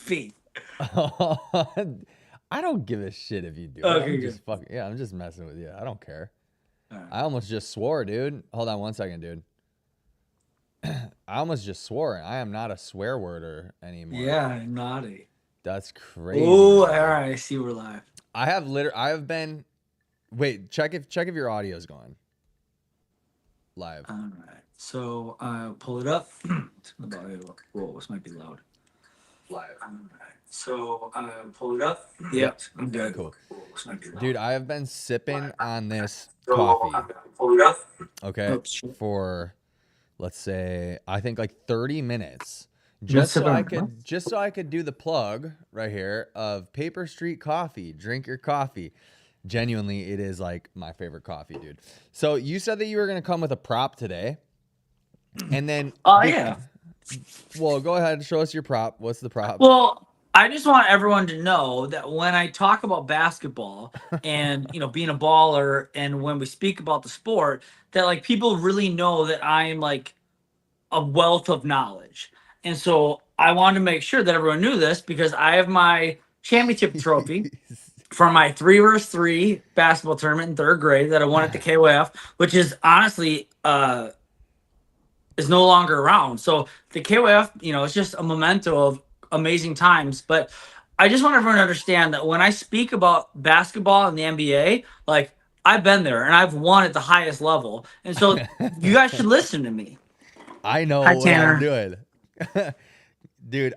feet. I don't give a shit if you do it. Okay, I'm good. just fucking yeah. I'm just messing with you. I don't care. All right. I almost just swore, dude. Hold on 1 second, dude. I almost just swore. I am not a swear worder anymore. Yeah, naughty. That's crazy, Oh, all dude. right. I see we're live. I have been. Wait, check if your audio's going live. All right. So pull it up. Whoa, this might be loud. Live. All right. So pull it up. Yep, I'm good. Cool. Whoa, this might be loud. Dude, I have been sipping on this So coffee, pull it up. okay, Oops. Shit. for let's say I think like 30 minutes. Let's sip on- Just so I could do the plug right here of Paper Street Coffee. Drink your coffee. Genuinely, it is like my favorite coffee, dude. So you said that you were gonna come with a prop today, and then Oh yeah. well, go ahead and show us your prop. What's the prop? Well, I just want everyone to know that when I talk about basketball and being a baller, and when we speak about the sport, that like people really know that I am like a wealth of knowledge. And so I wanted to make sure that everyone knew this because I have my championship trophy from my 3 vs 3 basketball tournament in third grade that I won at the KOF, which is honestly is no longer around. So the KOF, it's just a memento of amazing times. But I just want everyone to understand that when I speak about basketball and the NBA, like I've been there and I've won at the highest level. And so you guys should listen to me. I know Hi, what I'm Tanner. doing. Dude,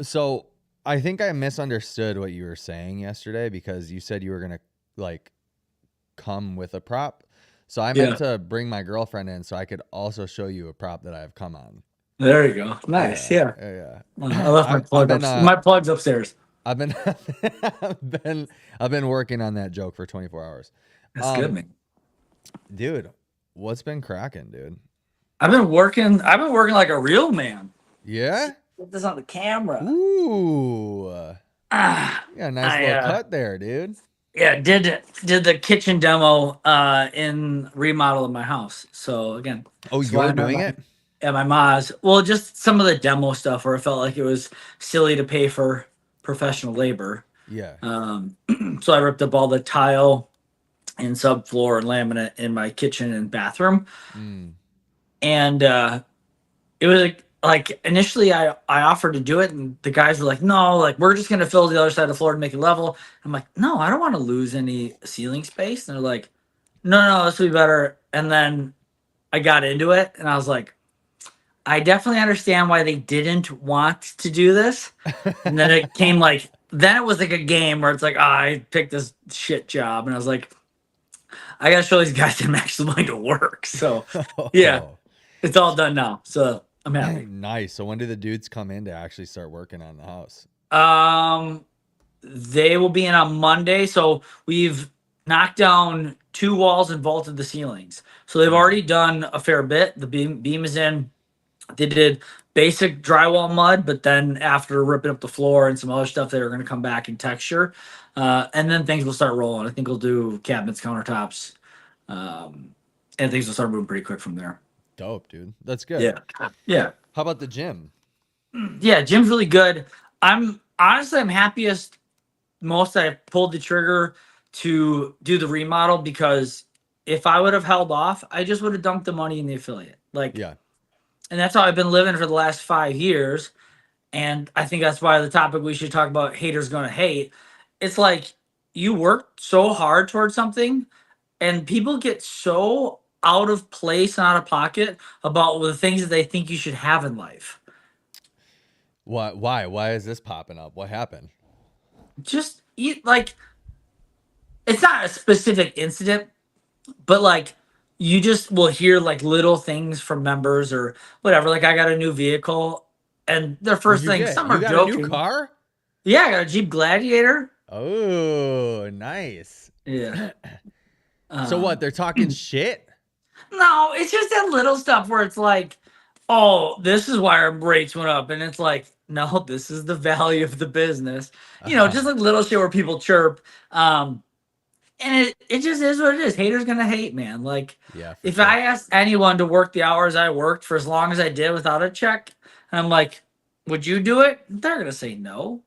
so I think I misunderstood what you were saying yesterday because you said you were gonna like come with a prop. So I Yeah. meant to bring my girlfriend in so I could also show you a prop that I have come on. There you go. Nice. Yeah. Yeah. I left my I've plug been my plug's upstairs. I've been I've been working on that joke for 24 hours. That's good, man. Dude, what's been cracking, dude? I've been working like a real man. Yeah? Put this on the camera. Ooh. Ah, Yeah, nice little cut there, dude. yeah, did the kitchen demo in remodel of my house. So again, Oh, that's why you're I'm at doing my- it? at my mom's. Well, just some of the demo stuff where I felt like it was silly to pay for professional labor. Yeah. So I ripped up all the tile and subfloor and laminate in my kitchen and bathroom. Mm. And it was like initially I offered to do it and the guys were like, no, like we're just gonna fill the other side of the floor to make it level. I'm like, no, I don't want to lose any ceiling space. And they're like, no, this will be better. And then I got into it and I was like, I definitely understand why they didn't want to do this. And then it came like then it was like a game where it's like, I picked this shit job and I was like, I gotta show these guys that I'm actually willing to work. So yeah, it's all done now. So I'm happy. Nice. So when do the dudes come in to actually start working on the house? They will be in on Monday. So we've knocked down 2 walls and vaulted the ceilings. So they've already done a fair bit. The beam is in. They did basic drywall mud, but then after ripping up the floor and some other stuff, they were going to come back in texture. And then things will start rolling. I think we'll do cabinets, countertops, and things will start moving pretty quick from there. Dope, dude. That's good. Yeah. How about the gym? Yeah, Jim's really good. I'm happiest most I pulled the trigger to do the remodel because if I would have held off, I just would have dumped the money in the affiliate. Like, Yeah. and that's how I've been living for the last 5 years. And I think that's why the topic we should talk about haters gonna hate. It's like you work so hard towards something and people get so out of place and out of pocket about the things that they think you should have in life. Why is this popping up? What happened? Just eat like it's not a specific incident, but like you just will hear like little things from members or whatever. Like I got a new vehicle and their first thing, some You are got joking. a new car? Yeah, I got a Jeep Gladiator. Oh, nice. Yeah. So what? They're talking shit? No, it's just that little stuff where it's like, oh, this is why our rates went up. And it's like, no, this is the value of the business. Just like little shit where people chirp. And it just is what it is. Haters gonna hate, man. Like Yeah. if I asked anyone to work the hours I worked for as long as I did without a check, I'm like, Would you do it? They're gonna say no.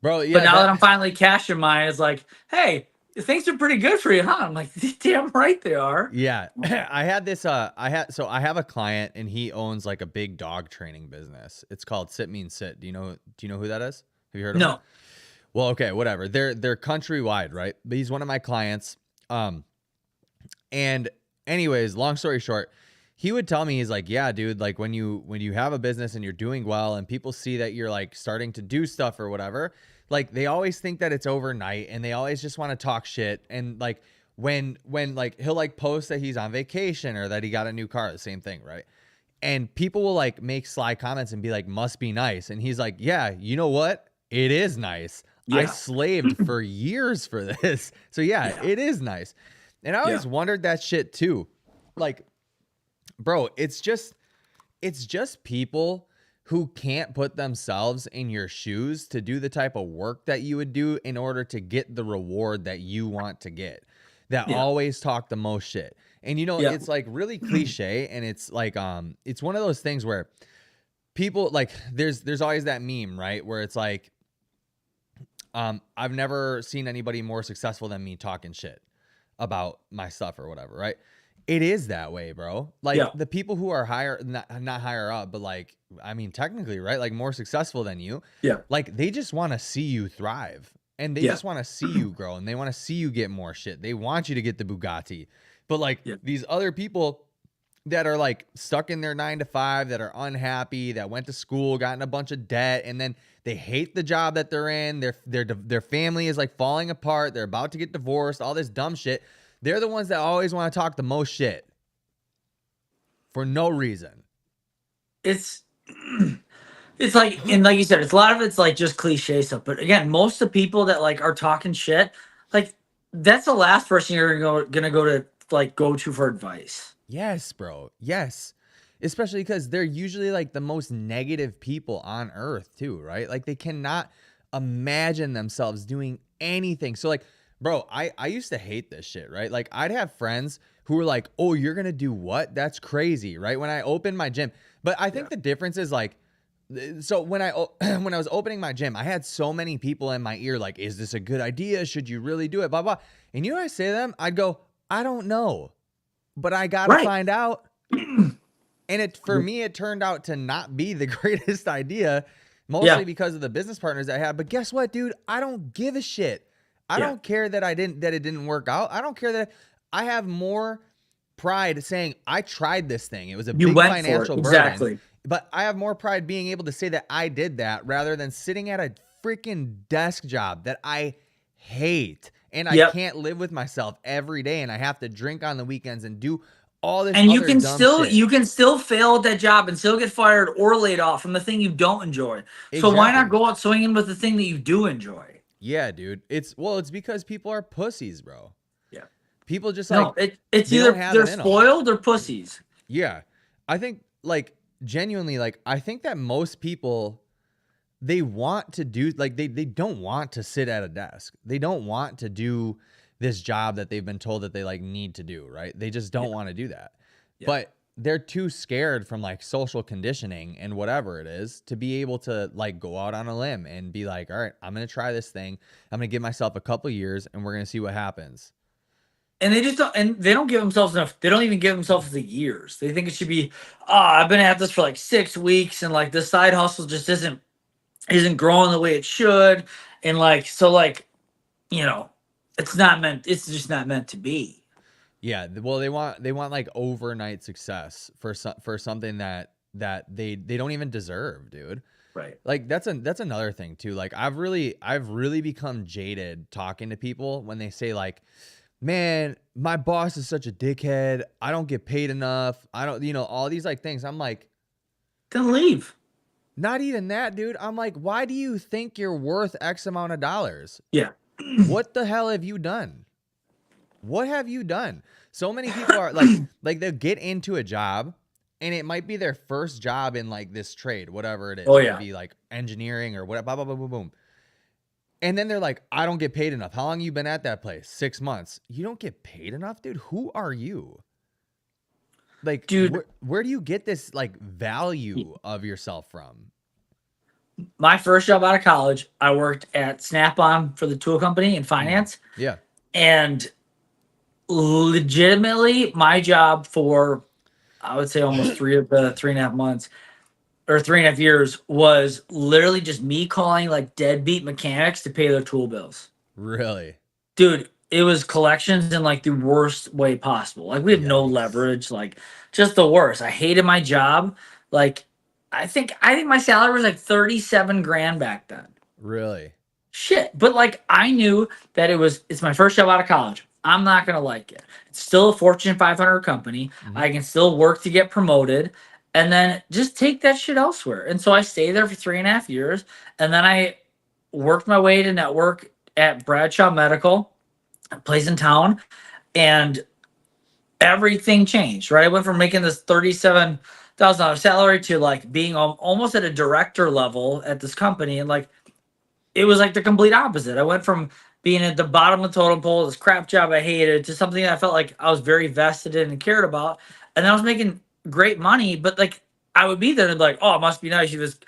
Bro, But yeah, now that that I'm finally cashing mine, it's like, hey, things are pretty good for you, huh? I'm like, damn right they are. yeah. I had this I have a client and he owns like a big dog training business. It's called Sit Means Sit. Do you know who that is? Have you heard of him? No. Well, okay, whatever. They're countrywide, right? But he's one of my clients. And anyways, long story short, he would tell me, he's like, yeah, dude, like when you have a business and you're doing well and people see that you're like starting to do stuff or whatever, like they always think that it's overnight and they always just want to talk shit. And like when like he'll like post that he's on vacation or that he got a new car, the same thing, right? And people will like make sly comments and be like, must be nice. And he's like, yeah, you know what? It is nice. I Yeah. slaved for years for this. So yeah, Yeah. it is nice. And I always wondered that shit too. Like, bro, it's just people who can't put themselves in your shoes to do the type of work that you would do in order to get the reward that you want to get. That Yeah. always talk the most shit. And Yeah. it's like really cliche and it's like it's one of those things where people like there's always that meme, right? Where it's like I've never seen anybody more successful than me talking shit about my stuff or whatever, right? It is that way, bro. Like Yeah. the people who are higher, not higher up, but like, I mean, technically, right? Like more successful than you, Yeah. like they just want to see you thrive and they Yeah. just want to see you grow and they want to see you get more shit. They want you to get the Bugatti. But like Yeah. these other people that are like stuck in their 9 to 5, that are unhappy, that went to school, got in a bunch of debt, and then they hate the job that they're in. Their family is like falling apart. They're about to get divorced, all this dumb shit. They're the ones that always want to talk the most shit for no reason. It's it's like, and like you said, it's a lot of it's like just cliche stuff. But again, most of the people that like are talking shit, like that's the last person you're gonna go to like go to for advice. Yes, bro. Yes. Especially because they're usually like the most negative people on earth, too, right? Like they cannot imagine themselves doing anything. So, like, bro, I used to hate this shit, right? Like, I'd have friends who were like, oh, you're going to do what? That's crazy, right? When I opened my gym. But I think the difference is like, so when I when I was opening my gym, I had so many people in my ear like, is this a good idea? Should you really do it? Blah, blah. And you know what I say to them? I'd go, I don't know, but I got to Right. find out. And for me, it turned out to not be the greatest idea, mostly because of the business partners I had. But guess what, dude? I don't give a shit. I don't care that it didn't work out. I don't care that I have more pride saying I tried this thing. It was a big went for it. financial burden. Exactly. But I have more pride being able to say that I did that rather than sitting at a freaking desk job that I hate. And I can't live with myself every day. And I have to drink on the weekends and do all this. And you can still fail at that job and still get fired or laid off from the thing you don't enjoy. So why not go out swinging with the thing that you do enjoy? Yeah, dude. It's because people are pussies, bro. Yeah. People just No, like it's they either don't have they're it in 'em. spoiled or pussies. Yeah. I think like genuinely like I think that most people they want to do like they don't want to sit at a desk. They don't want to do this job that they've been told that they like need to do, right? They just don't want to do that. Yeah. But they're too scared from like social conditioning and whatever it is to be able to like go out on a limb and be like, all right, I'm going to try this thing. I'm going to give myself a couple years and we're going to see what happens. And they just don't, and they don't give themselves enough. They don't even give themselves the years. They think it should be, I've been at this for like 6 weeks, and like this side hustle just isn't growing the way it should, and like so like, you know, it's just not meant to be. Yeah, well, they want like overnight success for something that they don't even deserve, dude. Right. Like that's another thing too. Like I've really become jaded talking to people when they say like, man, my boss is such a dickhead. I don't get paid enough. I don't, all these like things. I'm like, Then leave. not even that, dude. I'm like, why do you think you're worth X amount of dollars? Yeah. What the hell have you done? What have you done? So many people are like they'll get into a job and it might be their first job in like this trade, whatever it is. Oh, It yeah. could be like engineering or whatever, blah, blah, blah, boom, boom. And then they're like, I don't get paid enough. How long you been at that place? 6 months. You don't get paid enough, dude? Who are you? Like, Dude. where do you get this like value of yourself from? my first job out of college, I worked at Snap-on for the tool company in finance. Yeah. And legitimately, my job for, I would say, almost 3.5 months or 3.5 years was literally just me calling like deadbeat mechanics to pay their tool bills. Really? Dude, it was collections in like the worst way possible. Like we had no Yikes. leverage, like just the worst. I hated my job. Like I think my salary was like 37 grand back then. Really? Shit. But like I knew that it's my first job out of college. I'm not gonna like it. It's still a Fortune 500 company. Mhm. I can still work to get promoted and then just take that shit elsewhere. And so I stayed there for 3.5 years. And then I worked my way to network at Bradshaw Medical, a place in town, and everything changed, right? I went from making this $37,000 salary to like being almost at a director level at this company. And like it was like the complete opposite. I went from being at the bottom of the totem pole, this crap job I hated, to something that I felt like I was very vested in and cared about. And I was making great money, but like I would be there and like, oh, it must be nice. You have this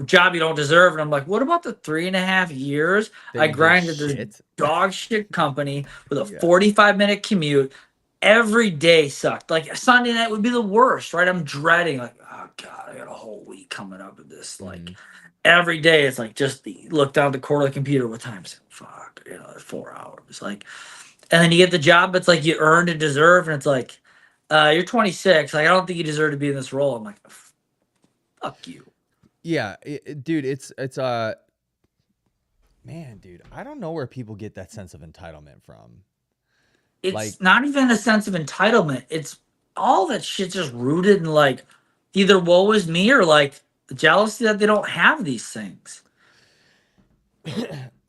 job you don't deserve. And I'm like, what about the 3.5 years That I you did grinded this shit? dog shit company with a Yeah. 45-minute commute? Every day sucked. Like Sunday night would be the worst, right? I'm dreading, like, oh God, I got a whole week coming up with this. Like, Mhm. every day it's like just look down at the core of the computer. What time is it? Fuck, 4 hours. Like, and then you get the job. It's like you earned and deserve, and it's like, you're 26. Like, I don't think you deserve to be in this role. I'm like, fuck you. Yeah, dude, it's man, dude, I don't know where people get that sense of entitlement from. Like, It's not even a sense of entitlement. It's all that shit's just rooted in like either woe is me or like jealousy that they don't have these things.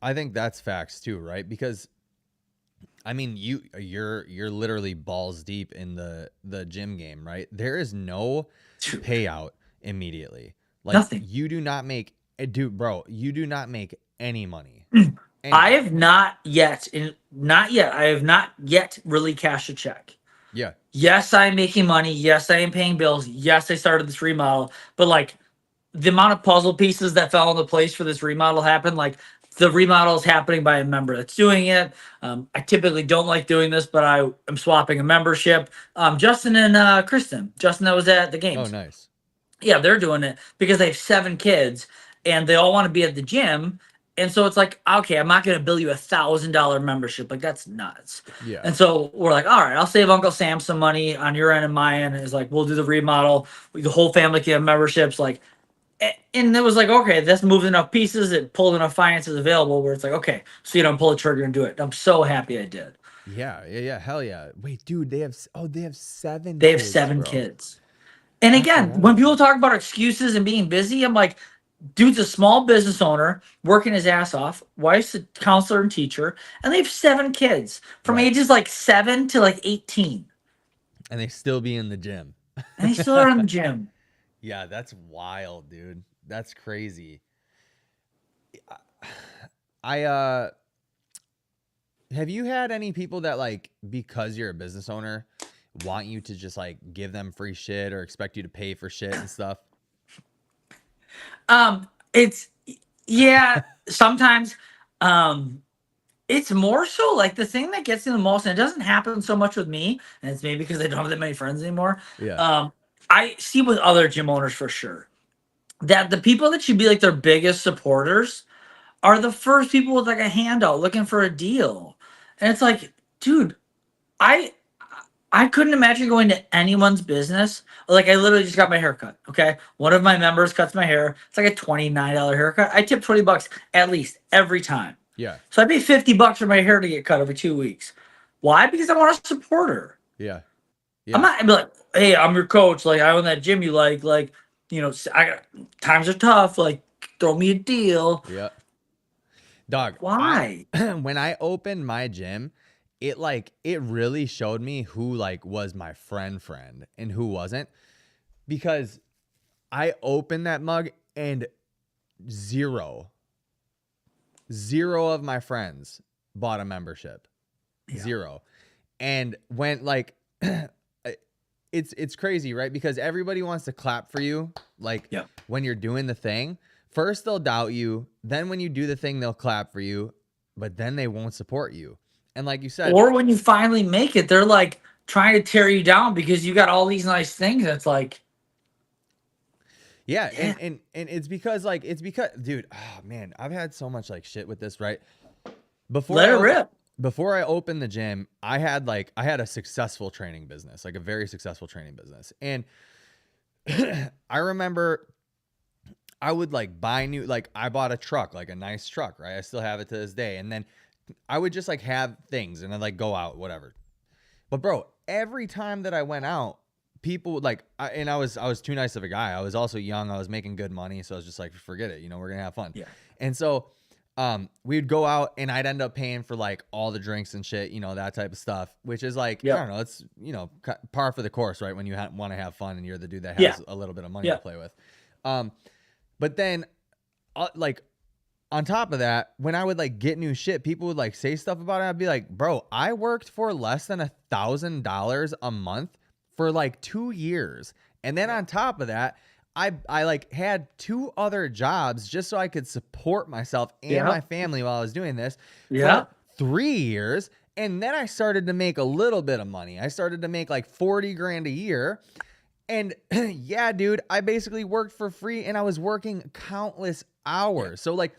I think that's facts too, right? Because I mean, you're literally balls deep in the gym game, right? There is no Dude, payout immediately. Like nothing. you do not make, dude, bro, you do not make any money. I Any. have not yet, not yet. I have not yet really cashed a check. Yeah. Yes, I'm making money. Yes, I am paying bills. Yes, I started this remodel. But like the amount of puzzle pieces that fell into place for this remodel happened, like the remodel is happening by a member that's doing it. I typically don't like doing this, but I am swapping a membership. Justin and Kristen, Justin that was at the Oh, games. nice. Yeah, they're doing it because they have 7 kids and they all want to be at the gym. And so it's like, okay, I'm not going to bill you $1,000 membership. Like that's nuts. Yeah. And so we're like, all right, I'll save Uncle Sam some money on your end and my end. And it's like, we'll do the remodel. The whole family can have memberships. Like, and it was like, okay, that's moved enough pieces. It pulled enough finances available where it's like, okay, so you don't pull the trigger and do it. I'm so happy I did. Yeah. Hell yeah. Wait, dude, they have 7 They have kids, 7 kids. And That's again, when wild. people talk about excuses and being busy, I'm like, dude's a small business owner working his ass off. Wife's a counselor and teacher, and they have 7 kids from Right. ages like 7 to like 18, And they still be in the gym. and they still are in the gym. Yeah, that's wild, dude. That's crazy. I have you had any people that like because you're a business owner want you to just like give them free shit or expect you to pay for shit and stuff? It's yeah, sometimes. Um, it's more so like the thing that gets me the most, and it doesn't happen so much with me, and it's maybe because I don't have that many friends anymore. Yeah. I see with other gym owners for sure that the people that should be like their biggest supporters are the first people with like a handout looking for a deal. And it's like, dude, I I couldn't imagine going to anyone's business. Like I literally just got my hair cut. Okay. One of my members cuts my hair. It's like a $29 haircut. I tip $20 at least every time. Yeah. So I pay $50 for my hair to get cut every 2 weeks. Why? Because I want to support her. Yeah. I'm Yeah. not I'd be like, hey, I'm your coach. Like I own that gym you like, I got times are tough. Like, throw me a deal. Yeah. Dog, Why? when I opened my gym, it really showed me who like was my friend and who wasn't, because I opened that mug and zero of my friends bought a membership. Yeah. Zero. And when like it's crazy, right? Because everybody wants to clap for you like Yeah. when you're doing the thing, First, they'll doubt you. Then when you do the thing, they'll clap for you, but then they won't support you. And like you said, Or when you finally make it, they're like trying to tear you down because you got all these nice things. It's like, yeah, Yeah. and it's because dude, oh man, I've had so much like shit with this, right? let it rip. Before I opened the gym, I had a successful training business, like a very successful training business. And I remember I would like buy new, like I bought a truck, like a nice truck, right? I still have it to this day. And then I would just like have things and I'd like go out, whatever. But bro, every time that I went out, people would like, I was too nice of a guy. I was also young. I was making good money. So I was just like, forget it. You know, we're going to have fun. Yeah. And so we'd go out and I'd end up paying for like all the drinks and shit, you know, that type of stuff, which is like, Yep. I don't know, it's, you know, par for the course, right? When you want to have fun and you're the dude that has Yeah. a little bit of money Yeah. to play with. But then like on top of that, when I would like get new shit, people would like say stuff about it. I'd be like, bro, I worked for less than $1,000 a month for like 2 years. And then on top of that, I like had 2 other jobs just so I could support myself and Yeah. my family while I was doing this Yeah. for 3 years. And then I started to make a little bit of money. I started to make like 40 grand a year. And yeah, dude, I basically worked for free and I was working countless hours. So like,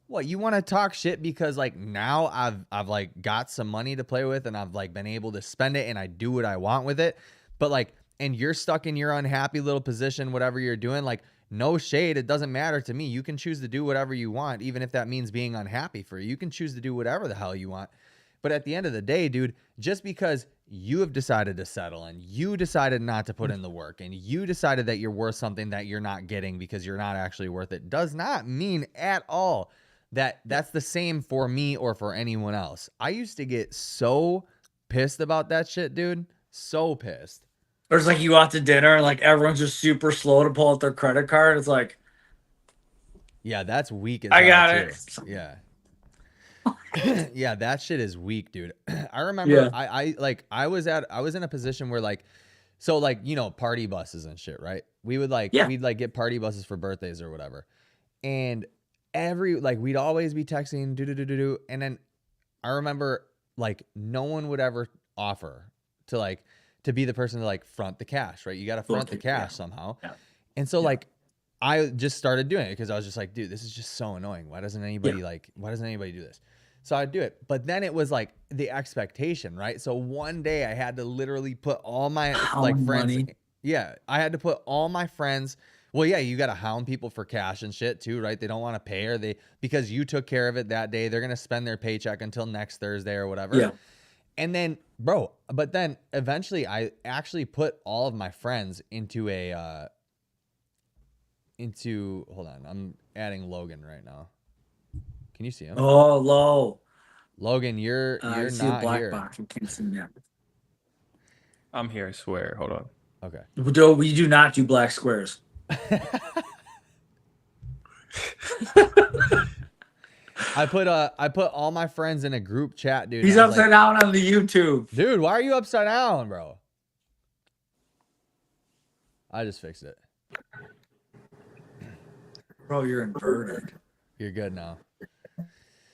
what, you want to talk shit because like now I've like got some money to play with and I've like been able to spend it and I do what I want with it. But like, and you're stuck in your unhappy little position, whatever you're doing, like no shade. It doesn't matter to me. You can choose to do whatever you want, even if that means being unhappy for you. You can choose to do whatever the hell you want. But at the end of the day, dude, just because you have decided to settle and you decided not to put in the work and you decided that you're worth something that you're not getting because you're not actually worth it does not mean at all that that's the same for me or for anyone else. I used to get so pissed about that shit, dude. So pissed. Or it's like you go out to dinner and like everyone's just super slow to pull out their credit card. It's like, Yeah, that's weak as I hell, got too. it. Yeah. Yeah, that shit is weak, dude. I remember Yeah. I was in a position where like, so like, you know, party buses and shit, right? We would like, Yeah. we'd like get party buses for birthdays or whatever. And we'd always be texting, do. And then I remember like no one would ever offer to be the person to like front the cash, right? You got to front the cash somehow. Yeah. And so like, I just started doing it because I was just like, dude, this is just so annoying. Why doesn't anybody do this? So I'd do it. But then it was like the expectation, right? So one day I had to literally put all my like friends. Money. Yeah. I had to put all my friends. Well, yeah, you got to hound people for cash and shit too, right? They don't want to pay or because you took care of it that day, they're going to spend their paycheck until next Thursday or whatever. Yeah. And then, bro, but then eventually I actually put all of my friends into hold on, I'm adding Logan right now. Can you see him? Oh, low. Logan, you're I see not a black here. box. We can't see him yet. I'm here, I swear. Hold on. Okay. We do not do black squares. I put all my friends in a group chat, dude. He's and I was upside down on the YouTube. Dude, why are you upside down, bro? I just fixed it. Bro, you're inverted. You're good now.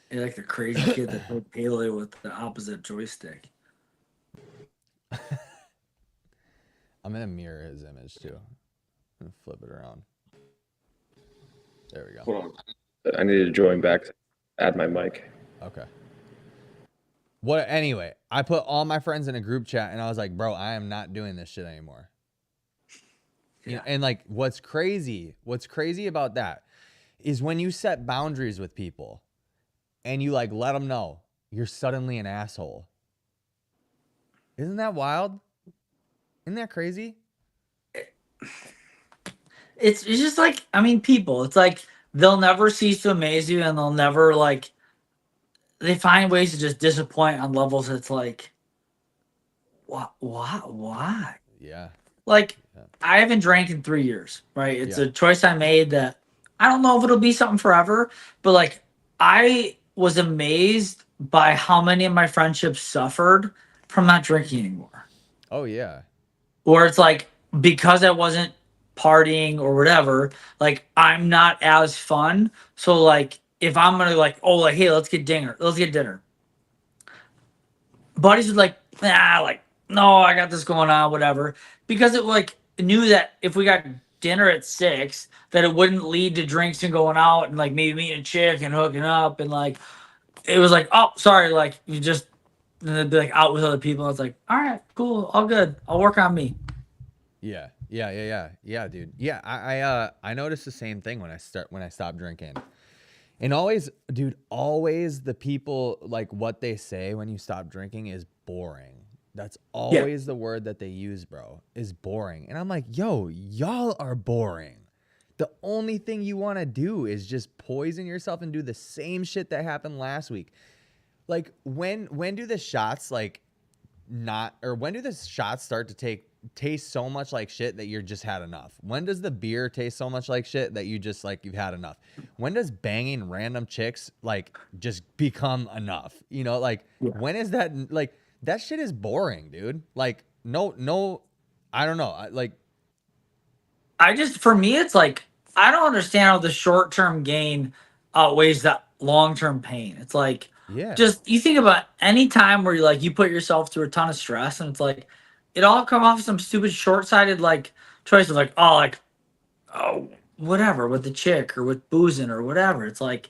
You're like the crazy kid that played Pele with the opposite joystick. I'm gonna mirror his image too. I'm gonna flip it around. There we go. Hold on. I need to join back. Add my mic. Okay. Anyway, I put all my friends in a group chat and I was like, bro, I am not doing this shit anymore. You know, and like what's crazy about that is when you set boundaries with people and you like let them know, you're suddenly an asshole. Isn't that wild? Isn't that crazy? It's just like, I mean, people, it's like they'll never cease to amaze you and they'll never like, they find ways to just disappoint on levels that's like, why? Yeah. Like, Yeah. I haven't drank in 3 years, right? It's Yeah. a choice I made that I don't know if it'll be something forever, but like, I was amazed by how many of my friendships suffered from not drinking anymore. Oh yeah. Or it's like, because I wasn't partying or whatever, like I'm not as fun. So like if I'm gonna like, oh like hey, let's get dinner. Buddies would like, nah, like, no, I got this going on, whatever. Because it like knew that if we got dinner at 6, that it wouldn't lead to drinks and going out and like maybe meeting a chick and hooking up and like it was like, oh, sorry, like you just and they'd be like out with other people. I was like, all right, cool, all good. I'll work on me. Yeah, dude. Yeah, I noticed the same thing when I stopped drinking. And always, dude, always the people like what they say when you stop drinking is boring. That's always the word that they use, bro, is boring. And I'm like, yo, y'all are boring. The only thing you want to do is just poison yourself and do the same shit that happened last week. Like when do the shots like not, or when do the shots start to taste so much like shit that you're just had enough? When does the beer taste so much like shit that you just like you've had enough? When does banging random chicks like just become enough? You know, like when is that like that shit is boring, dude. Like no, I don't know. For me, it's like I don't understand how the short term gain outweighs that long term pain. It's like just you think about any time where you put yourself through a ton of stress and it's like it all come off some stupid short sighted like choice of like oh whatever with the chick or with boozing or whatever. It's like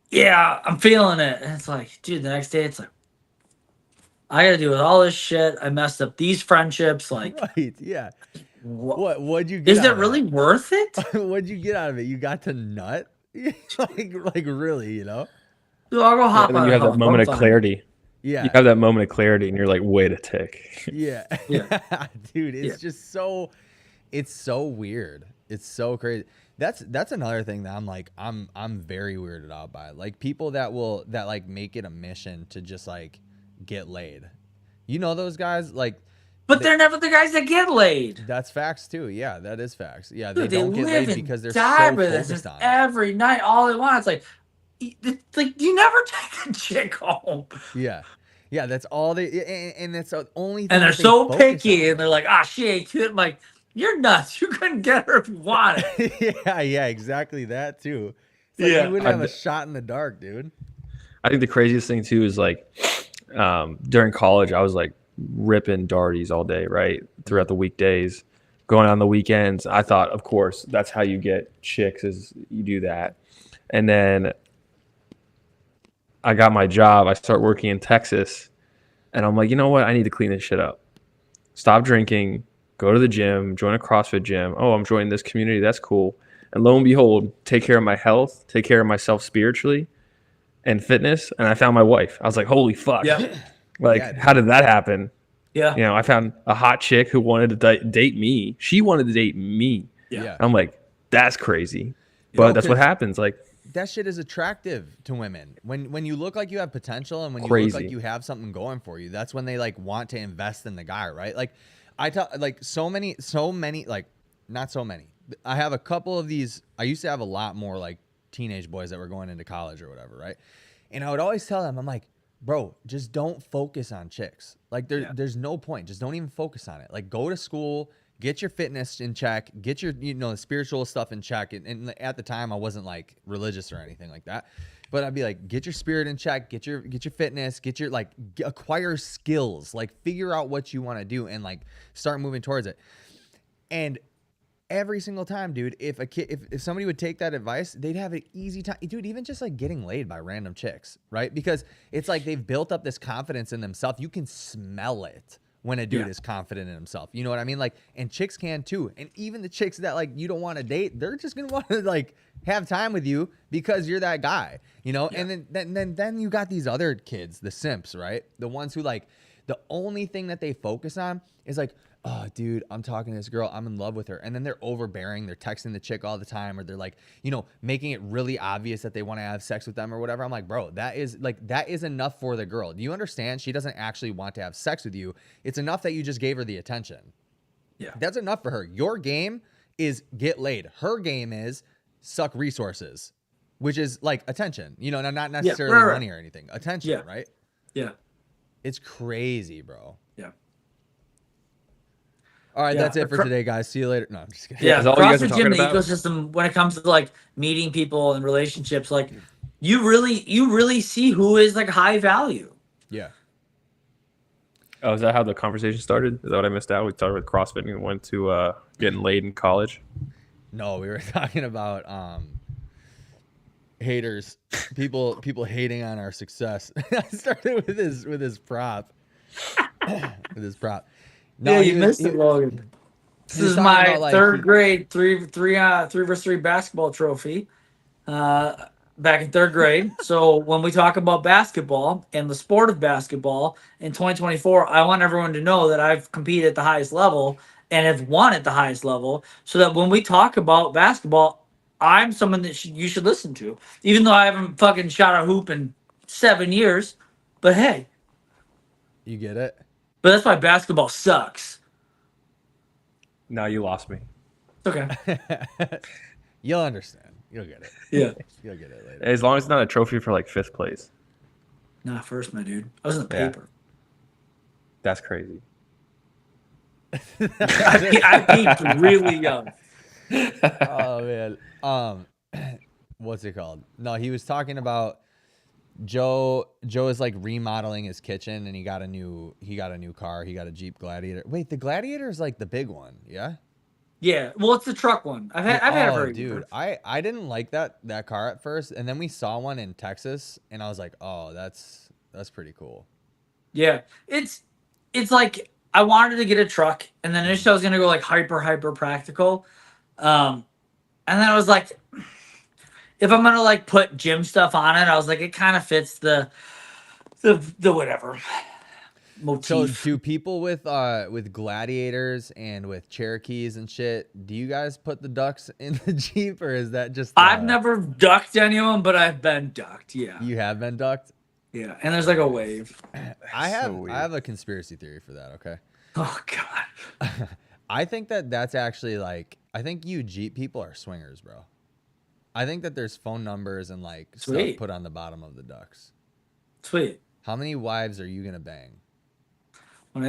yeah, I'm feeling it. And it's like, dude, the next day it's like I gotta deal with all this shit. I messed up these friendships. Like, right, yeah. What'd you get? Is it really worth it? What'd you get out of it? You got to nut? like really, you know? Dude, I'll go hop And then on you a have that hug. moment I'm of fine. clarity. Yeah. You have that moment of clarity and you're like, wait a tick. Yeah. Dude, it's just so it's so weird. It's so crazy. That's another thing that I'm like I'm very weirded out by. Like people that like make it a mission to just like get laid. You know those guys like But they're never the guys that get laid. that's facts too. Yeah, that is facts. Yeah, Dude, they don't get live laid and because they're die so with this. focused It's on it. every night. All they want. It's like you never take a chick home. Yeah. Yeah, that's all they and that's the only thing. And they're that they so focus picky on. and they're like, she ain't cute. I'm like, you're nuts. You couldn't get her if you wanted. yeah, exactly that too. It's like you wouldn't have a shot in the dark, dude. I think the craziest thing too is like during college, I was like ripping darties all day, right? Throughout the weekdays, going on the weekends. I thought, of course, that's how you get chicks is you do that. And then I got my job. I start working in Texas and I'm like, you know what? I need to clean this shit up. Stop drinking, go to the gym, join a CrossFit gym. Oh, I'm joining this community. That's cool. And lo and behold, take care of my health, take care of myself spiritually and fitness. And I found my wife. I was like, holy fuck. Yeah. Like, how did that happen? Yeah. You know, I found a hot chick who wanted to date me. She wanted to date me. Yeah. I'm like, that's crazy. But that's what happens. Like, that shit is attractive to women. When you look like you have potential and when you Crazy. look like you have something going for you, that's when they like want to invest in the guy, right? Like I tell like so many like not so many. I have a couple of these. I used to have a lot more like teenage boys that were going into college or whatever, right? And I would always tell them, I'm like, bro, just don't focus on chicks. Like there's no point. Just don't even focus on it. Like go to school, get your fitness in check, get your spiritual stuff in check. And at the time I wasn't like religious or anything like that. But I'd be like, get your spirit in check, get your fitness, get your like acquire skills, like figure out what you want to do and like start moving towards it. And every single time, dude, if somebody would take that advice, they'd have an easy time. Dude, even just like getting laid by random chicks, right? Because it's like they've built up this confidence in themselves. You can smell it when a dude is confident in himself. You know what I mean? Like, and chicks can too. And even the chicks that like you don't want to date, they're just gonna want to like have time with you because you're that guy, you know? Yeah. And then you got these other kids, the simps, right? The ones who like the only thing that they focus on is like, oh, dude, I'm talking to this girl. I'm in love with her. And then they're overbearing. They're texting the chick all the time, or they're like, making it really obvious that they want to have sex with them or whatever. I'm like, bro, that is enough for the girl. Do you understand? She doesn't actually want to have sex with you. It's enough that you just gave her the attention. Yeah. That's enough for her. Your game is get laid. Her game is suck resources, which is like attention, not necessarily money or anything. Attention, right? Yeah. It's crazy, bro. Yeah. All right, Yeah. that's it for today, guys. See you later. No, I'm just kidding. Yeah, Is that all you guys are CrossFit Gym, the talking about? ecosystem, when it comes to like meeting people and relationships, like you really see who is like high value. Yeah. Oh, is that how the conversation started? Is that what I missed out? We started with CrossFit and went to getting laid in college. No, we were talking about haters, people hating on our success. I started with his prop. With his prop. No, Yeah, he you was- missed he- it, Logan. This he was is talking my about, like, third he- grade three versus three basketball trophy. Back in third grade. So when we talk about basketball and the sport of basketball in 2024, I want everyone to know that I've competed at the highest level and have won at the highest level. So that when we talk about basketball, I'm someone that you should listen to, even though I haven't fucking shot a hoop in 7 years. But hey, You get it? but that's why basketball sucks. Now you lost me. It's okay. You'll understand. You'll get it. Yeah. You'll get it later. As long as it's not a trophy for like 5th place. Not first, my dude. I was in the Yeah. paper. That's crazy. I peaked really young. Oh man. What's it called? No, he was talking about Joe is like remodeling his kitchen and he got a new car. He got a Jeep Gladiator. Wait, the Gladiator is like the big one, yeah? Yeah. Well, it's the truck one. I've had a very good dude, one. I didn't like that car at first, and then we saw one in Texas and I was like, "Oh, that's pretty cool." Yeah, it's like I wanted to get a truck, and then initially I was gonna go like hyper practical, and then I was like, if I'm gonna like put gym stuff on it, I was like, it kind of fits the whatever So motif. do people with Gladiators and with Cherokees and shit, do you guys put the ducks in the Jeep, or is that just I've never ducked anyone, but I've been ducked. Yeah, you have been ducked? yeah, and there's like a wave. I so have weird. I have a conspiracy theory for that, okay? Oh god. I think that's actually like, I think you Jeep people are swingers, bro. I think that there's phone numbers and like stuff Sweet. put on the bottom of the ducks. Sweet. How many wives are you gonna bang? Who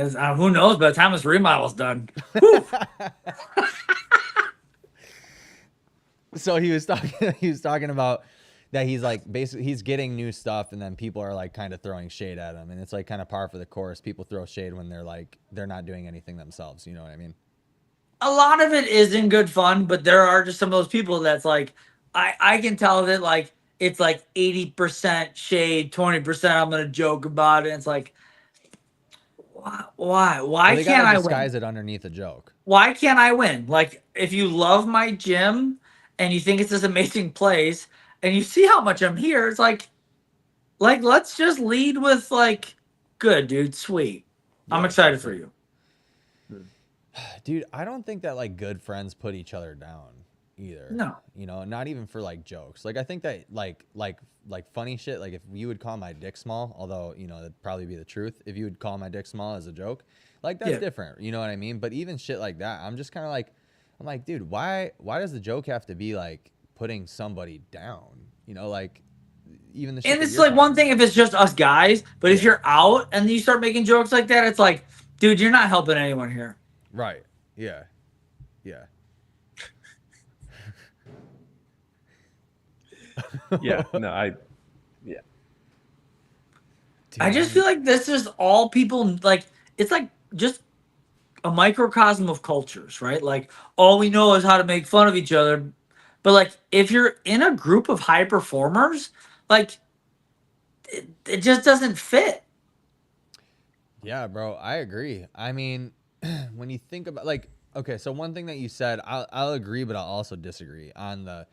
knows? By the time this remodel's done. So he was talking about that he's like basically he's getting new stuff and then people are like kind of throwing shade at him, and it's like kind of par for the course. People throw shade when they're not doing anything themselves. You know what I mean? A lot of it is in good fun, but there are just some of those people that's like, I can tell that like it's like 80% shade, 20% I'm gonna joke about it. And it's like, why Well, they can't gotta I win? disguise it underneath a joke. Why can't I win? Like, if you love my gym and you think it's this amazing place and you see how much I'm here, it's like let's just lead with like, good dude, sweet. I'm Yeah, excited for for you. Dude, I don't think that like good friends put each other down either. No. You know, not even for like jokes. Like I think that like funny shit, like if you would call my dick small, although, you know, that'd probably be the truth. If you would call my dick small as a joke, like that's Yeah. different. You know what I mean? But even shit like that, I'm just kind of like, I'm like, dude, why does the joke have to be like putting somebody down? You know, like even the shit And that it's you're like one talking thing if it's just us guys, but if Yeah. you're out and you start making jokes like that, it's like, dude, you're not helping anyone here. about. Right. Yeah. Yeah. Yeah. No, yeah. Dude, I just feel like this is all people like. It's like just a microcosm of cultures, right? Like all we know is how to make fun of each other. But like if you're in a group of high performers, like it just doesn't fit. Yeah, bro, I agree. I mean, when you think about like, okay, so one thing that you said, I'll agree, but I'll also disagree on the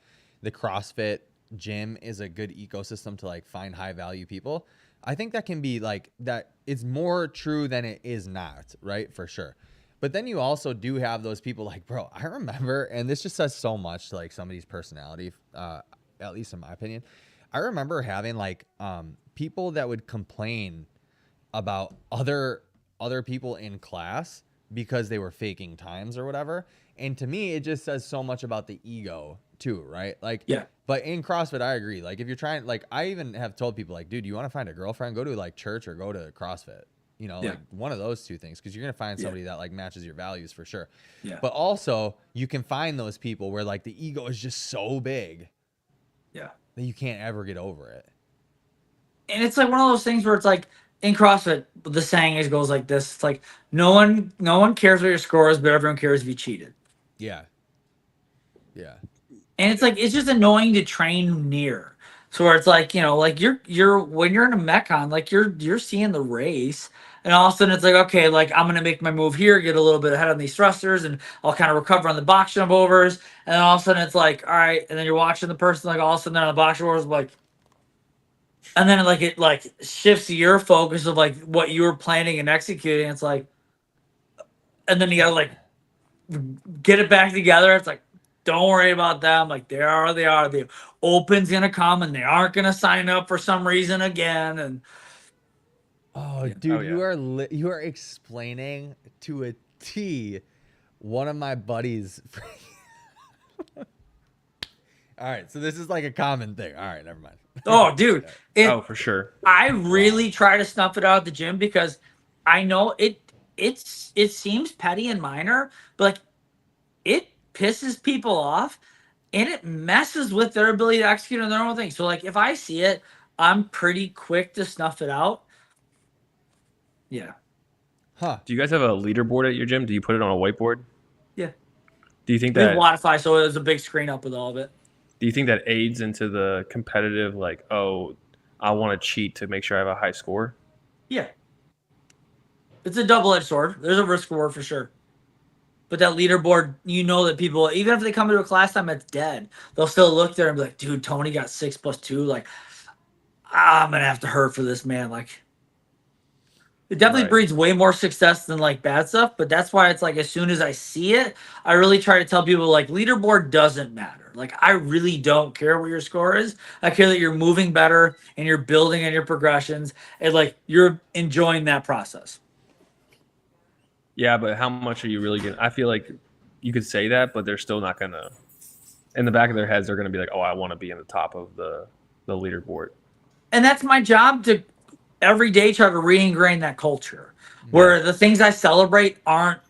CrossFit gym is a good ecosystem to like find high value people. I think that can be like that. It's more true than it is not, right? For sure. But then you also do have those people like, bro, I remember, and this just says so much to like somebody's personality, at least in my opinion. I remember having like people that would complain about other people in class because they were faking times or whatever. And to me, it just says so much about the ego too, right? Like, Yeah. But in CrossFit, I agree. Like, if you're trying, like, I even have told people, like, dude, you want to find a girlfriend? Go to like church or go to CrossFit. You know, Yeah. like one of those two things, because you're gonna find Yeah. somebody that like matches your values for sure. Yeah. But also, you can find those people where like the ego is just so big Yeah. that you can't ever get over it. And it's like one of those things where it's like in CrossFit, the saying is goes like this. It's like no one cares what your score is, but everyone cares if you cheated. Yeah. Yeah. And it's like it's just annoying to train near. So where it's like, like you're when you're in a Metcon, like you're seeing the race, and all of a sudden it's like, okay, like I'm gonna make my move here, get a little bit ahead on these thrusters, and I'll kind of recover on the box jump overs, and then all of a sudden it's like, all right, and then you're watching the person like all of a sudden they're on the box jump overs, like, and then like it like shifts your focus of like what you were planning and executing. It's like, and then you gotta like get it back together. It's like, don't worry about them. Like they are. The open's gonna come, and they aren't gonna sign up for some reason again. And Oh, Yeah. dude, Oh, yeah. you are explaining to a T one of my buddies. All right, so this is like a common thing. All right, never mind. oh, dude, Oh, for sure. I really try to snuff it out at the gym because I know it seems petty and minor, but like it pisses people off and it messes with their ability to execute on their own thing. So like if I see it, I'm pretty quick to snuff it out. Yeah. Huh? Do you guys have a leaderboard at your gym? Do you put it on a whiteboard? Yeah. Do you think We have that Wi-Fi, so there's a big screen up with all of it. aids into the competitive, like, oh, I want to cheat to make sure I have a high score? Yeah. It's a double-edged sword. There's a risk reward for sure. But that leaderboard, that people, even if they come to a class time that's dead, they'll still look there and be like, dude, Tony got 6+2. Like, I'm going to have to hurt for this man. Like, it definitely Right. breeds way more success than like bad stuff. But that's why it's like, as soon as I see it, I really try to tell people like, leaderboard doesn't matter. Like, I really don't care what your score is. I care that you're moving better and you're building on your progressions and like you're enjoying that process. Yeah, but how much are you really going to? I feel like you could say that, but they're still not going to. In the back of their heads, they're going to be like, oh, I want to be in the top of the leaderboard. And that's my job to every day try to re-ingrain that culture where the things I celebrate aren't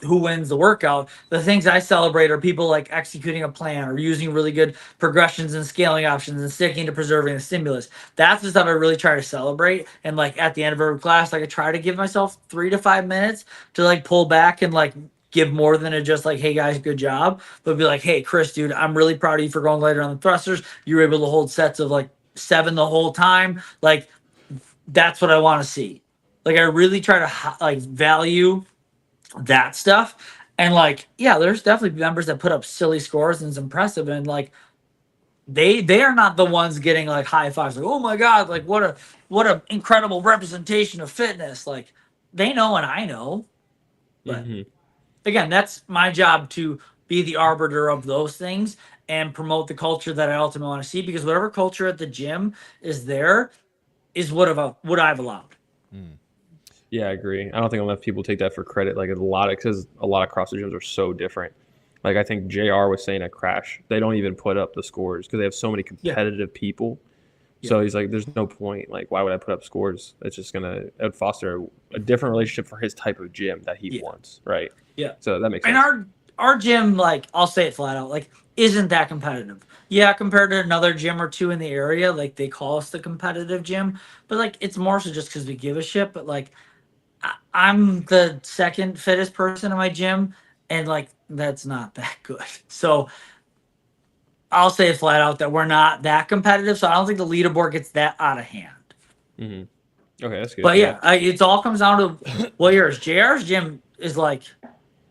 who wins the workout. The things I celebrate are people like executing a plan or using really good progressions and scaling options and sticking to preserving the stimulus. That's the stuff I really try to celebrate. And like at the end of every class, like I try to give myself 3 to 5 minutes to like pull back and like give more than a just like, hey guys, good job. But be like, hey Chris, dude, I'm really proud of you for going later on the thrusters. You were able to hold sets of like 7 the whole time. Like that's what I want to see. Like I really try to like value that stuff. And like, yeah, there's definitely members that put up silly scores and it's impressive. And like they are not the ones getting like high fives, like, oh my God, like what a incredible representation of fitness. Like they know and I know. But again, that's my job to be the arbiter of those things and promote the culture that I ultimately want to see, because whatever culture at the gym is there is what I've allowed. Yeah, I agree. I don't think enough people take that for credit. Like because a lot of CrossFit gyms are so different. Like I think JR was saying at Crash, they don't even put up the scores because they have so many competitive people. So he's like, there's no point. Like, why would I put up scores? It's just it would foster a different relationship for his type of gym that he wants, right? Yeah. So that makes And sense. our gym, like I'll say it flat out, like isn't that competitive. Yeah, compared to another gym or two in the area, like they call us the competitive gym, but like it's more so just because we give a shit. But like I'm the second fittest person in my gym, and like that's not that good. So I'll say it flat out that we're not that competitive. So I don't think the leaderboard gets that out of hand. Okay, that's good. But yeah, it all comes down to what yours. JR's gym is like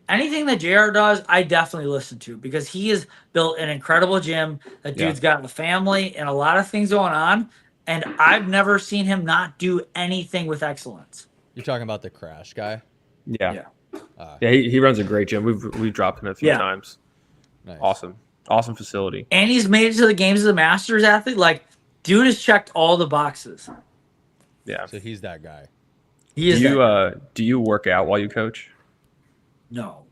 anything that JR does, I definitely listen to because he has built an incredible gym. That dude's got a family and a lot of things going on. And I've never seen him not do anything with excellence. You're talking about the Crash guy? Yeah. He runs a great gym. We've dropped him a few times. Nice. Awesome facility. And he's made it to the games as a Masters athlete. Like, dude has checked all the boxes. Yeah. So he's that guy. He is. Do you work out while you coach? No.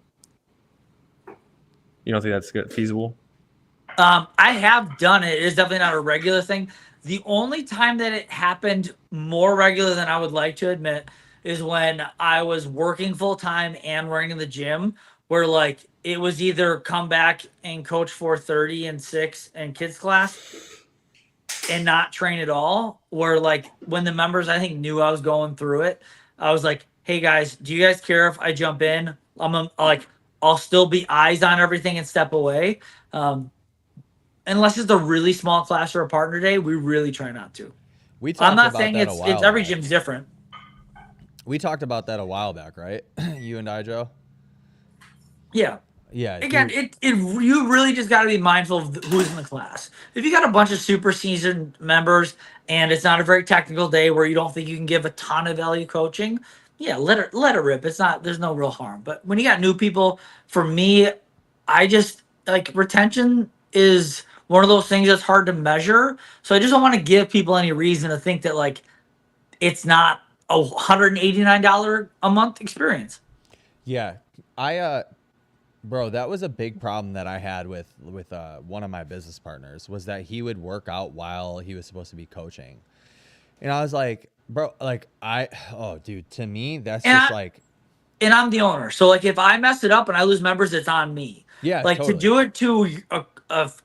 You don't think that's good, feasible? I have done it. It is definitely not a regular thing. The only time that it happened more regular than I would like to admit is when I was working full time and running the gym, where like it was either come back and coach 4:30 and 6 and kids class and not train at all. Where like when the members I think knew I was going through it, I was like, "Hey guys, do you guys care if I jump in? Like I'll still be eyes on everything and step away." Unless it's a really small class or a partner day, we really try not to. We talked I'm not about saying that a it's while every back. gym's different. We talked about that a while back, right? You and I, Joe. Yeah. Yeah. Again, dude. you really just got to be mindful of who's in the class. If you got a bunch of super seasoned members and it's not a very technical day where you don't think you can give a ton of value coaching, yeah, let it rip. It's not there's no real harm. But when you got new people, for me, I just like retention is one of those things that's hard to measure. So I just don't want to give people any reason to think that like it's not a $189 a month experience. Yeah. Bro, that was a big problem that I had with one of my business partners, was that he would work out while he was supposed to be coaching. And I was like, bro, like oh dude, to me that's And just I, like, and I'm the owner. So like if I mess it up and I lose members, it's on me. yeah, Like to totally. do it to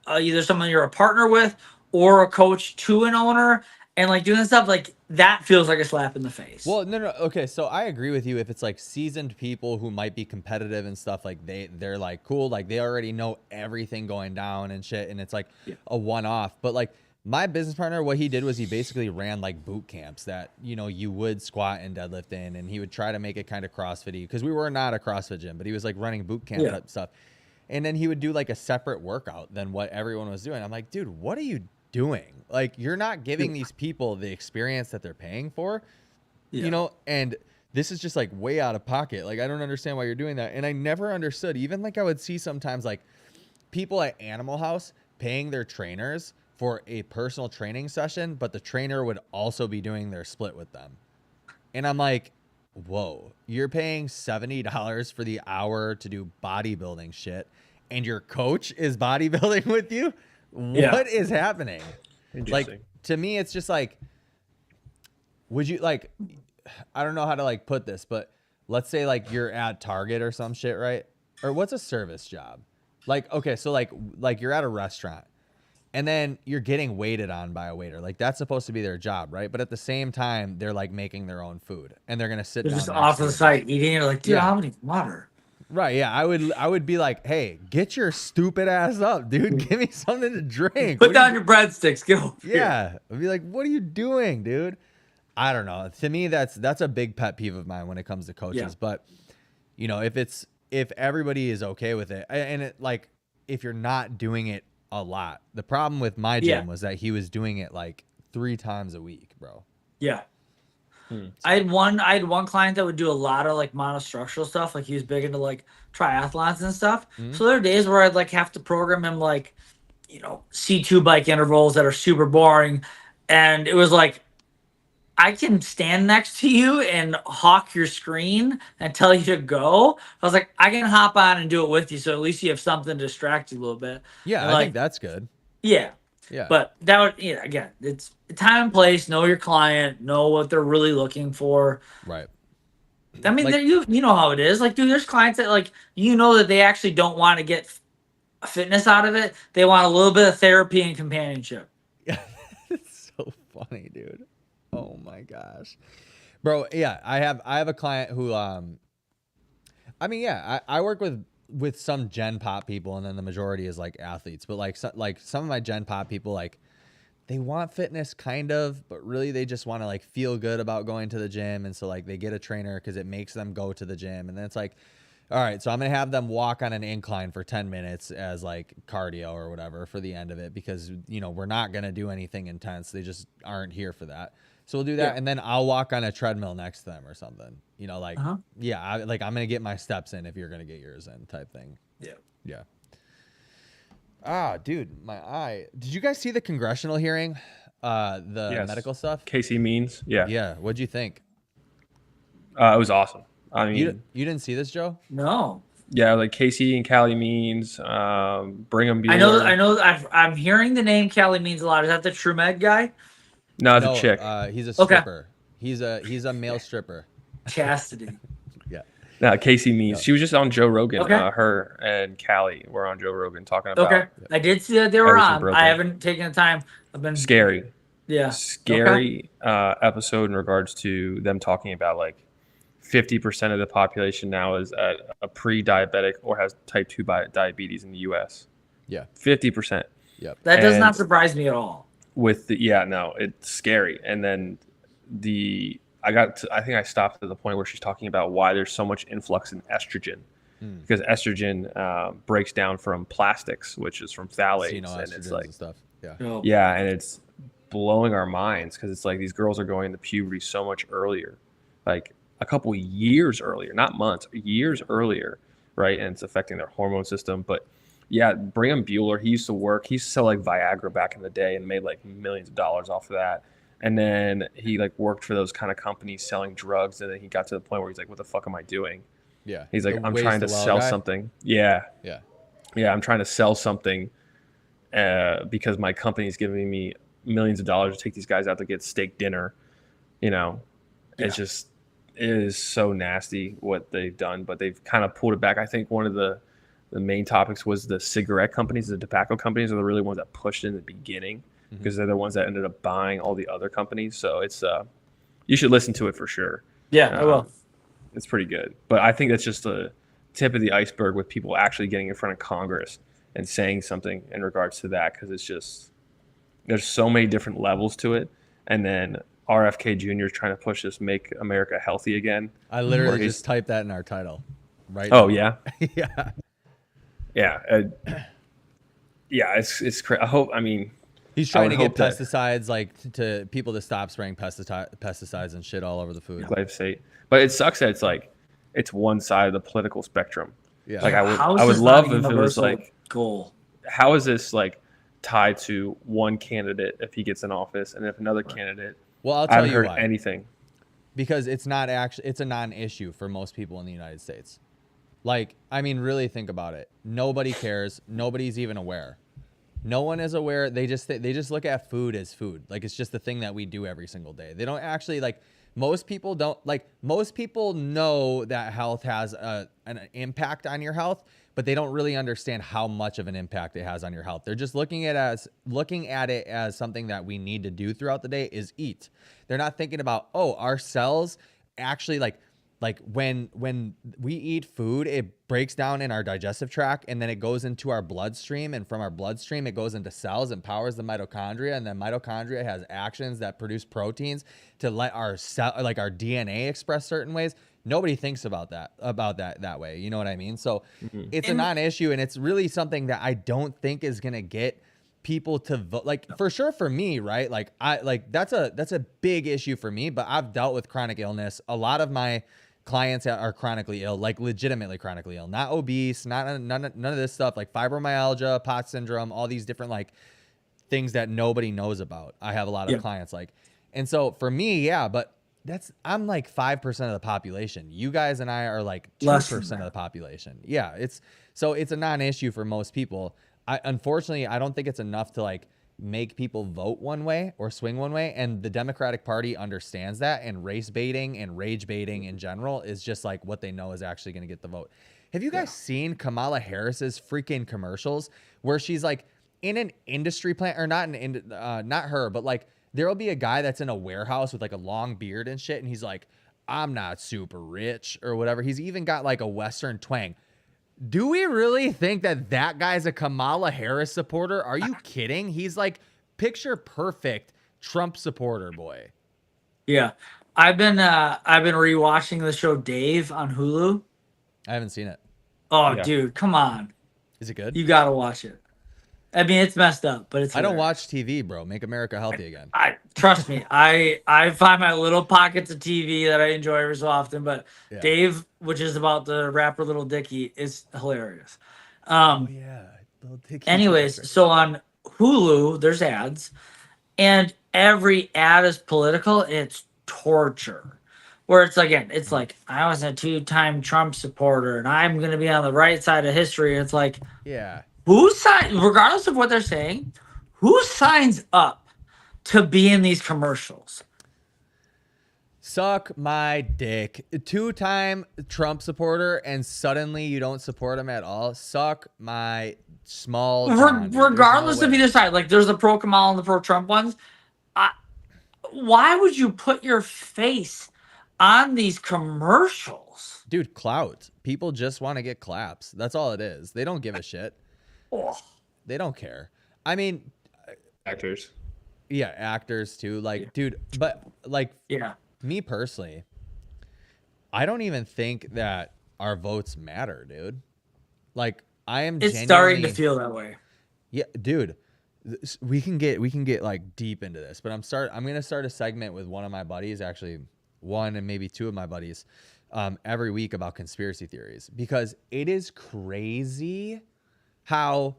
either someone you're a partner with or a coach to an owner and like doing this stuff like that feels like a slap in the face. Well, no, okay, so I agree with you if it's like seasoned people who might be competitive and stuff, like they're like cool, like they already know everything going down and shit, and it's like Yeah. a one-off. But like my business partner, what he did was he basically ran like boot camps that, you know, you would squat and deadlift in, and he would try to make it kind of CrossFit-y, because we were not a CrossFit gym, but he was like running boot camp Yeah. type stuff. And then he would do like a separate workout than what everyone was doing. I'm like, dude, what are you doing? Like, you're not giving these people the experience that they're paying for, Yeah. you know, and this is just like way out of pocket. Like, I don't understand why you're doing that. And I never understood, even like I would see sometimes like people at Animal House paying their trainers for a personal training session, but the trainer would also be doing their split with them. And I'm like, whoa, you're paying $70 for the hour to do bodybuilding shit, and your coach is bodybuilding with you? Yeah. What is happening? Interesting. Like, to me, it's just like, would you like, I don't know how to like put this, but let's say like you're at Target or some shit, right? Or what's a service job? Like, okay, so like you're at a restaurant and then you're getting waited on by a waiter. Like, that's supposed to be their job, right? But at the same time, they're like making their own food and they're gonna sit They're down just next off to to the you. side eating. You're like, dude, Yeah. how many water? Right, yeah. I would be like, hey, get your stupid ass up, dude. Give me something to drink. Put What are down your breadsticks. Go. yeah. I'd be like, what are you doing, dude? I don't know. To me, that's a big pet peeve of mine when it comes to coaches. Yeah. But you know, if everybody is okay with it, and it like if you're not doing it a lot. The problem with my gym Yeah. was that he was doing it like 3 times a week, bro. Yeah. Hmm. I had one client that would do a lot of like monostructural stuff. Like he was big into like triathlons and stuff. Mhm. So there are days where I'd like have to program him like, you know, C2 bike intervals that are super boring. And it was like, I can stand next to you and hawk your screen and tell you to go. I was like, I can hop on and do it with you. So at least you have something to distract you a little bit. Yeah, And I like, think that's good. yeah. Yeah. But that would, yeah, again, it's time and place. Know your client. Know what they're really looking for. right. I mean, Like- you know how it is. Like, dude, there's clients that like you know that they actually don't want to get fitness out of it. They want a little bit of therapy and companionship. It's so funny, dude. Oh my gosh. Bro, yeah, I have a client who I mean, yeah, I work with some Gen Pop people, and then the majority is like athletes, but like some of my Gen Pop people, like they want fitness kind of, but really they just want to like feel good about going to the gym, and so like they get a trainer because it makes them go to the gym, and then it's like, all right, so I'm gonna have them walk on an incline for 10 minutes as like cardio or whatever for the end of it, because you know we're not gonna do anything intense. They just aren't here for that. So we'll do that, Yeah. and then I'll walk on a treadmill next to them or something. You know, like Uh-huh. yeah, I'm gonna get my steps in if you're gonna get yours in, type thing. Yeah. Yeah. Ah, dude, my eye. Did you guys see the congressional hearing? The Yes. medical stuff. Casey Means. Yeah. Yeah. What'd you think? It was awesome. I mean, You didn't see this, Joe? No, yeah, like Casey and Callie Means, Brigham Bueller. I know. I'm hearing the name Callie means a lot. Is that the True Med guy? No, it's a chick. He's a Okay. stripper. He's a male stripper. Chastity. No, Casey Means. She was just on Joe Rogan. Okay. Her and Callie were on Joe Rogan talking about Okay. I did see that they were Everything on. broken. I haven't taken the time. I've been scary, Yeah. scary episode in regards to them talking about like 50% of the population now is at a pre-diabetic or has type 2 diabetes in the U.S. Yeah. 50%. That does And- not surprise me at all. With the it's scary. And then I think I stopped at the point where she's talking about why there's so much influx in estrogen, because estrogen breaks down from plastics, which is from phthalates, and it's like stuff. Yeah. No. yeah, and it's blowing our minds because it's like these girls are going into puberty so much earlier, like a couple of years earlier, not months, years earlier, right? And it's affecting their hormone system. But yeah, Brigham Bueller, he used to sell like Viagra back in the day and made like millions of dollars off of that. And then he like worked for those kind of companies selling drugs. And then he got to the point where he's like, what the fuck am I doing? Yeah. He's like, The I'm waste trying to the well sell guy. something. Yeah. Yeah. Yeah. I'm trying to sell something because my company's giving me millions of dollars to take these guys out to get steak dinner. You know, it's just, it is so nasty what they've done, but they've kind of pulled it back. I think one of the main topics was the cigarette companies, the tobacco companies are the really ones that pushed in the beginning, because they're the ones that ended up buying all the other companies. So it's you should listen to it for sure. Yeah, I will. It's pretty good. But I think that's just the tip of the iceberg with people actually getting in front of Congress and saying something in regards to that, because it's just, there's so many different levels to it. And then RFK Jr. is trying to push this Make America Healthy Again. I literally Where he's- just typed that in our title. Right. Oh, now. yeah. Yeah. Yeah. Yeah, it's crazy. I hope, I mean, He's I trying to would get hope that- pesticides, like to people to stop spraying pesticides and shit all over the food. glyphosate. But it sucks that it's like, it's one side of the political spectrum. Yeah. Like How is I would this not love a if it was universal like, goal. how is this like tied to one candidate if he gets in office, and if another candidate, Well, I'll I tell haven't you heard why. anything. Because it's not actually, it's a non-issue for most people in the United States. Like, I mean, really think about it. Nobody cares. Nobody's even aware. No one is aware. They just look at food as food. Like, it's just the thing that we do every single day. They don't actually, like, most people don't, like, most people know that health has an impact on your health, but they don't really understand how much of an impact it has on your health. They're just looking at it as something that we need to do throughout the day is eat. They're not thinking about, oh, our cells actually like when we eat food, it breaks down in our digestive tract, and then it goes into our bloodstream, and from our bloodstream it goes into cells and powers the mitochondria, and then mitochondria has actions that produce proteins to let our cell, like our DNA, express certain ways. Nobody thinks about that way. You know what I mean? So it's a non-issue, and it's really something that I don't think is gonna get people to vote. Like, for sure for me, right? Like, that's a big issue for me, but I've dealt with chronic illness. A lot of my clients are chronically ill, like legitimately chronically ill, not obese, none of this stuff, like fibromyalgia, POTS syndrome, all these different like things that nobody knows about. I have a lot of clients like, and so for me, yeah, but I'm like 5% of the population. You guys and I are like 2% of the population. Yeah, it's a non-issue for most people. Unfortunately, I don't think it's enough to like make people vote one way or swing one way. And the Democratic Party understands that, and race baiting and rage baiting in general is just like what they know is actually going to get the vote. Have you guys seen Kamala Harris's freaking commercials where she's like in an industry plant, or not her, but like there'll be a guy that's in a warehouse with like a long beard and shit. And he's like, I'm not super rich or whatever. He's even got like a Western twang. Do we really think that guy's a Kamala Harris supporter? Are you kidding? He's like picture perfect Trump supporter, boy. Yeah. I've been rewatching the show Dave on Hulu. I haven't seen it. Oh, Yeah. dude, come on. Is it good? You got to watch it. I mean, it's messed up, but it's I don't hilarious. watch TV, bro. Make America healthy again. Trust me, I find my little pockets of TV that I enjoy every so often, but Yeah. Dave, which is about the rapper Little Dicky, is hilarious. Oh yeah. Little Dicky. Anyways, so on Hulu, there's ads, and every ad is political. It's torture. Where it's again, it's like, I was a 2-time Trump supporter, and I'm gonna be on the right side of history. It's like, yeah. regardless of what they're saying, who signs up to be in these commercials? Suck my dick. 2-time Trump supporter, and suddenly you don't support him at all. Suck my small John, dude. Regardless There's of no way. either side, like there's the pro Kamala and the pro Trump ones. I, why would you put your face on these commercials? Dude, clout. People just want to get claps. That's all it is. They don't give a shit. Oh, They don't care. I mean, Actors. yeah, actors too. Like, dude, but like yeah. me personally, I don't even think that our votes matter, dude. Like, I am It's starting to genuinely- feel that way. Yeah, dude. We can get like deep into this, but I'm gonna start a segment with one of my buddies, actually one and maybe two of my buddies, every week about conspiracy theories, because it is crazy how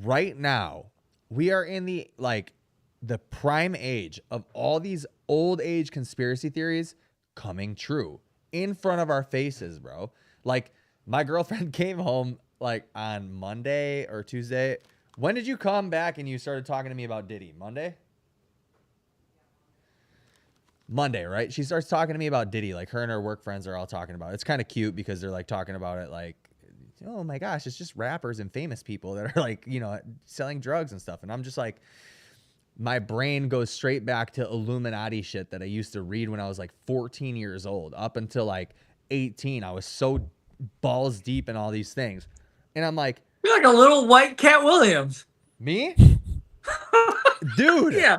right now we are in the prime age of all these old age conspiracy theories coming true in front of our faces, bro. Like, my girlfriend came home like on Monday or Tuesday. When did you come back and you started talking to me about Diddy? Monday? Monday, right? She starts talking to me about Diddy. Like, her and her work friends are all talking about it. It's kind of cute because they're like talking about it like, oh my gosh, it's just rappers and famous people that are like, selling drugs and stuff. And I'm just like, my brain goes straight back to Illuminati shit that I used to read when I was like 14 years old. Up until like 18, I was so balls deep in all these things. And I'm like, You're like a little white Cat Williams. me? Dude, Yeah.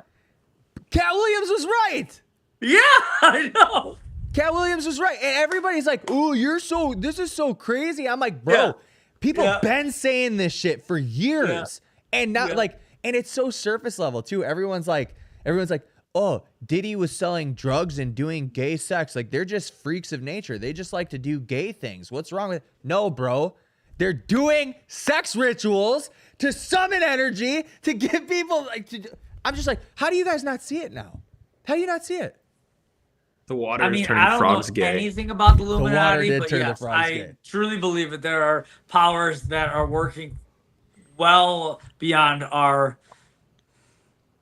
Cat Williams was right. Yeah, I know. Cat Williams was right. And everybody's like, oh, this is so crazy. I'm like, bro, Yeah. people Yeah. been saying this shit for years. And now Yeah. and it's so surface level too. Everyone's like, oh, Diddy was selling drugs and doing gay sex. Like, they're just freaks of nature. They just like to do gay things. What's wrong with it? No, bro. They're doing sex rituals to summon energy to give people I'm just like, how do you guys not see it now? How do you not see it? The water I is mean, turning I don't frogs know gay. anything about the Illuminati, did but turn the yes, frogs I gay. truly believe that there are powers that are working well beyond our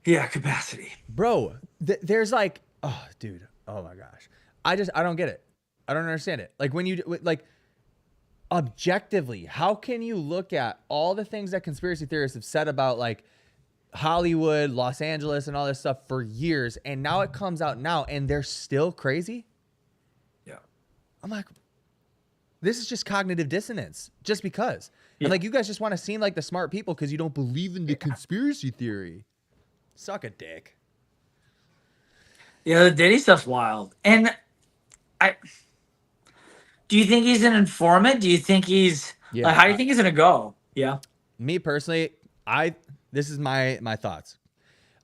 capacity. Bro, there's like, oh, dude, oh my gosh. I don't get it. I don't understand it. Like, when you, like, objectively, how can you look at all the things that conspiracy theorists have said about, like, Hollywood, Los Angeles, and all this stuff for years, and now it comes out now, and they're still crazy? Yeah. I'm like, this is just cognitive dissonance, just because. Yeah. And, like, you guys just want to seem like the smart people because you don't believe in the conspiracy theory. Suck a dick. Yeah, the Diddy stuff's wild. And do you think he's an informant? Do you think he's Yeah, like, how do you think he's gonna go? Yeah. Me personally, this is my thoughts.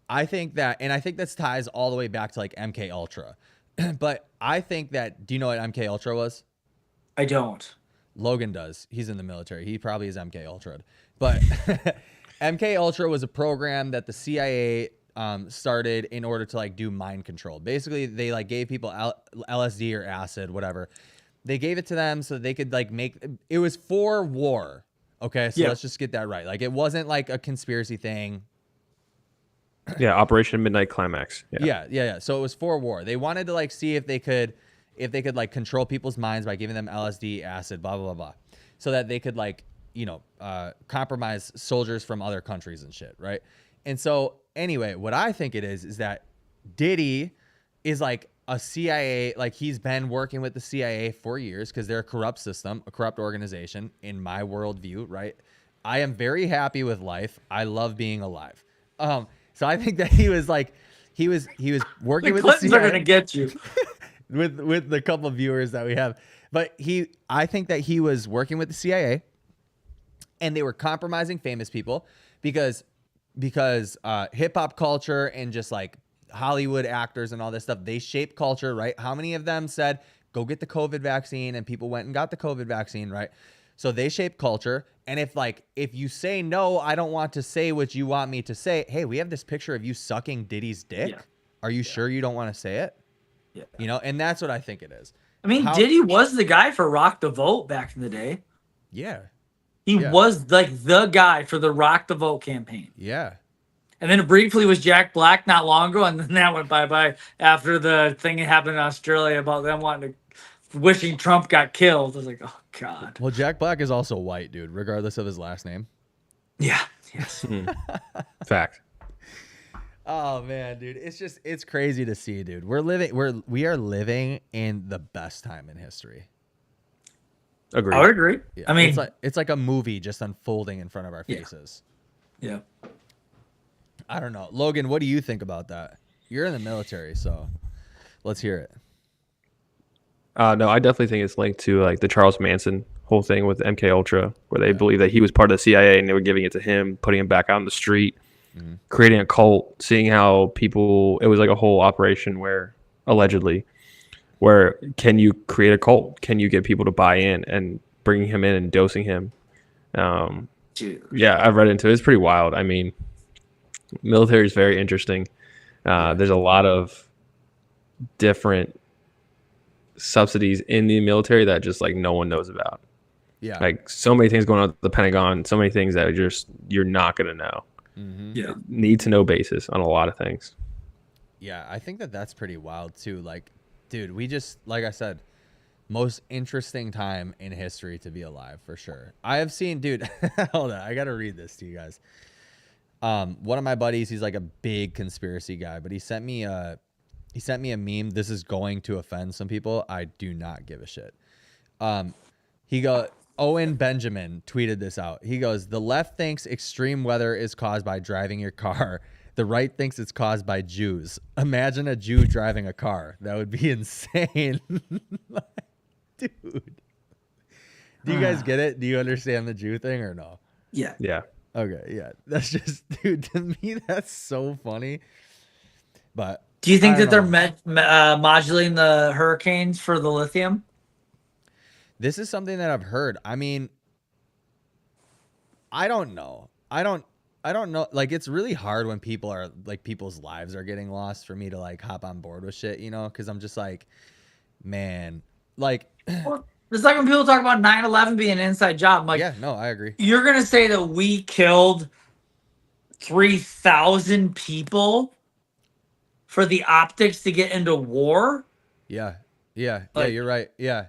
I think that, and I think this ties all the way back to like MK Ultra. But I think that, do you know what MK Ultra was? I don't. Logan does. He's in the military. He probably is MK Ultra. But MK Ultra was a program that the CIA started in order to like do mind control. Basically, they like gave people LSD or acid, whatever. They gave it to them so they could like it was for war. Okay, so Yeah. let's just get that right. Like, it wasn't like a conspiracy thing. Yeah, Operation Midnight Climax. Yeah. So it was for war. They wanted to like see if they could like control people's minds by giving them LSD, acid, blah blah blah, so that they could like compromise soldiers from other countries and shit, right? And so anyway, what I think it is that Diddy is like a CIA, like he's been working with the CIA for years because they're a corrupt system, a corrupt organization in my worldview, right? I am very happy with life. I love being alive. So I think that he was working The with Clintons the are CIA gonna get you. with the couple of viewers that we have. But I think that he was working with the CIA and they were compromising famous people because hip hop culture and just like Hollywood actors and all this stuff, they shape culture, right? How many of them said, go get the COVID vaccine, and people went and got the COVID vaccine, right? So they shape culture. And if you say, no, I don't want to say what you want me to say. Hey, we have this picture of you sucking Diddy's dick. Yeah. Are you sure you don't want to say it? Yeah. And that's what I think it is. I mean, Diddy was the guy for Rock the Vote back in the day. Yeah. He Yeah. was like the guy for the Rock the Vote campaign. Yeah. And then it briefly was Jack Black not long ago, and then that went bye-bye after the thing that happened in Australia about them wanting to wishing Trump got killed. I was like, oh God. Well, Jack Black is also white, dude, regardless of his last name. Yeah. Yes. Fact. Oh man, dude, it's crazy to see, dude. We are living in the best time in history. Agreed. I would agree. Yeah, I mean, it's like a movie just unfolding in front of our faces. yeah. I don't know, Logan. What do you think about that? You're in the military, so let's hear it. No, I definitely think it's linked to like the Charles Manson whole thing with MK Ultra, where they believe that he was part of the CIA and they were giving it to him, putting him back out on the street, creating a cult, seeing how people. It was like a whole operation where allegedly, where can you create a cult? Can you get people to buy in and bringing him in and dosing him? Dude. Yeah, I've read into it. It's pretty wild. I mean, military is very interesting. There's a lot of different subsidies in the military that just like no one knows about. Yeah, Like so many things going on at the Pentagon, so many things that you're not gonna know. Yeah. Need to know basis on a lot of things. yeah. I think that's pretty wild too. Like, dude, we just like I said, most interesting time in history to be alive for sure. I have seen, dude. Hold on, I gotta read this to you guys. One of my buddies, he's like a big conspiracy guy, but he sent me a meme. This is going to offend some people. I do not give a shit. Owen Benjamin tweeted this out. He goes, "The left thinks extreme weather is caused by driving your car. The right thinks it's caused by Jews. Imagine a Jew driving a car. That would be insane." Dude. Do you guys get it? Do you understand the Jew thing or no? Yeah. Yeah. Okay, yeah. That's just, dude, to me, that's so funny. But Do you think I that don't they're know. modulating the hurricanes for the lithium? This is something that I've heard. I mean, I don't know. I don't know. Like, it's really hard when people are like, people's lives are getting lost for me to like hop on board with shit, you know? Because I'm just like, man, like, Well, it's like when people talk about 9/11 being an inside job. I'm like, yeah, no, I agree. you're going to say that we killed 3,000 people for the optics to get into war? Yeah, yeah, Like- you're right. Yeah,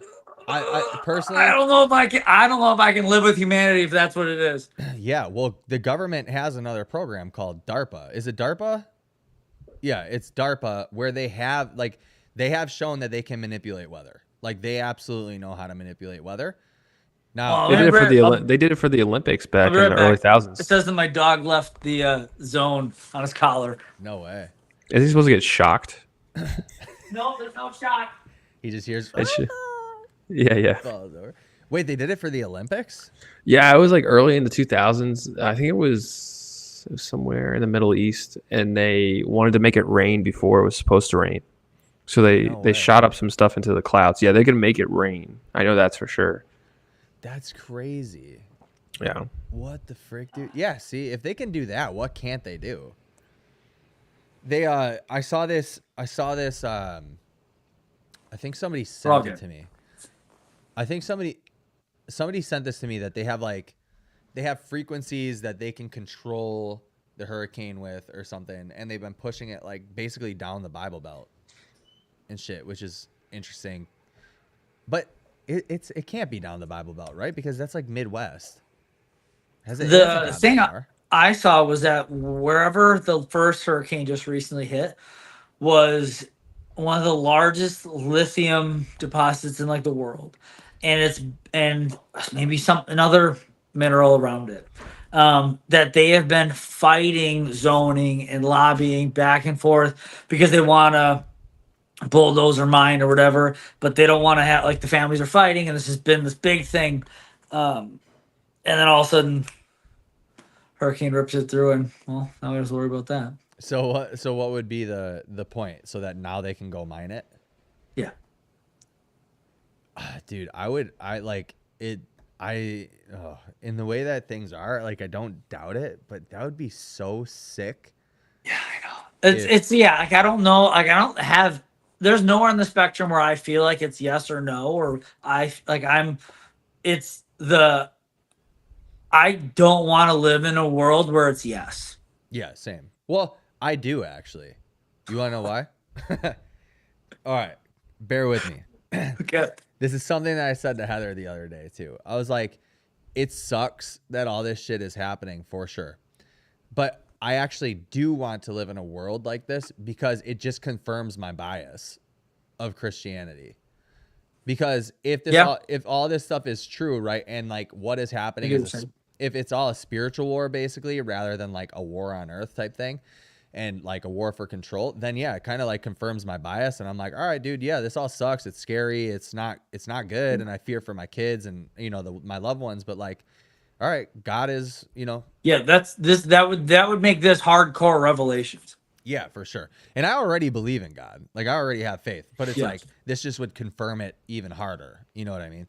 I personally, I don't know if I can. I don't know if I can live with humanity if that's what it is. yeah. Well, the government has another program called DARPA. Is it DARPA? Yeah, it's DARPA, where they have shown that they can manipulate weather. Like, they absolutely know how to manipulate weather. Now, Oh, They did it for the I'll- they did it for the Olympics back I'll be in right the early back. It thousands. says that my dog left the zone on his collar. no way. Is he supposed to get shocked? No, there's no shot. He just hears. It should- Yeah. Falls over. Wait, they did it for the Olympics? Yeah, it was like early in the 2000s. I think it was somewhere in the Middle East, and they wanted to make it rain before it was supposed to rain. So No way. they shot up some stuff into the clouds. Yeah, they can make it rain. I know that's for sure. That's crazy. Yeah. What the frick, dude? Yeah, see, if they can do that, what can't they do? They I saw this I think somebody sent Roger. it to me. I think somebody sent this to me, that they have frequencies that they can control the hurricane with or something, and they've been pushing it like basically down the Bible Belt and shit, which is interesting. But it can't be down the Bible Belt, right? Because that's like Midwest. It hasn't The gone that thing far. I saw was that wherever the first hurricane just recently hit was one of the largest lithium deposits in like the world, and maybe another mineral around it. That they have been fighting zoning and lobbying back and forth because they want to bulldozer mine or whatever, but they don't want to have, like, the families are fighting, and this has been this big thing. And then all of a sudden, hurricane rips it through, and well, now we have to worry about that. So what would be the point, so that now they can go mine it? Yeah. Dude, in the way that things are, like, I don't doubt it, but that would be so sick. Yeah, I know. It's yeah, like, I don't know, like, I don't have. There's nowhere on the spectrum where I feel like it's yes or no, or I don't want to live in a world where it's yes. Yeah, same. Well, I do actually. You want to know why? All right, bear with me. Okay. This is something that I said to Heather the other day too. I was like, it sucks that all this shit is happening for sure. But I actually do want to live in a world like this because it just confirms my bias of Christianity. Because if this if all this stuff is true, right, and like what is happening is if it's all a spiritual war basically rather than like a war on earth type thing and like a war for control, then yeah, it kind of like confirms my bias and I'm like, all right, dude, yeah, this all sucks. It's scary. It's not good, and I fear for my kids and my loved ones, but like, all right, God is, Yeah, that would make this hardcore Revelations. Yeah, for sure. And I already believe in God. Like I already have faith, but it's like this just would confirm it even harder. You know what I mean?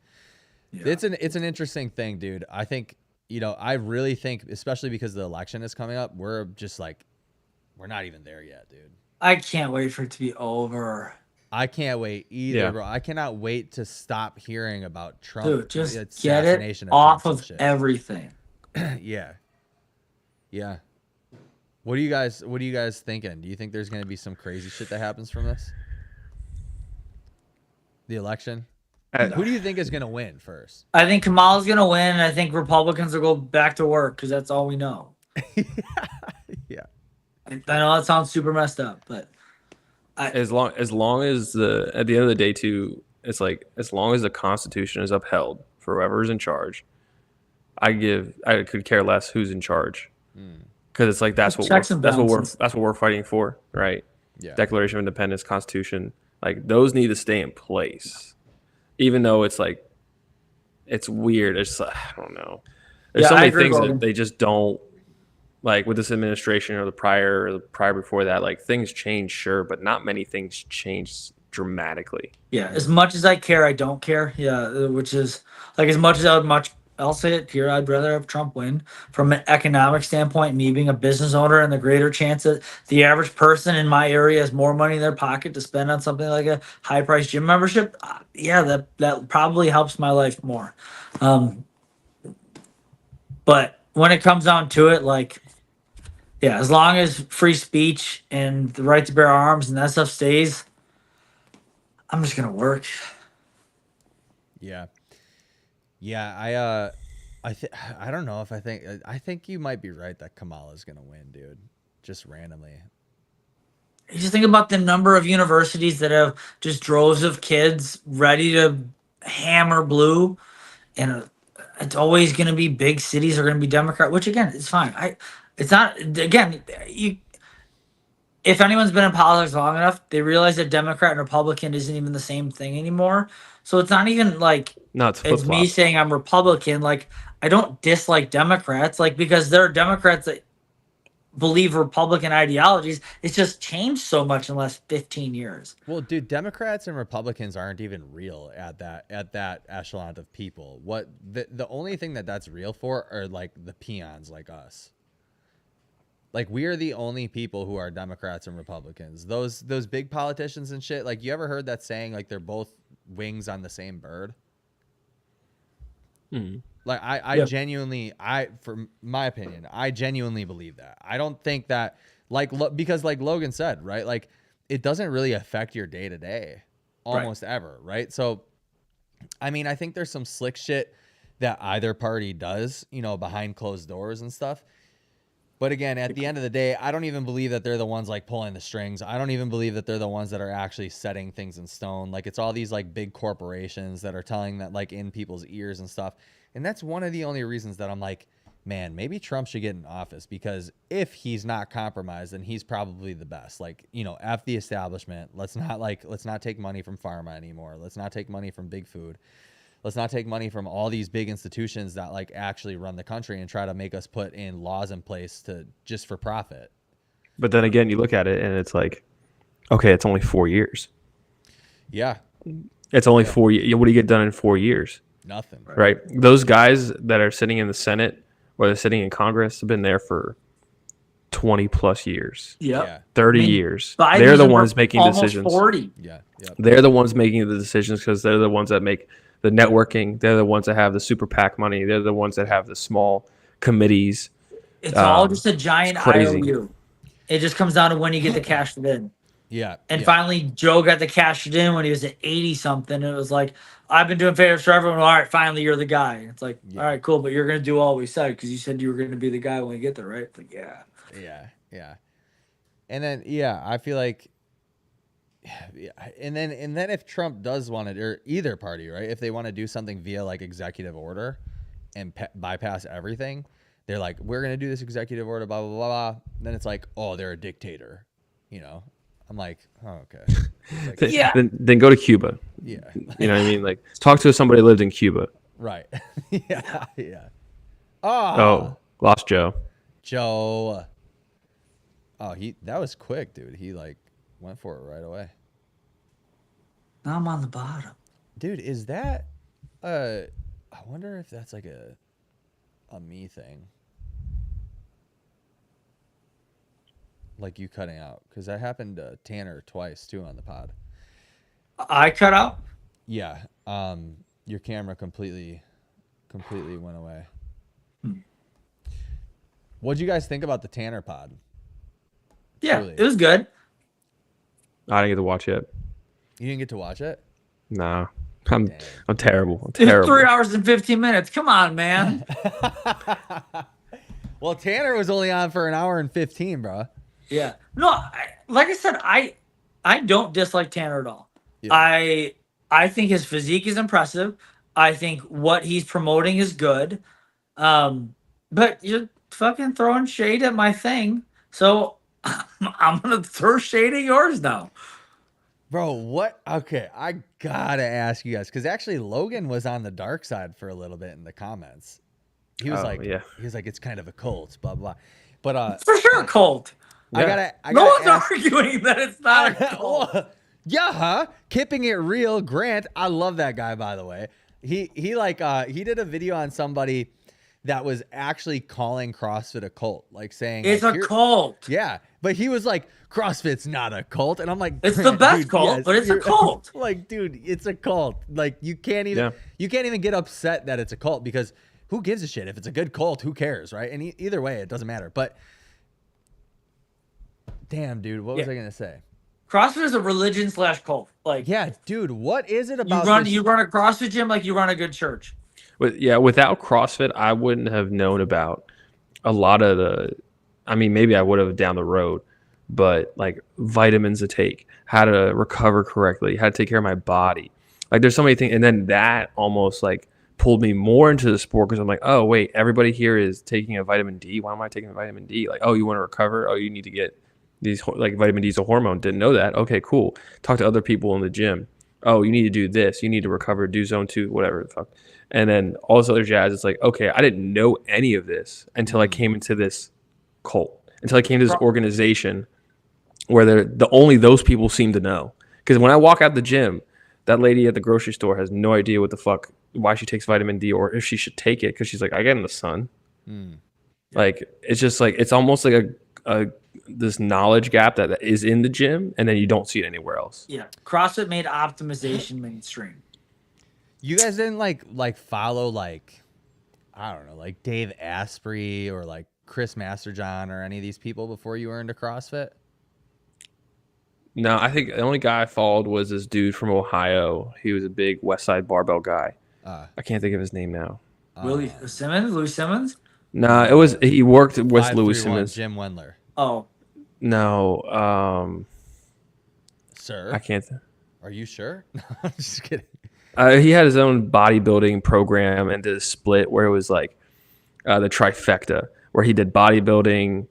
Yeah. It's an interesting thing, dude. I think, I really think, especially because the election is coming up, we're just like, we're not even there yet, dude. I can't wait for it to be over. I can't wait either, bro. I cannot wait to stop hearing about Trump. Dude, just get it off of everything. Yeah. Yeah. What are you guys thinking? Do you think there's going to be some crazy shit that happens from this? The election? Who do you think is going to win first? I think Kamala's going to win, and I think Republicans will go back to work because that's all we know. Yeah. I know that sounds super messed up, but as long as at the end of the day too, it's like as long as the Constitution is upheld for whoever's in charge, I could care less who's in charge. Because it's like that's what we're fighting for, right? Yeah. Declaration of Independence, Constitution, like those need to stay in place, even though it's like it's weird. It's I don't know. There's so many things that they just don't like with this administration or the prior before that. Like things change, sure, but not many things change dramatically. Yeah, as much as I care, I don't care. Yeah, which is like as much as I'll say it here, I'd rather have Trump win. From an economic standpoint, me being a business owner and the greater chance that the average person in my area has more money in their pocket to spend on something like a high-priced gym membership, yeah, that probably helps my life more. But when it comes down to it, like, yeah, as long as free speech and the right to bear arms and that stuff stays, I'm just going to work. Yeah. Yeah, I don't know if I think you might be right that Kamala's gonna win, dude. Just randomly. You just think about the number of universities that have just droves of kids ready to hammer blue, and it's always gonna be big cities are gonna be Democrat, which again, it's fine. It's not again. If anyone's been in politics long enough, they realize that Democrat and Republican isn't even the same thing anymore. So it's not even like it's me saying I'm Republican. Like I don't dislike Democrats, like because there are Democrats that believe Republican ideologies. It's just changed so much in the last 15 years. Well, dude, Democrats and Republicans aren't even real at that echelon of people. What the only thing that's real for are like the peons like us. Like we are the only people who are Democrats and Republicans. Those big politicians and shit. Like you ever heard that saying? Like they're both wings on the same bird. Like I genuinely, for my opinion, I genuinely believe that. I don't think that because like Logan said, right? Like it doesn't really affect your day to day almost ever, right? So, I mean, I think there's some slick shit that either party does, behind closed doors and stuff. But again, at the end of the day, I don't even believe that they're the ones like pulling the strings. I don't even believe that they're the ones that are actually setting things in stone. Like it's all these like big corporations that are telling that like in people's ears and stuff. And that's one of the only reasons that I'm like, man, maybe Trump should get in office, because if he's not compromised, then he's probably the best. Like, F the establishment. Let's not take money from pharma anymore. Let's not take money from big food. Let's not take money from all these big institutions that like actually run the country and try to make us put in laws in place just for profit. But then again, you look at it and it's like, okay, it's only 4 years. Yeah. It's only 4 years. What do you get done in 4 years? Nothing. Right. Those guys that are sitting in the Senate or they're sitting in Congress have been there for 20 plus years. Yeah. 30 years. They're the ones making decisions. 40. Yeah. Yep. They're the ones making the decisions because they're the ones that make the networking. They're the ones that have the super PAC money. They're the ones that have the small committees. It's all just a giant IOU. It just comes down to when you get the cash in. Yeah. And yeah. finally, Joe got the cash in when he was at 80 something. It was like, I've been doing favors for everyone. All right, finally, you're the guy. It's like, Yeah. all right, cool, but you're going to do all we said because you said you were going to be the guy when we get there, right? It's like, yeah. Yeah. And then I feel like and then if Trump does want it, or either party, right? If they want to do something via like executive order and bypass everything, they're like, we're going to do this executive order, blah, blah, blah, blah. Then it's like, oh, they're a dictator, you know? I'm like, oh, okay. Like, Yeah. Then go to Cuba. yeah. You know what I mean? Like, talk to somebody who lived in Cuba. Right. yeah. Oh, lost Joe. Joe. Oh, that was quick, dude. He like went for it right away. Now I'm on the bottom. Dude, is that I wonder if that's like a me thing. Like you cutting out, because that happened to Tanner twice too on the pod. I cut out? Yeah. Your camera completely went away. What'd you guys think about the Tanner pod? Yeah, Truly. it was good. I didn't get to watch it. You didn't get to watch it? Nah. I'm terrible. I'm It was terrible. 3 hours and 15 minutes. Come on, man. Well, Tanner was only on for an hour and 15, bro. Yeah. No, like I said, I don't dislike Tanner at all. Yeah. I think his physique is impressive. I think what he's promoting is good. But you're fucking throwing shade at my thing. So I'm going to throw shade at yours now. Bro, what? Okay, I gotta ask you guys, because actually Logan was on the dark side for a little bit in the comments. He was he was like, it's kind of a cult, blah blah. But For sure, a cult. I gotta No one's ask, arguing that it's not a cult. Well, yeah, huh? Keeping it real, Grant. I love that guy, by the way. He did a video on somebody that was actually calling CrossFit a cult, like saying It's like, a cult. Yeah, but he was like, CrossFit's not a cult, and I'm like, It's the best dude, cult, yes, but it's a you're- cult. Like, dude, it's a cult. Like, you can't even get upset that it's a cult, because who gives a shit? If it's a good cult, who cares, right? And either way, it doesn't matter. But damn, dude, what was I gonna say? CrossFit is a religion / cult. Like, Yeah, dude, what is it about? you run a CrossFit gym like you run a good church. Without CrossFit, I wouldn't have known about a lot of the. I mean, maybe I would have down the road, but like vitamins to take, how to recover correctly, how to take care of my body. Like, there's so many things, and then that almost like pulled me more into the sport, because I'm like, oh wait, everybody here is taking a vitamin D. Why am I taking vitamin D? Like, oh, you want to recover? Oh, you need to get these, like, vitamin D is a hormone. Didn't know that. Okay, cool. Talk to other people in the gym. Oh, you need to do this. You need to recover. Do zone 2, whatever the fuck. And then all this other jazz. It's like, okay, I didn't know any of this until I came into this cult, until I came to this organization where only those people seem to know. Because when I walk out the gym, that lady at the grocery store has no idea what the fuck, why she takes vitamin D, or if she should take it, because she's like, I get in the sun. Like, it's just like, it's almost like this knowledge gap that is in the gym, and then you don't see it anywhere else. Yeah, CrossFit made optimization mainstream. You guys didn't like follow, like, I don't know, like Dave Asprey or like Chris Masterjohn or any of these people before you were into CrossFit? No, I think the only guy I followed was this dude from Ohio. He was a big West Side barbell guy. I can't think of his name now. Louis Simmons? No, he worked with 531 Louis Simmons. Jim Wendler. Oh, No, Sir? I can't. Are you sure? No, I'm just kidding. He had his own bodybuilding program and did a split where it was like the trifecta, where he did bodybuilding,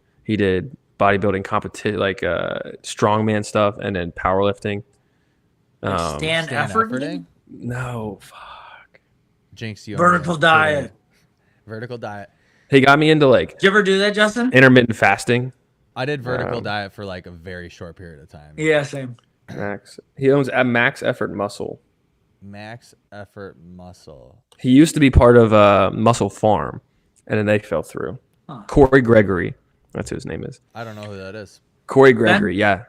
competition, like strongman stuff, and then powerlifting. Stan Efforting? No, fuck. Jinx, you Vertical diet. Vertical diet. He got me into like Did you ever do that, Justin? intermittent fasting. I did vertical diet for like a very short period of time. Yeah, same. Max. He owns a Max Effort Muscle. Max Effort Muscle. He used to be part of Muscle Farm, and then they fell through. Huh. Corey Gregory. That's who his name is. I don't know who that is. Corey Gregory, yeah.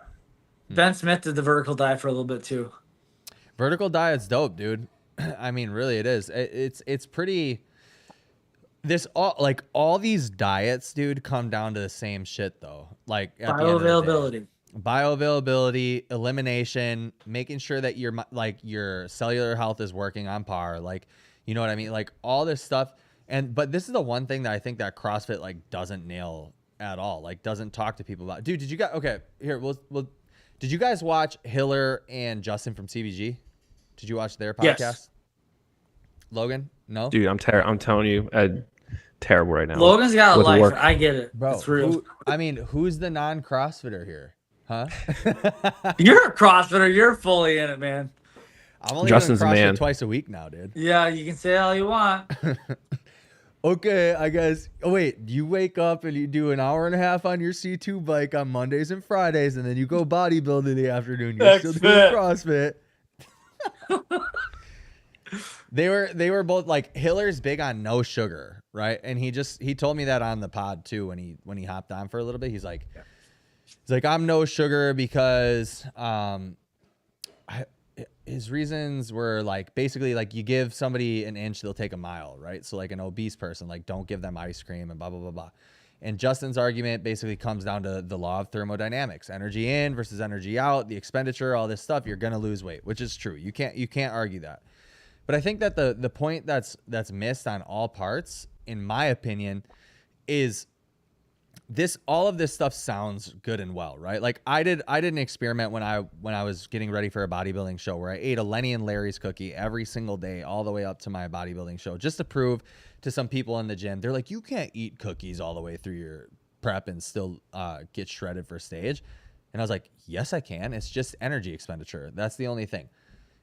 Ben Smith did the vertical diet for a little bit too. Vertical diet's dope, dude. I mean, really, it is. It's pretty. this all these diets, dude, come down to the same shit though. Like at the end of the day. Bioavailability. Bioavailability, elimination, making sure that your cellular health is working on par. Like, you know what I mean? Like all this stuff. But this is the one thing that I think that CrossFit like doesn't nail at all. Like doesn't talk to people about. Dude, did you guys? Okay, here did you guys watch Hiller and Justin from CBG? Did you watch their podcast? Yes. Logan? No? Dude, I'm telling you, terrible right now. Logan's got a with life. work. I get it. Bro, It's real. who's the non-CrossFitter here? Huh? You're a CrossFitter. You're fully in it, man. I'm only Justin's a doing CrossFit man. twice a week now, dude. Yeah, you can say all you want. Okay, I guess. Oh, wait, you wake up and you do an hour and a half on your C2 bike on Mondays and Fridays, and then you go bodybuild in the afternoon. You're still doing CrossFit. They were both like, Hiller's big on no sugar, right? And he told me that on the pod too when he hopped on for a little bit. He's like, I'm no sugar because his reasons were like basically like you give somebody an inch, they'll take a mile, right? So like an obese person, like don't give them ice cream and blah blah blah blah. And Justin's argument basically comes down to the law of thermodynamics: energy in versus energy out, the expenditure, all this stuff. You're gonna lose weight, which is true. You can't argue that. But I think that the point that's missed on all parts, in my opinion, is all of this stuff sounds good and well, right? Like I did an experiment when I was getting ready for a bodybuilding show where I ate a Lenny and Larry's cookie every single day all the way up to my bodybuilding show, just to prove to some people in the gym. They're like, you can't eat cookies all the way through your prep and still get shredded for stage. And I was like, yes, I can. It's just energy expenditure. That's the only thing.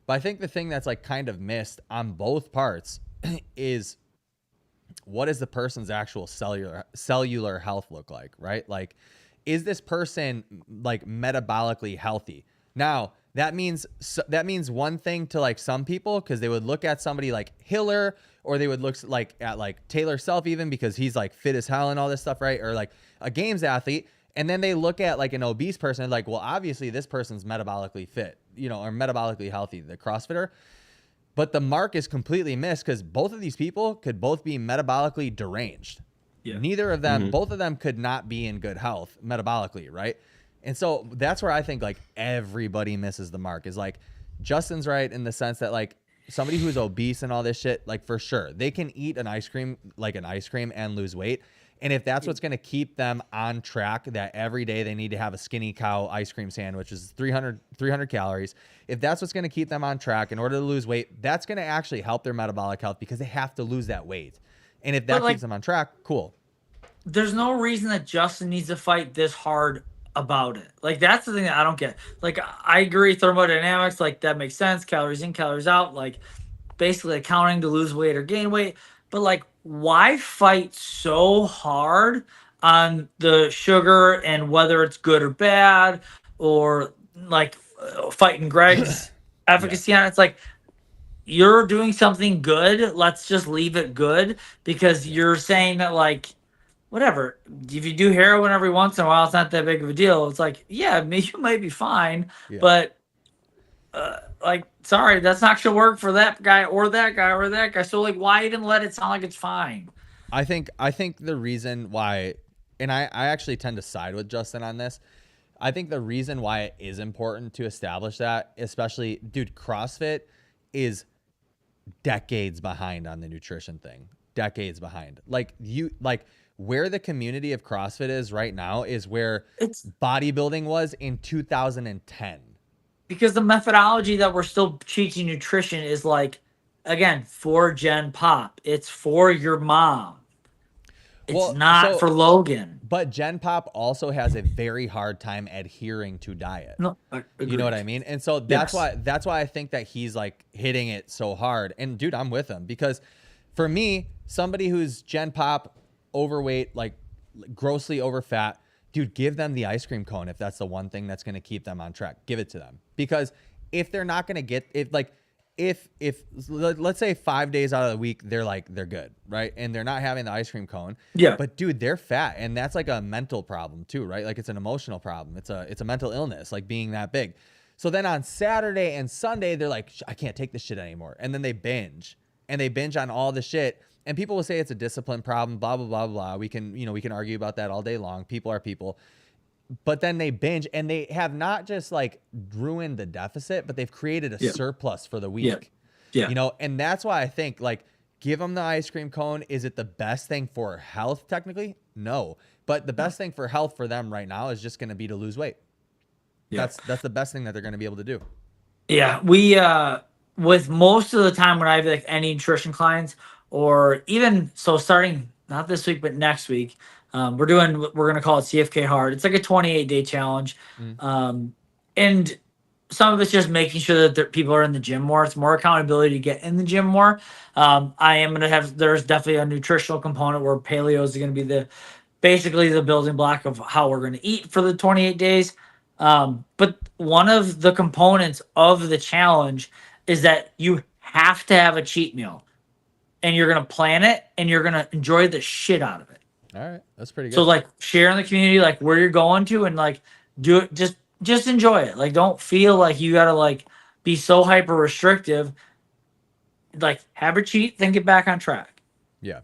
But I think the thing that's like kind of missed on both parts is what does the person's actual cellular health look like, right? Like, is this person like metabolically healthy? Now, that means one thing to like some people, because they would look at somebody like Hiller, or they would look like at like Taylor Self even, because he's like fit as hell and all this stuff, right? Or like a games athlete. And then they look at like an obese person like, well, obviously this person's metabolically fit, you know, or metabolically healthy, the CrossFitter. But the mark is completely missed because both of these people could both be metabolically deranged. Yeah. Neither of them, both of them could not be in good health metabolically, right? And so that's where I think like everybody misses the mark, is like Justin's right in the sense that like somebody who's obese and all this shit, like for sure, they can eat an ice cream and lose weight. And if that's what's going to keep them on track, that every day they need to have a Skinny Cow ice cream sandwich, which is 300 calories. If that's what's going to keep them on track in order to lose weight, that's going to actually help their metabolic health because they have to lose that weight. And if that keeps them on track, cool. There's no reason that Justin needs to fight this hard about it. Like, that's the thing that I don't get. Like, I agree, thermodynamics, like that makes sense. Calories in, calories out, like basically accounting to lose weight or gain weight. But like, why fight so hard on the sugar and whether it's good or bad, or like fighting Greg's efficacy on it? It's like, you're doing something good. Let's just leave it good, because you're saying that like, whatever, if you do heroin every once in a while, it's not that big of a deal. It's like, yeah, you might be fine, but like, sorry, that's not gonna work for that guy or that guy or that guy. So like, why even let it sound like it's fine? I think the reason why, and I actually tend to side with Justin on this. I think the reason why it is important to establish that, especially, dude, CrossFit is decades behind on the nutrition thing. Decades behind. Like where the community of CrossFit is right now is where bodybuilding was in 2010. Because the methodology that we're still teaching nutrition is like, again, for Gen Pop. It's for your mom. It's not for Logan. But Gen Pop also has a very hard time adhering to diet. No, you know what I mean? And so that's why I think that he's like hitting it so hard. And dude, I'm with him, because for me, somebody who's Gen Pop, overweight, like grossly overfat, dude, give them the ice cream cone if that's the one thing that's going to keep them on track. Give it to them. Because if they're not going to get it, like if let's say 5 days out of the week they're good, right? And they're not having the ice cream cone. Yeah. But dude, they're fat, and that's like a mental problem too, right? Like it's an emotional problem. It's a mental illness, like being that big. So then on Saturday and Sunday, they're like, I can't take this shit anymore. And then they binge on all the shit. and people will say it's a discipline problem, blah, blah, blah, blah. We can argue about that all day long. People are people. But then they binge, and they have not just like ruined the deficit, but they've created a surplus for the week. Yeah. And that's why I think like give them the ice cream cone. Is it the best thing for health? Technically, no. But the best thing for health for them right now is just going to be to lose weight. Yeah. That's the best thing that they're going to be able to do. Yeah, we with most of the time when I have like any nutrition clients, or even so starting not this week but next week, we're gonna call it CFK Hard. It's like a 28-day challenge, and some of it's just making sure that people are in the gym more. It's more accountability to get in the gym more. I am gonna have there's definitely a nutritional component where paleo is gonna be basically the building block of how we're gonna eat for the 28 days. But one of the components of the challenge is that you have to have a cheat meal, and you're going to plan it and you're going to enjoy the shit out of it. All right. That's pretty good. So like share in the community, like where you're going to, and like do it. Just enjoy it. Like, don't feel like you got to like be so hyper restrictive. Like have a cheat, then get back on track. Yeah.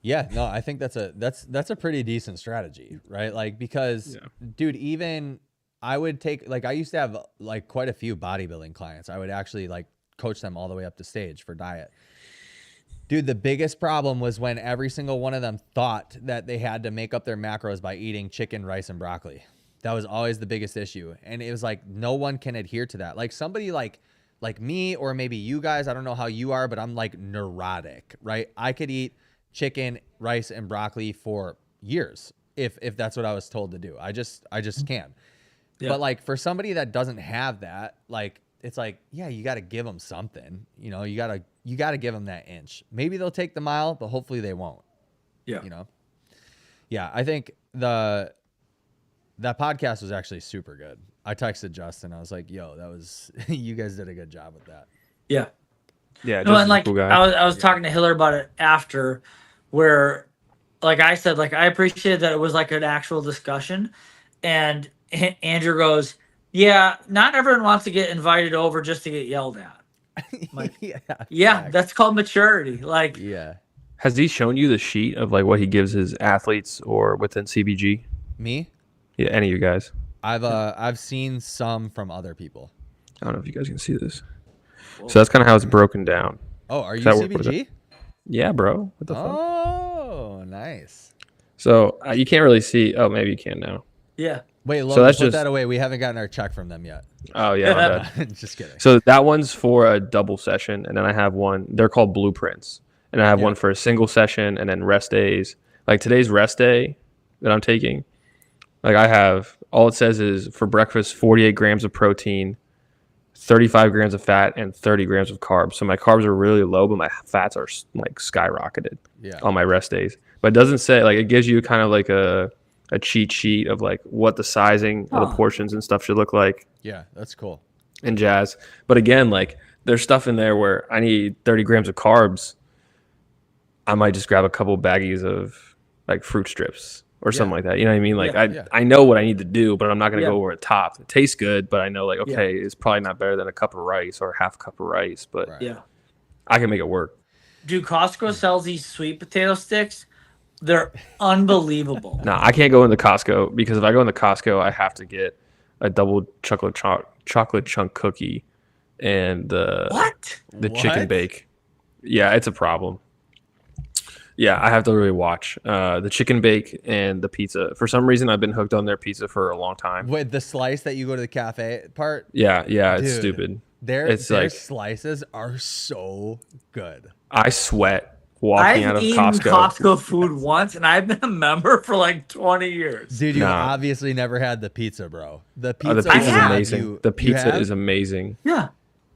Yeah, no, I think that's a pretty decent strategy, right? Like, because dude, even I would take, like, I used to have like quite a few bodybuilding clients. I would actually like coach them all the way up to stage for diet. Dude, the biggest problem was when every single one of them thought that they had to make up their macros by eating chicken, rice, and broccoli. That was always the biggest issue. And it was like, no one can adhere to that. Like somebody like me, or maybe you guys, I don't know how you are, but I'm like neurotic, right? I could eat chicken, rice, and broccoli for years if that's what I was told to do. I just can. Yeah. But like for somebody that doesn't have that, like it's like, yeah, you got to give them something. You know, you got to give them that inch. Maybe they'll take the mile, but hopefully they won't. Yeah. You know. Yeah, I think that podcast was actually super good. I texted Justin. I was like, "Yo, that was you guys did a good job with that." Yeah. Yeah. No, and like cool guy. I was talking to Hiller about it after, where like I said, like I appreciated that it was like an actual discussion, and Andrew goes, yeah, not everyone wants to get invited over just to get yelled at. Like, yeah, that's called maturity. Like, yeah. Has he shown you the sheet of like what he gives his athletes or within CBG? Me? Yeah, any of you guys? I've seen some from other people. I don't know if you guys can see this. Whoa. So that's kind of how it's broken down. Oh, are you CBG? Yeah, bro. What the fuck? Oh, nice. So you can't really see. Oh, maybe you can now. Yeah. Wait, Logan, put that away. We haven't gotten our check from them yet. Oh, yeah. Just kidding. So that one's for a double session, and then I have one. They're called blueprints, and I have one for a single session, and then rest days. Like today's rest day that I'm taking, like I have, all it says is for breakfast, 48 grams of protein, 35 grams of fat, and 30 grams of carbs. So my carbs are really low, but my fats are like skyrocketed on my rest days. But it doesn't say, like, it gives you kind of like a cheat sheet of like what the sizing of the portions and stuff should look like. Yeah, that's cool. And jazz. But again, like there's stuff in there where I need 30 grams of carbs. I might just grab a couple baggies of like fruit strips or something like that. You know what I mean? Like I know what I need to do, but I'm not going to go over the top. It tastes good, but I know like, okay, it's probably not better than a cup of rice or half a cup of rice, but I can make it work. Dude, Costco sells these sweet potato sticks. They're unbelievable. No, I can't go into Costco because if I go into Costco, I have to get a double chocolate chunk cookie and the chicken bake. Yeah, it's a problem. Yeah, I have to really watch the chicken bake and the pizza. For some reason, I've been hooked on their pizza for a long time. With the slice that you go to the cafe part? Yeah, it's stupid. Their slices are so good. I sweat walking out of Costco. I've eaten Costco food once, and I've been a member for like 20 years. Dude, you obviously never had the pizza, bro. The pizza is amazing. The pizza is amazing. Yeah.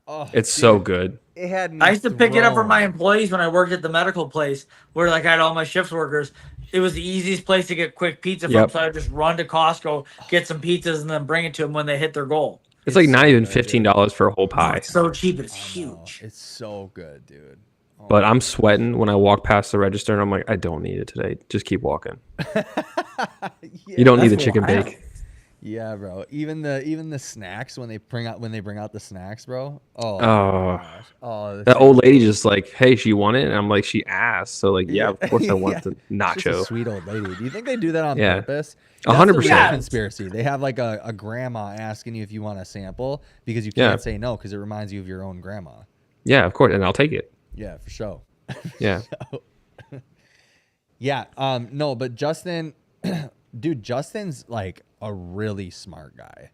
Oh, it's so good. It had I used to pick it up for my employees when I worked at the medical place where like I had all my shift workers. It was the easiest place to get quick pizza from, so I would just run to Costco, get some pizzas, and then bring it to them when they hit their goal. It's like not even $15 for a whole pie. It's so cheap, it's huge. It's so good, dude. But I'm sweating when I walk past the register, and I'm like, I don't need it today. Just keep walking. You don't need the chicken bake. Yeah, bro. Even the snacks when they bring out the snacks, bro. Oh, my Oh, gosh. Oh, the that old things. lady just like, hey, she wanted it. And I'm like, she asked. So like, yeah, Yeah, of course I yeah. want the She's just a nacho. sweet old lady. Do you think they do that on Yeah, purpose? a That's hundred the real percent. conspiracy. They have like a grandma asking you if you want a sample because you Yeah, can't say no because it reminds you of your own grandma. yeah, of course, and I'll take it. Yeah, for sure. Yeah, Yeah. No, but Justin, dude, Justin's like a really smart guy.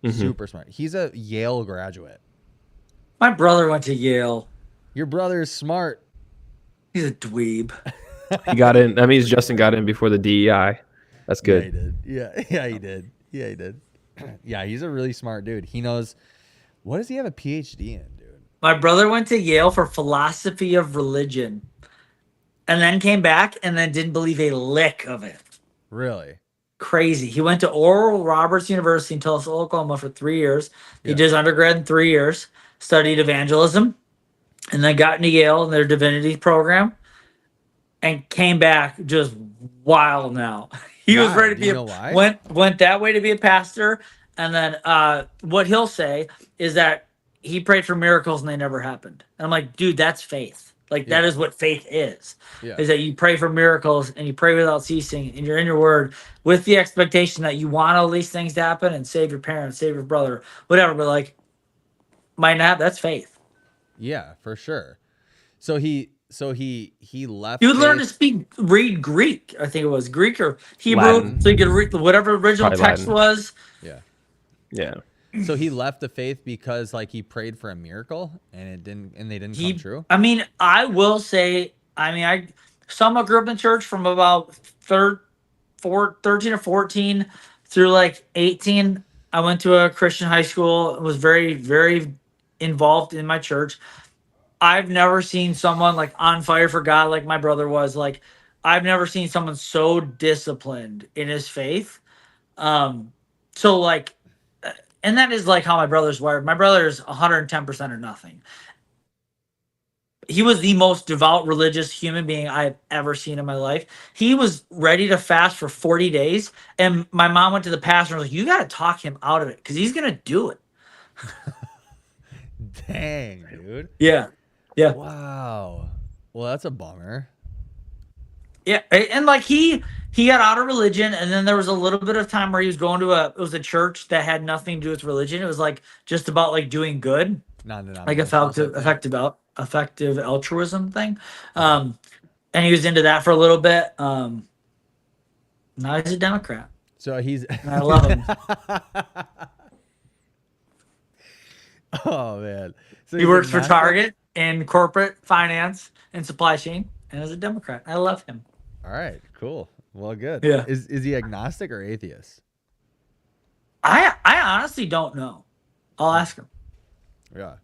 Mhm. Super smart. He's a Yale graduate. My brother went to Yale. Your brother is smart. He's a dweeb. he got in. That means Justin got in before the DEI. That's Yeah, he good. did. Yeah, he did. Yeah, he did. Yeah, he's a really smart dude. He knows. What does he have a PhD in, dude? My brother went to Yale for philosophy of religion and then came back and then didn't believe a lick of it. Really? Crazy. He went to Oral Roberts University in Tulsa, Oklahoma for 3 years. He Yeah. did his undergrad in 3 years, studied evangelism, and then got into Yale in their divinity program and came back just wild now. He was Why? ready to Do be you a, know why? went that way to be a pastor. And then what he'll say is that he prayed for miracles and they never happened. And I'm like, dude, that's faith. Like that Yeah. is what faith is. Yeah. Is that you pray for miracles and you pray without ceasing and you're in your word with the expectation that you want all these things to happen and save your parents, save your brother, whatever. But like, might not. That's faith. Yeah, for sure. So he left. You would learn to faith- read Greek. I think it was Greek or Hebrew, Latin. so you could read whatever original Probably text Latin. was. Yeah. Yeah, So he left the faith because like he prayed for a miracle and they didn't come true. I mean, I will say, I somewhat grew up in church from about 13 or 14 through like 18. I went to a Christian high school, was very, very involved in my church. I've never seen someone like on fire for God like my brother was. Like, I've never seen someone so disciplined in his faith. So like, and that is like how my brother's wired. My brother is 110% or nothing. He was the most devout religious human being I've ever seen in my life. He was ready to fast for 40 days. And my mom went to the pastor and was like, you got to talk him out of it because he's going to do it. Dang, dude. Yeah. Yeah. Wow. Well, that's a bummer. Yeah. And like he got out of religion. And then there was a little bit of time where he was going to it was a church that had nothing to do with religion. It was like just about like doing good, like effective altruism thing. And he was into that for a little bit. Now he's a Democrat. So he's. And I love him. Oh man. So He he's works for agnostic? Target in corporate finance and supply chain, and is a Democrat. I love him. All right. Cool. Well, good. Yeah. Is he agnostic or atheist? I honestly don't know. I'll ask him. Yeah.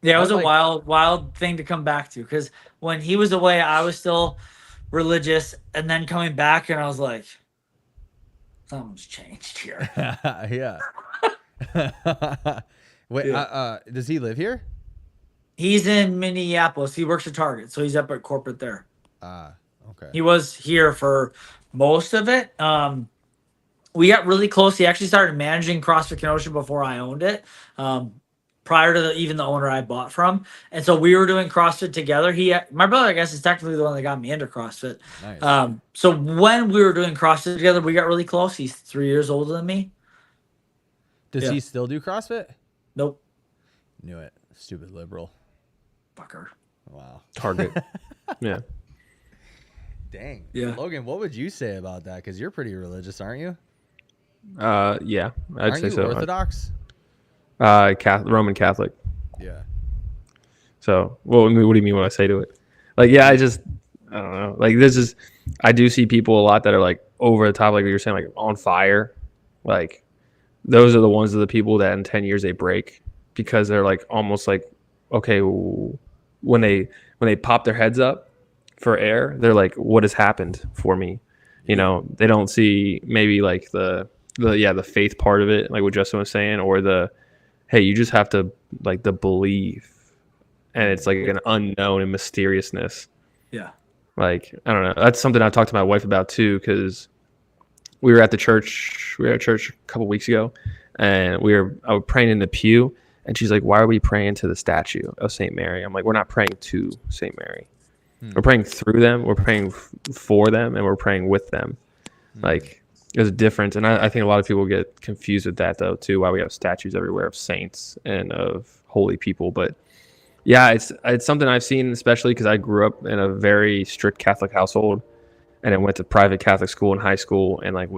Yeah, it was I'm a like- wild thing to come back to because when he was away, I was still religious, and then coming back, and I was like, something's changed here. Yeah. Wait. Yeah. Does he live here? He's in Minneapolis. He works at Target, so he's up at corporate there. Okay. He was here for most of it. We got really close. He actually started managing CrossFit Kenosha before I owned it. Prior to even the owner I bought from, and so we were doing CrossFit together. My brother, I guess, is technically the one that got me into CrossFit. Nice. So when we were doing CrossFit together, we got really close. He's 3 years older than me. Does yeah. he still do CrossFit? Nope, Knew it. Stupid liberal. fucker. Wow. Target. Yeah. Dang. Yeah. Logan, what would you say about that? Because you're pretty religious, aren't you? Yeah, I'd Aren't say you so. Orthodox? Roman Catholic. Yeah. So, well, what do you mean when I say to it? Like, yeah, I don't know. Like, I do see people a lot that are like over the top, like you're saying, like on fire. Like, those are the ones of the people that in 10 years they break because they're like almost like, okay, when they pop their heads up for air, they're like, what has happened for me? You know, they don't see maybe like the faith part of it, like what Justin was saying, or hey, you just have to like the belief, and it's like an unknown and mysteriousness. Yeah. Like, I don't know. That's something I've talked to my wife about too, because we were at the church. We were at church a couple weeks ago, and I was praying in the pew, and she's like, "Why are we praying to the statue of Saint Mary?" I'm like, "We're not praying to Saint Mary. We're praying through them. We're praying for them, and we're praying with them." Like, there's a difference, and I think a lot of people get confused with that though too. Why we have statues everywhere of saints and of holy people, but yeah, it's something I've seen, especially because I grew up in a very strict Catholic household, and I went to private Catholic school in high school, and like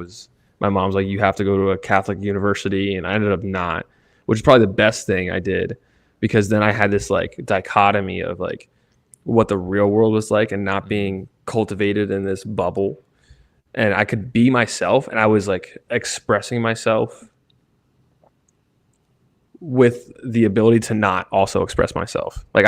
my mom's like, you have to go to a Catholic university, and I ended up not, which is probably the best thing I did, because then I had this like dichotomy of like what the real world was like and not being cultivated in this bubble, and I could be myself, and I was like expressing myself with the ability to not also express myself. Like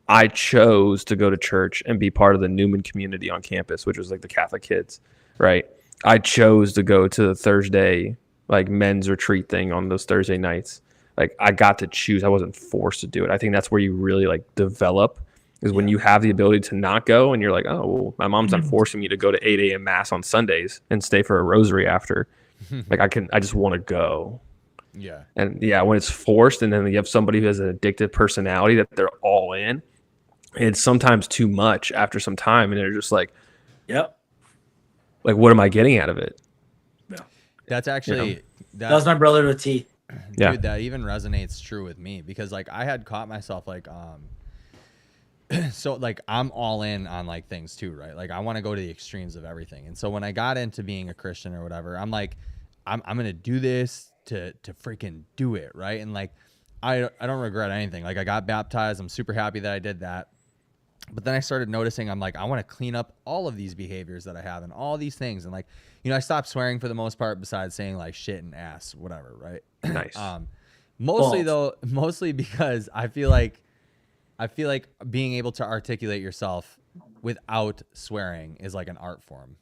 I chose to go to church and be part of the Newman community on campus, which was like the Catholic kids, right? I chose to go to the Thursday like men's retreat thing on those Thursday nights. Like I got to choose. I wasn't forced to do it. I think that's where you really like develop, is when you have the ability to not go and you're like, oh, well, my mom's not forcing me to go to 8 a.m. mass on Sundays and stay for a rosary after. Like I just want to go. Yeah. And yeah, when it's forced, and then you have somebody who has an addictive personality that they're all in, it's sometimes too much after some time, and they're just like, Yep. like, what am I getting out of it? Yeah. That's actually That was my brother to a T. Yeah. Dude, that even resonates true with me, because like I had caught myself like so like I'm all in on like things too, right? Like I want to go to the extremes of everything. And so when I got into being a Christian or whatever, I'm like, I'm gonna do this to freaking do it, right? And like I don't regret anything. Like I got baptized. I'm super happy that I did that. But then I started noticing, I'm like, I want to clean up all of these behaviors that I have and all these things. And like, I stopped swearing for the most part, besides saying like shit and ass, whatever, right? Nice. Mostly because I feel like being able to articulate yourself without swearing is like an art form.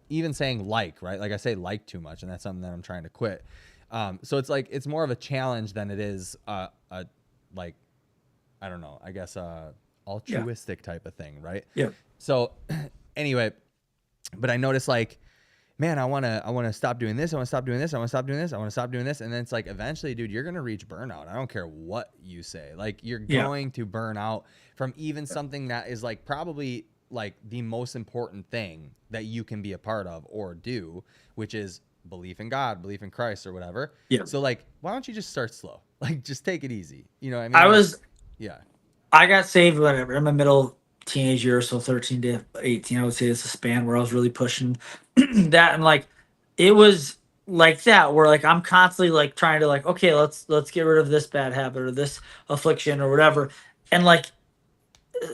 Even saying like, right? Like I say like too much, and that's something that I'm trying to quit. So it's like, it's more of a challenge than it is like, I don't know, I guess altruistic type of thing, right? Yeah. So anyway, but I noticed like, man, I want to stop doing this. I want to stop doing this. I want to stop doing this. I want to stop doing this. And then it's like, eventually, dude, you're going to reach burnout. I don't care what you say. Like you're going to burn out from even something that is like probably like the most important thing that you can be a part of or do, which is belief in God, belief in Christ or whatever. Yeah. So like, why don't you just start slow? Like just take it easy. You know what I mean? I got saved whatever in my middle teenage years, so 13 to 18, I would say it's a span where I was really pushing that. And like, it was like that, where like, I'm constantly like trying to like, okay, let's get rid of this bad habit or this affliction or whatever. And like,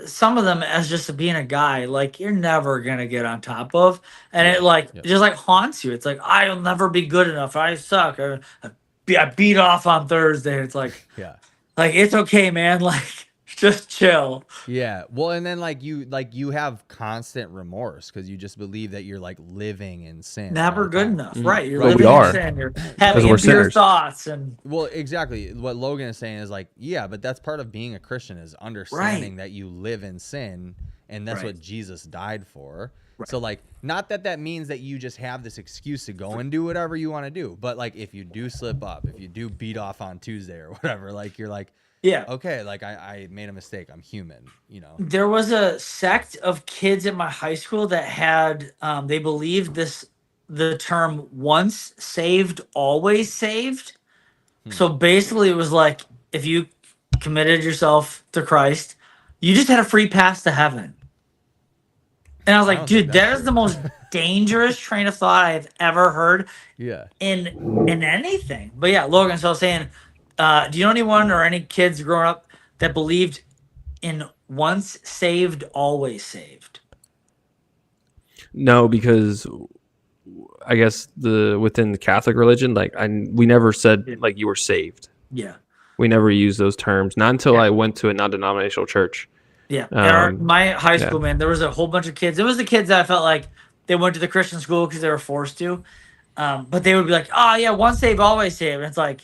some of them, as just being a guy, like you're never gonna get on top of, and it like it just like haunts you. It's like, I'll never be good enough. I suck. I beat off on Thursday. It's like, like it's okay, man. Like just chill. Yeah. Well, and then like you have constant remorse because you just believe that you're like living in sin. Never good enough, right? You're But living we are. in sin. You're having we're impure sinners. thoughts, and Well, exactly. What Logan is saying is like, yeah, but that's part of being a Christian, is understanding that you live in sin, and that's what Jesus died for. So like, not that means that you just have this excuse to go and do whatever you want to do, but like if you do slip up, if you do beat off on Tuesday or whatever, like you're like, yeah, okay, like I made a mistake. I'm human, There was a sect of kids at my high school that had they believed the term once saved, always saved. So basically it was like, if you committed yourself to Christ, you just had a free pass to heaven. And I was like, dude, that is the most dangerous train of thought I've ever heard in anything. But yeah, Logan, so I was saying, do you know anyone or any kids growing up that believed in once saved, always saved? No, because I guess within the Catholic religion, like we never said like you were saved. Yeah. We never used those terms. Not until I went to a non-denominational church. Yeah. My high school, man, there was a whole bunch of kids. It was the kids that I felt like they went to the Christian school because they were forced to. But they would be like, oh yeah, once saved, always saved. And it's like,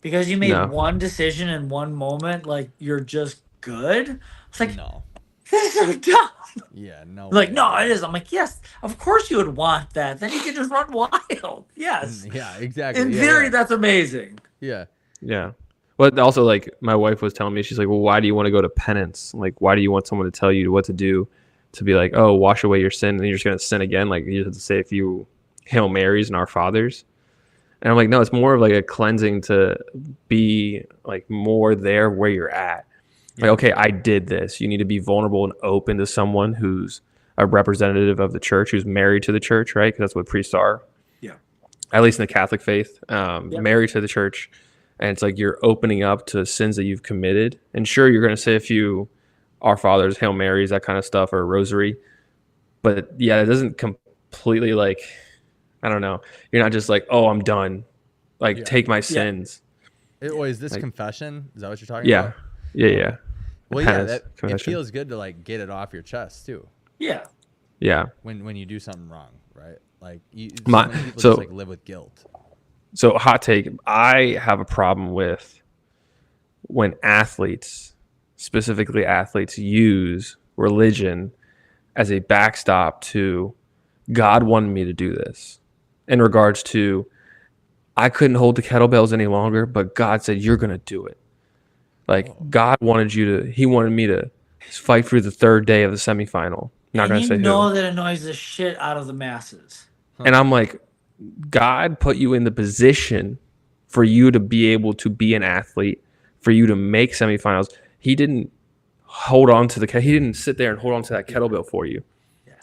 because you made one decision in one moment, like you're just good. It's like, no. That's so dumb. Yeah, no. Like, way, no, dude. it is. I'm like, yes, of course you would want that. Then you can just run wild. Yes. Yeah, exactly. In yeah, theory, yeah. that's amazing. Yeah. Yeah. But also, like, my wife was telling me, she's like, well, why do you want to go to penance? Like, why do you want someone to tell you what to do, to be like, oh, wash away your sin, and you're just going to sin again? Like, you just have to say a few Hail Marys and Our Fathers. And I'm like, no, it's more of like a cleansing to be like more there where you're at. Like, okay, I did this. You need to be vulnerable and open to someone who's a representative of the church, who's married to the church, right? Because that's what priests are. Yeah. At least in the Catholic faith, married to the church. And it's like you're opening up to sins that you've committed. And sure, you're going to say a few Our Fathers, Hail Marys, that kind of stuff, or a rosary. But yeah, it doesn't completely like, I don't know. You're not just like, oh, I'm done. Like, take my sins. Is this Like- confession? Is that what you're talking Yeah. about? Yeah. Well, yeah, Penance, it confession. feels good to like get it off your chest too. Yeah. Yeah. When you do something wrong, right? Like My- so many people so- just like live with guilt. So, hot take. I have a problem with when athletes, specifically athletes, use religion as a backstop to God wanted me to do this. In regards to, I couldn't hold the kettlebells any longer, but God said, you're going to do it. Like, God wanted He wanted me to fight through the third day of the semifinal. Not And going to you say know who. that annoys the shit out of the masses. And I'm like, God put you in the position for you to be able to be an athlete, for you to make semifinals. He didn't he didn't sit there and hold on to that kettlebell for you. Yeah.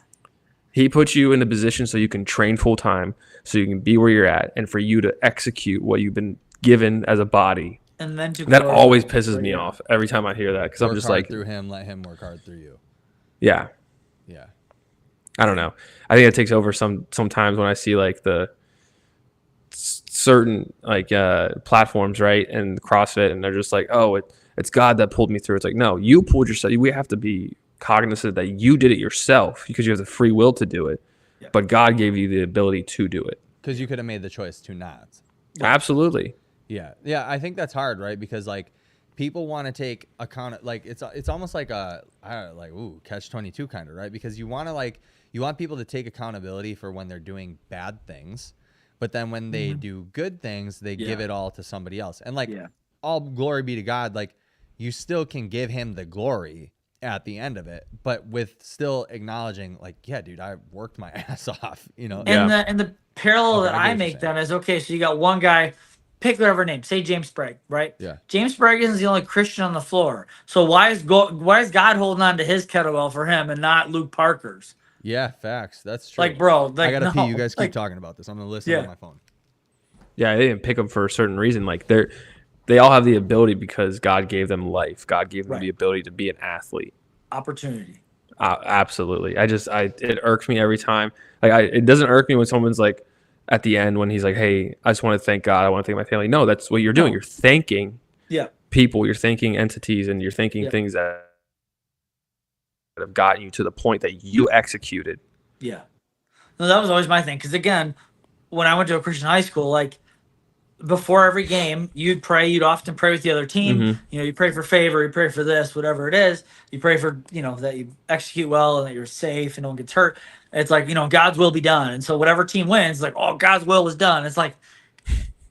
He put you in the position so you can train full time, so you can be where you're at, and for you to execute what you've been given as a body. And then to That go- always pisses me off every time I hear that, because I'm Work just hard like, through him, let him work hard through you. yeah, Yeah. I don't know. I think it takes over sometimes when I see like the certain like platforms, right, and CrossFit, and they're just like, oh, it's God that pulled me through. It's like, no, you pulled yourself. We have to be cognizant that you did it yourself because you have the free will to do it, Yeah. but God gave you the ability to do it. Because you could have made the choice to not. Absolutely. Yeah. I think that's hard, right? Because like people want to take account. Like it's almost like catch-22 kind of, right? Because you want people to take accountability for when they're doing bad things, but then when they do good things, they give Yeah. it all to somebody else. And like Yeah. all glory be to God. Like you still can give him the glory at the end of it, but with still acknowledging like, yeah, dude, I worked my ass off, you know? Yeah. And the parallel Okay, that I get I what you're make saying. then is, okay, so you got one guy, pick whatever name, say James Sprague, right? Yeah. James Sprague isn't the only Christian on the floor. So why is God holding on to his kettlebell for him and not Luke Parker's? Yeah, facts. That's true. Like, bro, like, I gotta no, pee. You guys keep like, talking about this. I'm gonna listen Yeah. on my phone. Yeah, they didn't pick them for a certain reason. Like they all have the ability because God gave them life. God gave them Right. the ability to be an athlete. opportunity. Absolutely. It irks me every time. Like it doesn't irk me when someone's like at the end when he's like, hey, I just want to thank God. I want to thank my family. No, that's what you're doing. No. You're thanking Yeah. people. You're thanking entities, and you're thanking Yeah. things that have gotten you to the point that you executed. Yeah. No, that was always my thing. Because again, when I went to a Christian high school, like before every game, you'd pray. You'd often pray with the other team. Mhm. You know, you pray for favor. You pray for this, whatever it is. You pray for, that you execute well and that you're safe and no one gets hurt. It's like, God's will be done. And so whatever team wins, like, oh, God's will is done. It's like,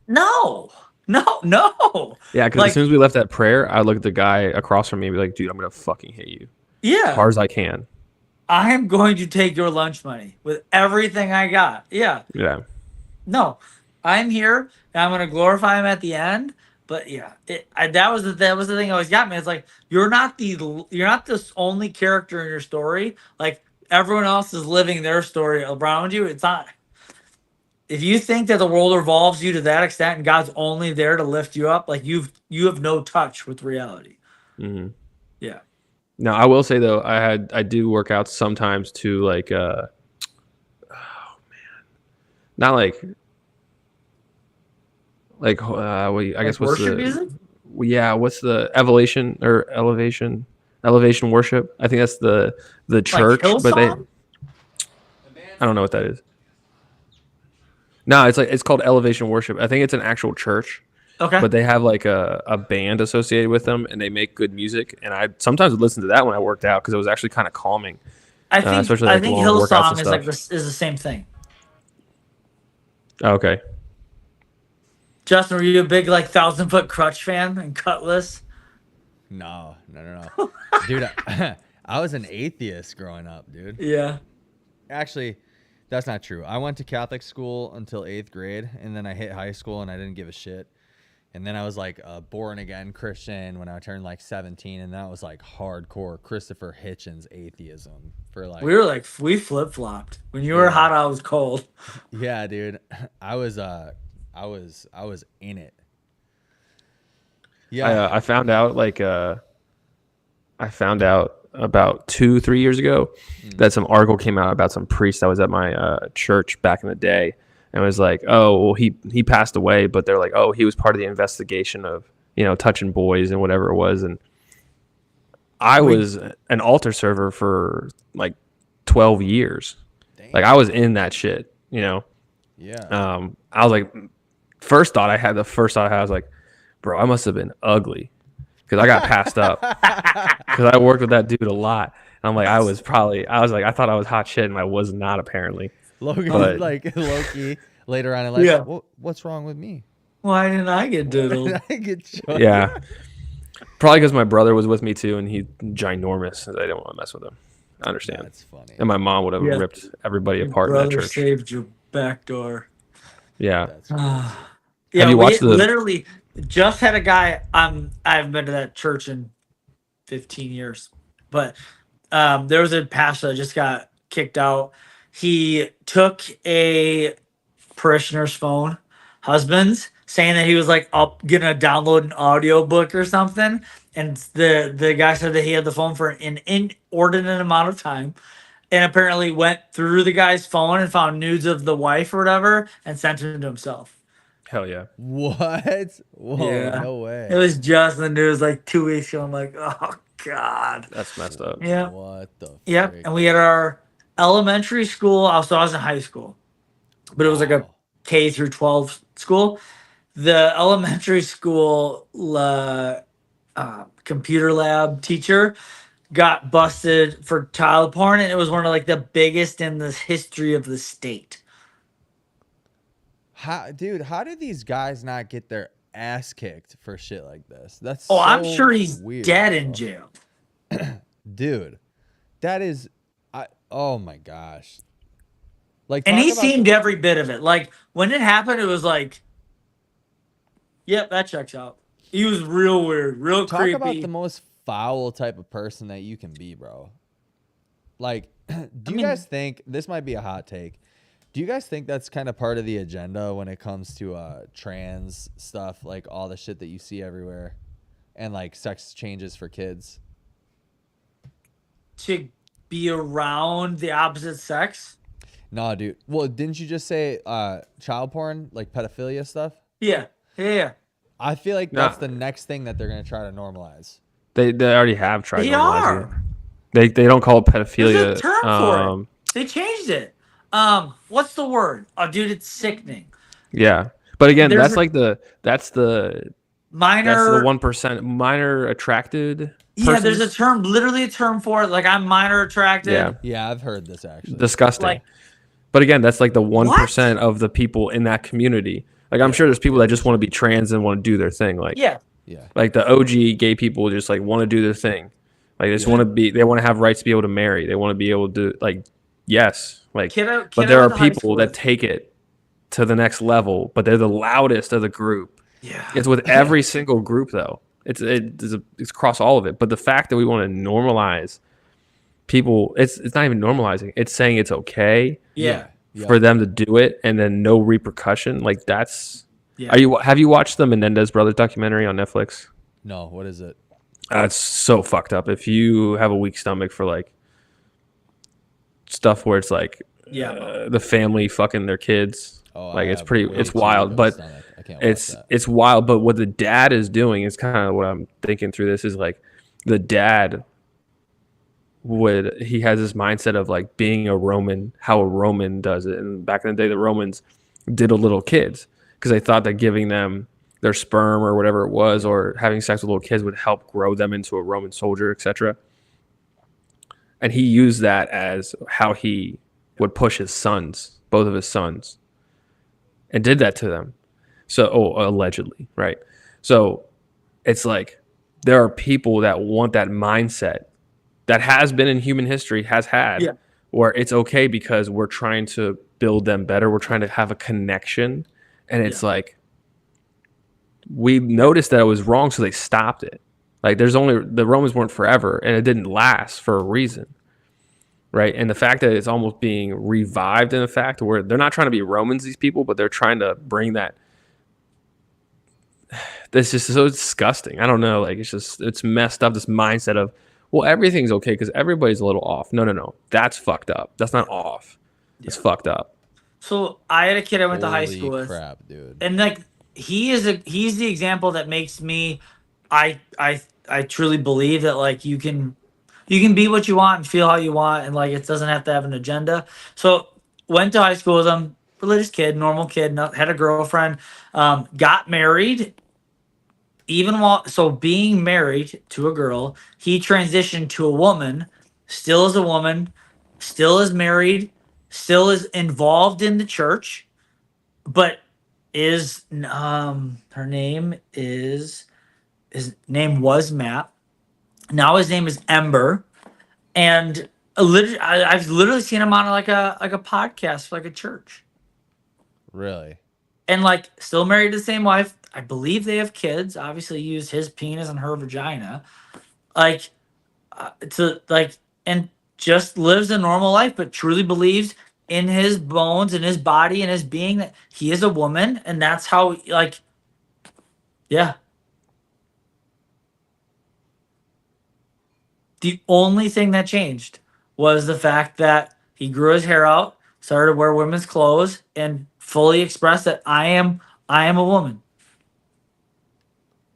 no. Yeah, because Like- as soon as we left that prayer, I look at the guy across from me and be like, dude, I'm gonna fucking hit you as Yeah. hard as I can. I am going to take your lunch money with everything I got. Yeah. Yeah. No, I'm here and I'm going to glorify him at the end. But yeah, that was the thing that always got me. It's like, you're not this only character in your story. Like everyone else is living their story around you. It's not. If you think that the world revolves you to that extent and God's only there to lift you up, like you have no touch with reality. Mm-hmm. Yeah. Now I will say though, I do work out sometimes to like not like I guess what's worship the music? what's the elevation worship? I think that's the church, but they Hillsong? I don't know what that is. No, it's called elevation worship. I think it's an actual church. Okay. but they have like a band associated with them, and they make good music. And I sometimes would listen to that when I worked out because it was actually kind of calming. Especially I like think long workouts and Hillsong is like stuff. this is the same thing. Okay. Justin, were you a big like 1,000 Foot Crutch fan and Cutlass? No. Dude, I was an atheist growing up, dude. Yeah. Actually, that's not true. I went to Catholic school until 8th grade, and then I hit high school and I didn't give a shit. And then I was like a born again Christian when I turned like 17, and that was like hardcore Christopher Hitchens atheism for like We flip flopped. When you were Yeah. hot, I was cold. yeah, dude. I was in it. Yeah. I found out about 2-3 years ago that some article came out about some priest that was at my church back in the day, and it was like, oh, well, he passed away, but they're like, oh, he was part of the investigation of touching boys and whatever it was. And I was an altar server for like 12 years. Dang. Like I was in that shit. Yeah. I was like, the first thought I had was like, bro, I must have been ugly because I got passed up because I worked with that dude a lot. And I'm like, I thought I was hot shit, and I was not, apparently. Loki, But- like Loki later on in life. Yeah. What's wrong with me? Why didn't I get diddled? I get choked. Yeah. Probably because my brother was with me too, and he's ginormous. And I didn't want to mess with him. I understand. That's funny. And my mom would have Yeah. ripped everybody Your apart in that brother church. saved your back door. Yeah. That's Yeah, you we watched the- literally just had a guy. I haven't been to that church in 15 years, but there was a pastor that just got kicked out. He took a parishioner's phone, husband's, saying that he was like up gonna download an audio book or something, and the guy said that he had the phone for an inordinate amount of time. And apparently went through the guy's phone and found nudes of the wife or whatever and sent them to himself. Hell yeah. What? Whoa, Yeah. no way. It was just in the news like 2 weeks ago. I'm like, oh God. That's messed up. Yeah. What the Yeah. frick? And we had our elementary school. So I was in high school, but it was like a Wow. K through 12 school. The elementary school computer lab teacher got busted for child porn, and it was one of like the biggest in the history of the state. How did these guys not get their ass kicked for shit like this? That's Oh, I'm so sure he's weird, dead in bro. jail. Dude. That is oh my gosh. Like, And talk he about seemed the- every bit of it. Like when it happened, it was like, yep, that checks out. He was real weird, real talk creepy. about the most foul type of person that you can be, bro. Like, do you mean- guys think this might be a hot take? Do you guys think that's kind of part of the agenda when it comes to trans stuff, like all the shit that you see everywhere, and like sex changes for kids? To be around the opposite sex. No, dude. Well, didn't you just say child porn, like pedophilia stuff? Yeah. I feel like Nah. that's the next thing that they're gonna try to normalize. They already have tried They to normalize are. it. They don't call it pedophilia. There's a term for it. They changed it. What's the word? Oh, dude, it's sickening. Yeah. But again, There's that's a- like that's the Minor. 1% minor attracted. Yeah, there's a persons. term, literally a term for it. Like I'm minor attracted. Yeah. Yeah, I've heard this actually. Disgusting. Like- but again, that's like the 1% of the people in that community. Like I'm sure there's people that just want to be trans and want to do their thing. Like Yeah. Yeah. like the OG gay people just like want to do their thing. Like they just want to be. They want to have rights to be able to marry. They want to be able to like yes. Like but there are people that take it to the next level. But they're the loudest of the group. Yeah. It's with every single group though. It's across all of it. But the fact that we want to normalize people, it's not even normalizing. It's saying it's okay Yeah. Yeah. for them to do it and then no repercussion. Like that's. Yeah. Have you watched the Menendez brothers documentary on Netflix? No, what is it? It's so fucked up. If you have a weak stomach for like stuff where it's like Yeah. the family fucking their kids, Oh, like I it's have pretty, way it's too wild. big of a But stomach. I can't watch that. it's wild. But what the dad is doing is kind of what I'm thinking through this is like the dad he has this mindset of like being a Roman, how a Roman does it. And back in the day, the Romans diddled little kids because they thought that giving them their sperm or whatever it was, or having sex with little kids would help grow them into a Roman soldier, etc. And he used that as how he would push his sons, both of his sons, and did that to them. So, allegedly, right? So it's like there are people that want that mindset that has been in human history, has had, Yeah. where it's okay because we're trying to build them better. We're trying to have a connection. And it's like, we noticed that it was wrong, so they stopped it. Like the Romans weren't forever, and it didn't last for a reason. Right. And the fact that it's almost being revived in the fact where they're not trying to be Romans, these people, but they're trying to bring that. That's just so disgusting. I don't know. Like, it's messed up. This mindset of, well, everything's okay because everybody's a little off. No. That's fucked up. That's not off. It's fucked up. So I had a kid I went to high Holy school with, crap, dude. and like he's the example that makes me, I truly believe that like you can be what you want and feel how you want, and like it doesn't have to have an agenda. So went to high school with him, religious kid, normal kid, had a girlfriend, got married. Even while being married to a girl, he transitioned to a woman, still is a woman, still is married, still is involved in the church, but is her name is his name was Matt. Now his name is Ember, and I've literally seen him on like a podcast for like a church, Really? and like still married to the same wife. I believe they have kids. Obviously, used his penis and her vagina, like to like, and just lives a normal life, but truly believes in his bones and his body and his being that he is a woman, and that's how like, yeah. The only thing that changed was the fact that he grew his hair out, started to wear women's clothes, and fully expressed that I am a woman.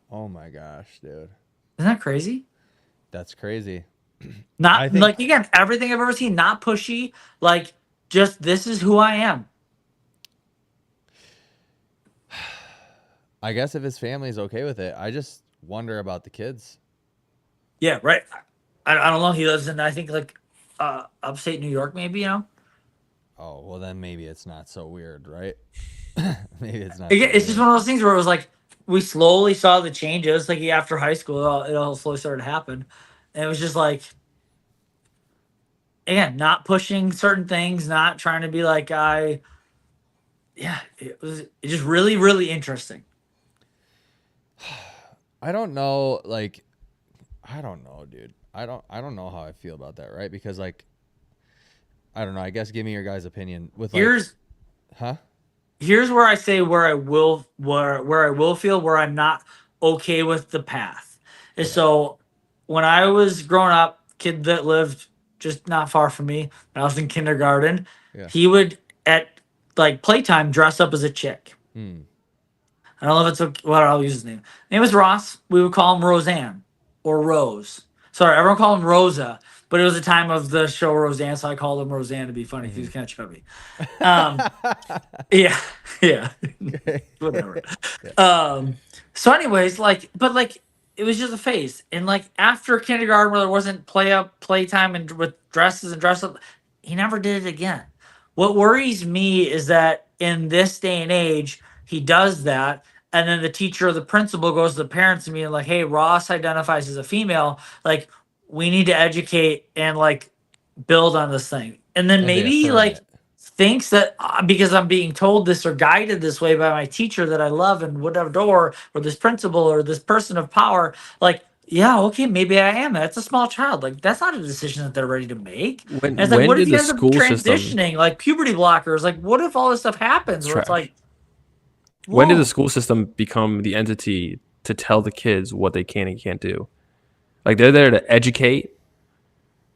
Oh my gosh, dude. Isn't that crazy? That's crazy. Not I think- like again, everything I've ever seen, not pushy, like just this is who I am. I guess if his family's okay with it, I just wonder about the kids. Yeah, right. I don't know. He lives in I think like upstate New York, maybe, you know? Oh, well then maybe it's not so weird, right? Maybe it's not. Again, so it's just weird. one of those things where it was like we slowly saw the changes. Like after high school, it all slowly started to happen, and it was just like, again, not pushing certain things, not trying to be like yeah, it's just really really interesting. I don't know, like I don't know, dude. I don't know how I feel about that, right? Because like I don't know. I guess give me your guys' opinion with like, here's where I say where I will feel where I'm not okay with the path. Is so when I was growing up, kid that lived just not far from me, when I was in kindergarten, he would at like playtime dress up as a chick. I don't know if it's what I'll use his name. His name was Ross. We would call him Roseanne or Rose. Sorry, everyone called him Rosa, but it was the time of the show Roseanne, so I called him Roseanne to be funny. He was kind of chubby. Yeah, whatever. So, anyways, like, but like, it was just a phase, and like after kindergarten, where there wasn't playtime, and with dresses and dress up, he never did it again. What worries me is that in this day and age, he does that, and then the teacher or the principal goes to the parents and being like, "Hey, Ross identifies as a female. Like, we need to educate and like build on this thing." And then maybe like thinks that because I'm being told this or guided this way by my teacher that I love and would adore, or this principal or this person of power, like, yeah, okay, maybe I am. That's a small child. Like, that's not a decision that they're ready to make. And it's like, what if you end up transitioning, like puberty blockers? Like, what if all this stuff happens where it's like, when did the school system become the entity to tell the kids what they can and can't do? Like, they're there to educate,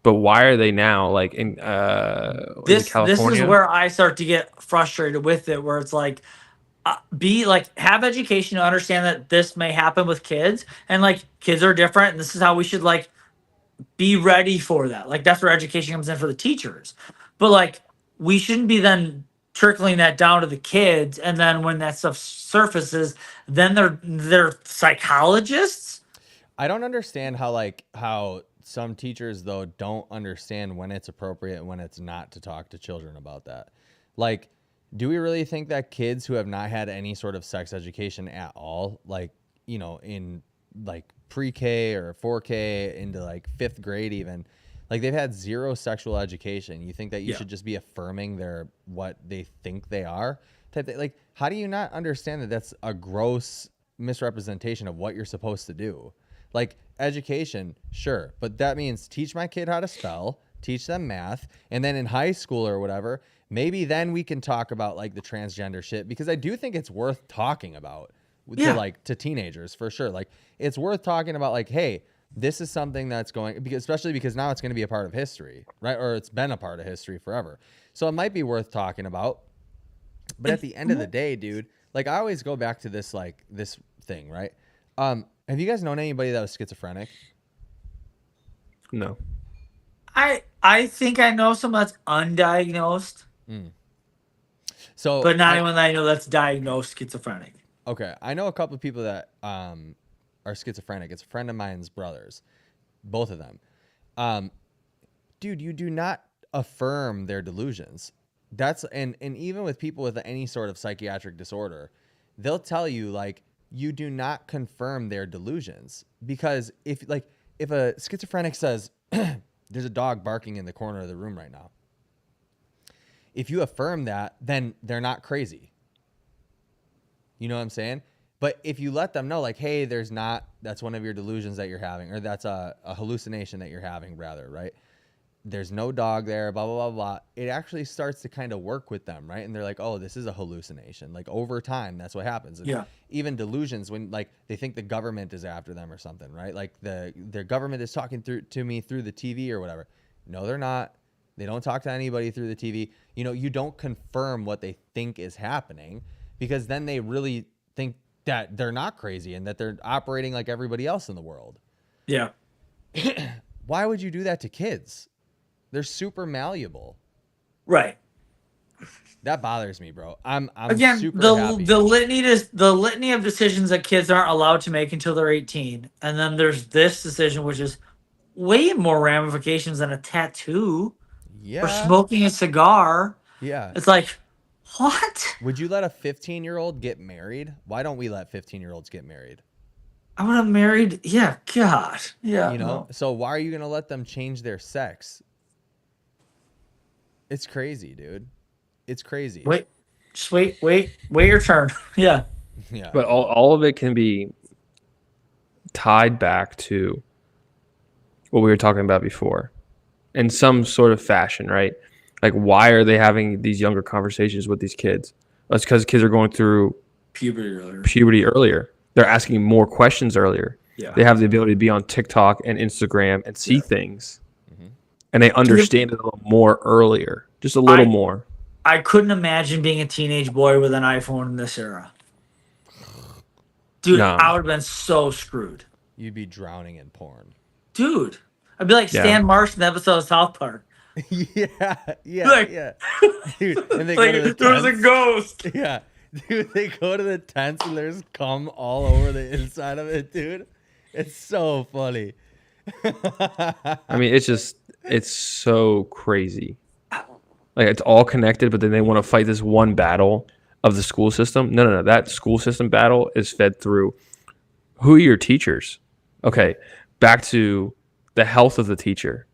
but why are they now like in California? This is where I start to get frustrated with it, where it's like, be like, have education to understand that this may happen with kids, and like kids are different, and this is how we should like be ready for that. Like, that's where education comes in for the teachers. But like, we shouldn't be then trickling that down to the kids, and then when that stuff surfaces, then they're psychologists. I don't understand how some teachers though don't understand when it's appropriate and when it's not to talk to children about that. Like, do we really think that kids who have not had any sort of sex education at all, like, you know, in like pre-K or 4K into like 5th grade even, like they've had zero sexual education? You think that you should just be affirming their what they think they are? Like, how do you not understand that that's a gross misrepresentation of what you're supposed to do? Like, education, sure, but that means teach my kid how to spell, teach them math, and then in high school or whatever, maybe then we can talk about like the transgender shit, because I do think it's worth talking about to teenagers for sure. Like, it's worth talking about, like, hey, this is something that's going, because especially because now it's going to be a part of history, right? Or it's been a part of history forever. So it might be worth talking about. But at the end of the day, dude, like I always go back to this, like this thing, right? Have you guys known anybody that was schizophrenic? No. I think I know someone that's undiagnosed, So, but not anyone that I know that's diagnosed schizophrenic. okay, I know a couple of people that are schizophrenic. It's a friend of mine's brothers, both of them. Dude, you do not affirm their delusions. That's and even with people with any sort of psychiatric disorder, they'll tell you, like, you do not confirm their delusions, because if a schizophrenic says there's a dog barking in the corner of the room right now, if you affirm that, then they're not crazy. You know what I'm saying? But if you let them know, like, hey, that's one of your delusions that you're having, or that's a hallucination that you're having, rather, right? There's no dog there, blah, blah, blah, blah. It actually starts to kind of work with them, right? And they're like, oh, this is a hallucination. Like, over time, that's what happens. And Yeah. even delusions, when like they think the government is after them or something, right? Like their government is talking to me through the TV or whatever. No, they're not. They don't talk to anybody through the TV. You know, you don't confirm what they think is happening, because then they really think that they're not crazy and that they're operating like everybody else in the world. Yeah. Why would you do that to kids? They're super malleable. Right. That bothers me, bro. I'm Again, super happy. the litany of decisions that kids aren't allowed to make until they're 18, and then there's this decision which is way more ramifications than a tattoo Yeah. or smoking a cigar. Yeah. It's like, what? Would you let a 15-year-old get married? Why don't we let 15-year-olds get married? I would have married. Yeah, God. Yeah. You know? no. So why are you going to let them change their sex? It's crazy, dude. It's crazy. Wait your turn. Yeah. Yeah. But all of it can be tied back to what we were talking about before in some sort of fashion, right? Like, why are they having these younger conversations with these kids? That's because kids are going through puberty earlier. They're asking more questions earlier. Yeah. They have the ability to be on TikTok and Instagram and see things. And they understand it a little more earlier, just a little more. I couldn't imagine being a teenage boy with an iPhone in this era. Dude, No. I would have been so screwed. You'd be drowning in porn. Dude, I'd be like Stan Marsh in the episode of South Park. Yeah. Like- Yeah. Dude, and they Like, go to the there was a tents. ghost. Yeah. Dude, they go to the tents and there's cum all over the inside of it, dude. It's so funny. I mean, it's so crazy. Like, it's all connected, but then they want to fight this one battle of the school system. No. That school system battle is fed through who are your teachers? Okay, back to the health of the teacher.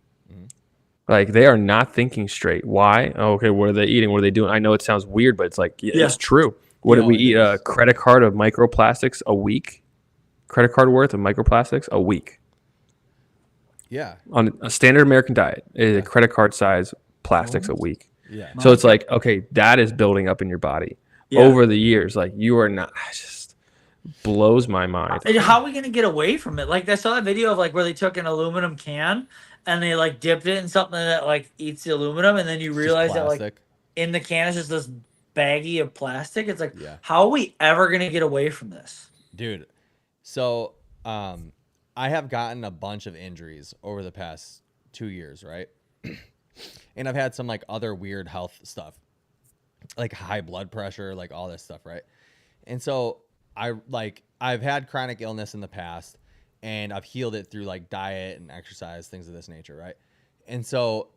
Like, they are not thinking straight. Why? Oh, okay, what are they eating? What are they doing? I know it sounds weird, but it's like, it's true. What did we eat? A credit card of microplastics a week? Credit card worth of microplastics a week. Yeah. On a standard American diet, is a credit card size plastics a week. Yeah. So it's like, okay, that is building up in your body over the years. Like, you are not, it just blows my mind. And how are we gonna get away from it? Like, I saw that video of like where they took an aluminum can and they like dipped it in something that like eats the aluminum, and then you realize that like in the can is just this baggie of plastic. It's like, how are we ever gonna get away from this? Dude, so I have gotten a bunch of injuries over the past 2 years, right? And I've had some like other weird health stuff. like high blood pressure, like all this stuff, right? And so I've had chronic illness in the past, and I've healed it through like diet and exercise, things of this nature, right? And so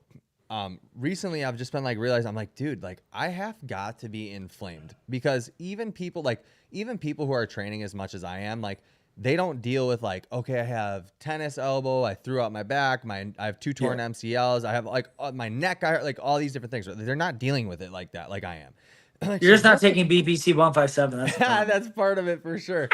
recently I've just been like realizing, I'm like, dude, like I have got to be inflamed, because even people who are training as much as I am, like they don't deal with like, okay, I have tennis elbow, I threw out my back, I have 2 torn MCLs, I have like my neck, like all these different things. They're not dealing with it like that, like I am. Like, You're just not taking BPC 157. That's the problem. that's part of it for sure.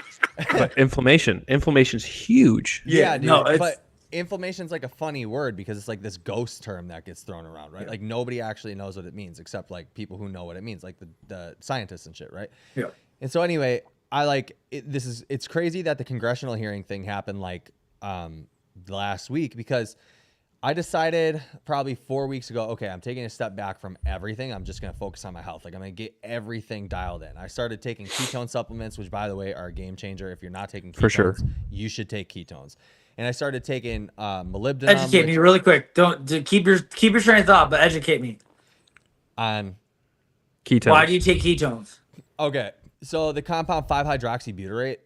But inflammation's huge. Yeah, dude. no, it's- But inflammation's like a funny word, because it's like this ghost term that gets thrown around, right? Like nobody actually knows what it means except like people who know what it means, like the scientists and shit, right? Yeah. And so anyway, I like it, it's crazy that the congressional hearing thing happened like last week, because I decided probably 4 weeks ago, okay, I'm taking a step back from everything. I'm just going to focus on my health. Like I'm going to get everything dialed in. I started taking ketone supplements, which by the way are a game changer. If you're not taking ketones, For sure. you should take ketones. And I started taking molybdenum. Educate me really quick. Don't keep your train of thought, but educate me. On Ketones. Why do you take ketones? okay, so the compound 5-hydroxybutyrate,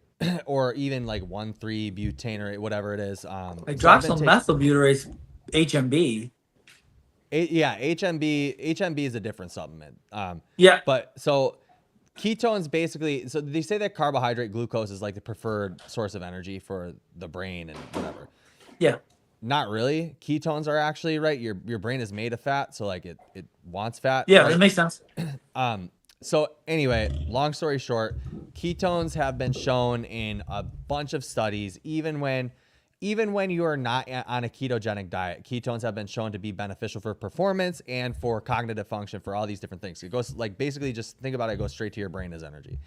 or even like 1,3-butanerate, whatever it is. So I've been Hydroxylmethylbutyrate, HMB. yeah, HMB is a different supplement. Yeah. But so ketones basically, so they say that carbohydrate glucose is like the preferred source of energy for the brain and whatever. Yeah. Not really. Ketones are actually, right, your brain is made of fat, so like it wants fat. Yeah, right? that makes sense. So anyway, long story short, ketones have been shown in a bunch of studies. Even when you are not on a ketogenic diet, ketones have been shown to be beneficial for performance and for cognitive function, for all these different things. It goes like, basically just think about it, goes straight to your brain as energy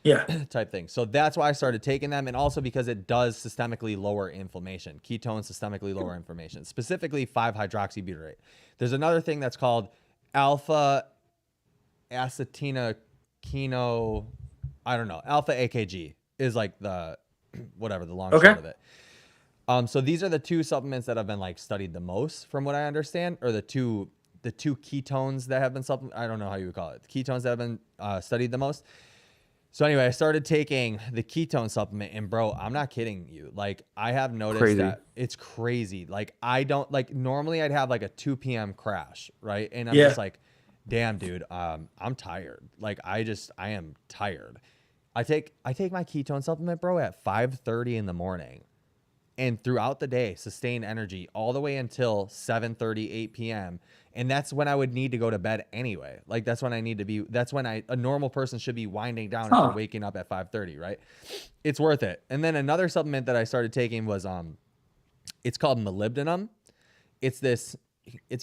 Yeah. type thing. So that's why I started taking them. And also because it does systemically lower inflammation. Ketones systemically lower inflammation, specifically 5-hydroxybutyrate. There's another thing that's called alpha acetinokino, I don't know, alpha AKG is like the whatever the long short of it. So these are the 2 supplements that have been like studied the most, from what I understand, or the two ketones that have been I don't know how you would call it, the ketones that have been studied the most. So anyway, I started taking the ketone supplement, and bro, I'm not kidding you. Like I have noticed that it's crazy. Like I don't like, normally I'd have like a 2 p.m. crash, right? And I'm just like, damn, dude, I'm tired. Like I am tired. I take my ketone supplement, bro, at 5:30 in the morning, and throughout the day, sustain energy all the way until 7:30, 8 p.m. And that's when I would need to go to bed anyway. Like that's when I need to be. That's when a normal person should be winding down after waking up at 5:30, right? It's worth it. And then another supplement that I started taking was it's called molybdenum. It's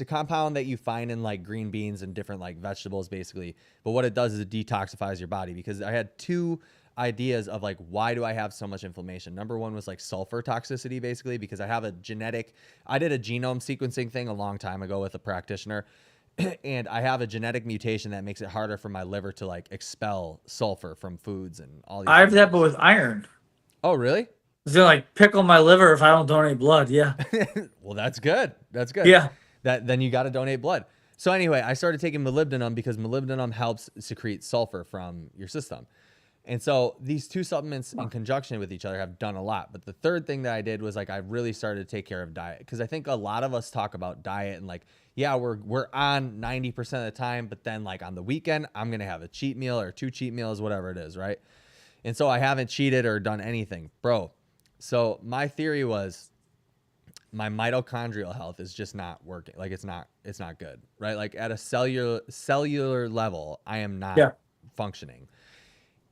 a compound that you find in like green beans and different like vegetables, basically. But what it does is it detoxifies your body, because I had 2 ideas of like, why do I have so much inflammation? Number one was like sulfur toxicity, basically, because I did a genome sequencing thing a long time ago with a practitioner, and I have a genetic mutation that makes it harder for my liver to like expel sulfur from foods and all these. I have that, but with iron. Oh, really? It's gonna like pickle my liver if I don't donate blood. Yeah. Well, that's good. That's good. Yeah. Then you got to donate blood. So anyway, I started taking molybdenum because molybdenum helps secrete sulfur from your system. And so these 2 supplements in conjunction with each other have done a lot. But the third thing that I did was like, I really started to take care of diet, because I think a lot of us talk about diet and like, yeah, we're on 90% of the time, but then like on the weekend, I'm going to have a cheat meal or 2 cheat meals, whatever it is. Right. And so I haven't cheated or done anything, bro. So my theory was, my mitochondrial health is just not working. Like it's not good, right? Like at a cellular level, I am not functioning.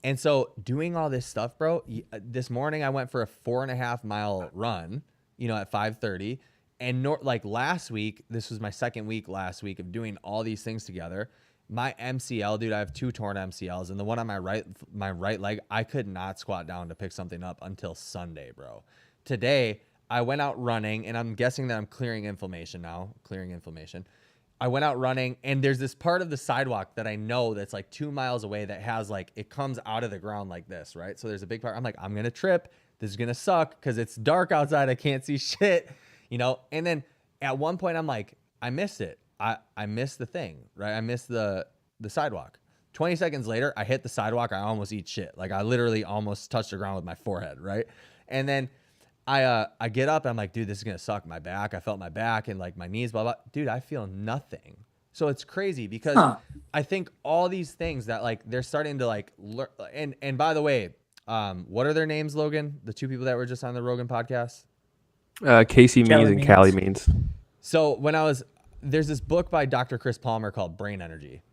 And so doing all this stuff, bro, this morning I went for a 4.5 mile run, at 5:30. And like last week, this was my second week last week of doing all these things together. My MCL, dude, I have 2 torn MCLs, and the one on my right leg, I could not squat down to pick something up until Sunday, bro. Today, I went out running, and I'm guessing that I'm clearing inflammation. I went out running, and there's this part of the sidewalk that I know that's like 2 miles away that has like, it comes out of the ground like this, right? So there's a big part. I'm like, I'm going to trip. This is going to suck because it's dark outside. I can't see shit, And then at one point I'm like, I missed it. I missed the thing, right? I missed the sidewalk. 20 seconds later, I hit the sidewalk. I almost eat shit. Like I literally almost touched the ground with my forehead, right? And then I get up and I'm like, dude, this is gonna suck. My back. I felt my back and like my knees, blah blah. Dude, I feel nothing. So it's crazy because I think all these things that like they're starting to like learn. And by the way, what are their names, Logan? The two people that were just on the Rogan podcast. Casey Kelly Means and Means. Callie Means. So there's this book by Dr. Chris Palmer called Brain Energy.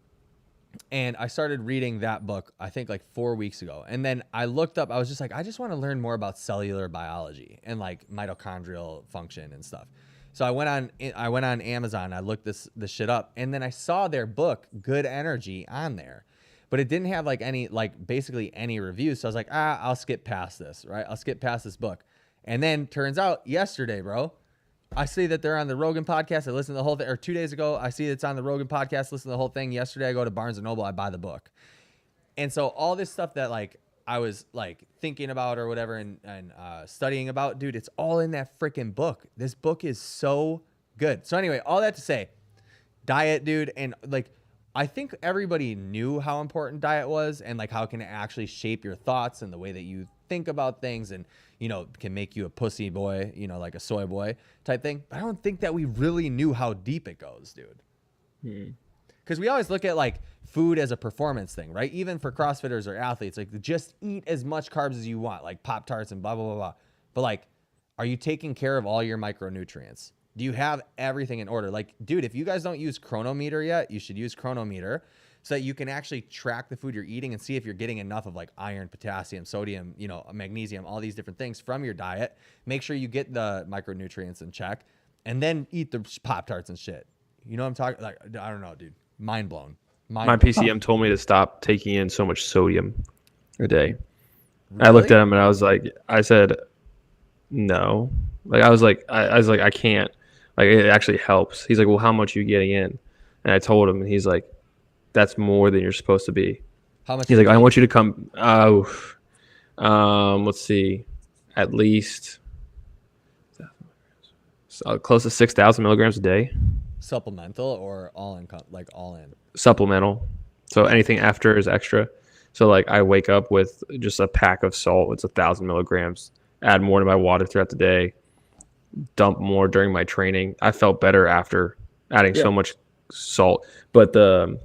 And I started reading that book, I think like 4 weeks ago. And then I looked up, I was just like, I just want to learn more about cellular biology and like mitochondrial function and stuff. So I went on Amazon, I looked this shit up, and then I saw their book, Good Energy, on there. But it didn't have like basically any reviews. So I was like, I'll skip past this, right? I'll skip past this book. And then turns out yesterday, bro, I see that they're on the Rogan podcast. I listened to the whole thing, or 2 days ago, I see it's on the Rogan podcast, listen to the whole thing. Yesterday, I go to Barnes & Noble, I buy the book. And so all this stuff that like I was like thinking about or whatever and studying about, dude, it's all in that freaking book. This book is so good. So anyway, all that to say, diet, dude, and like I think everybody knew how important diet was and like how it can actually shape your thoughts and the way that you think about things and, you know, can make you a pussy boy, you know, like a soy boy type thing. But I don't think that we really knew how deep it goes, dude. Because we always look at like food as a performance thing, right? Even for CrossFitters or athletes, like just eat as much carbs as you want, like Pop-Tarts and blah, blah, blah, blah. But like, are you taking care of all your micronutrients? Do you have everything in order? Like, dude, if you guys don't use Chronometer yet, you should use Chronometer so that you can actually track the food you're eating and see if you're getting enough of like iron, potassium, sodium, you know, magnesium, all these different things from your diet. Make sure you get the micronutrients in check and then eat the Pop-Tarts and shit. You know what I'm talking like? I don't know, dude. Mind blown. My PCM told me to stop taking in so much sodium a day. Really? I looked at him and I said, no. Like I was like, I can't. Like it actually helps. He's like, well, how much are you getting in? And I told him, and he's like, that's more than you're supposed to be. How much? He's like, I want you to come. Let's see, at least close to 6,000 milligrams a day. Supplemental or all in? Like all in. Supplemental. So anything after is extra. So like I wake up with just a pack of salt. It's 1,000 milligrams. Add more to my water throughout the day. Dump more during my training. I felt better after adding so much salt. But the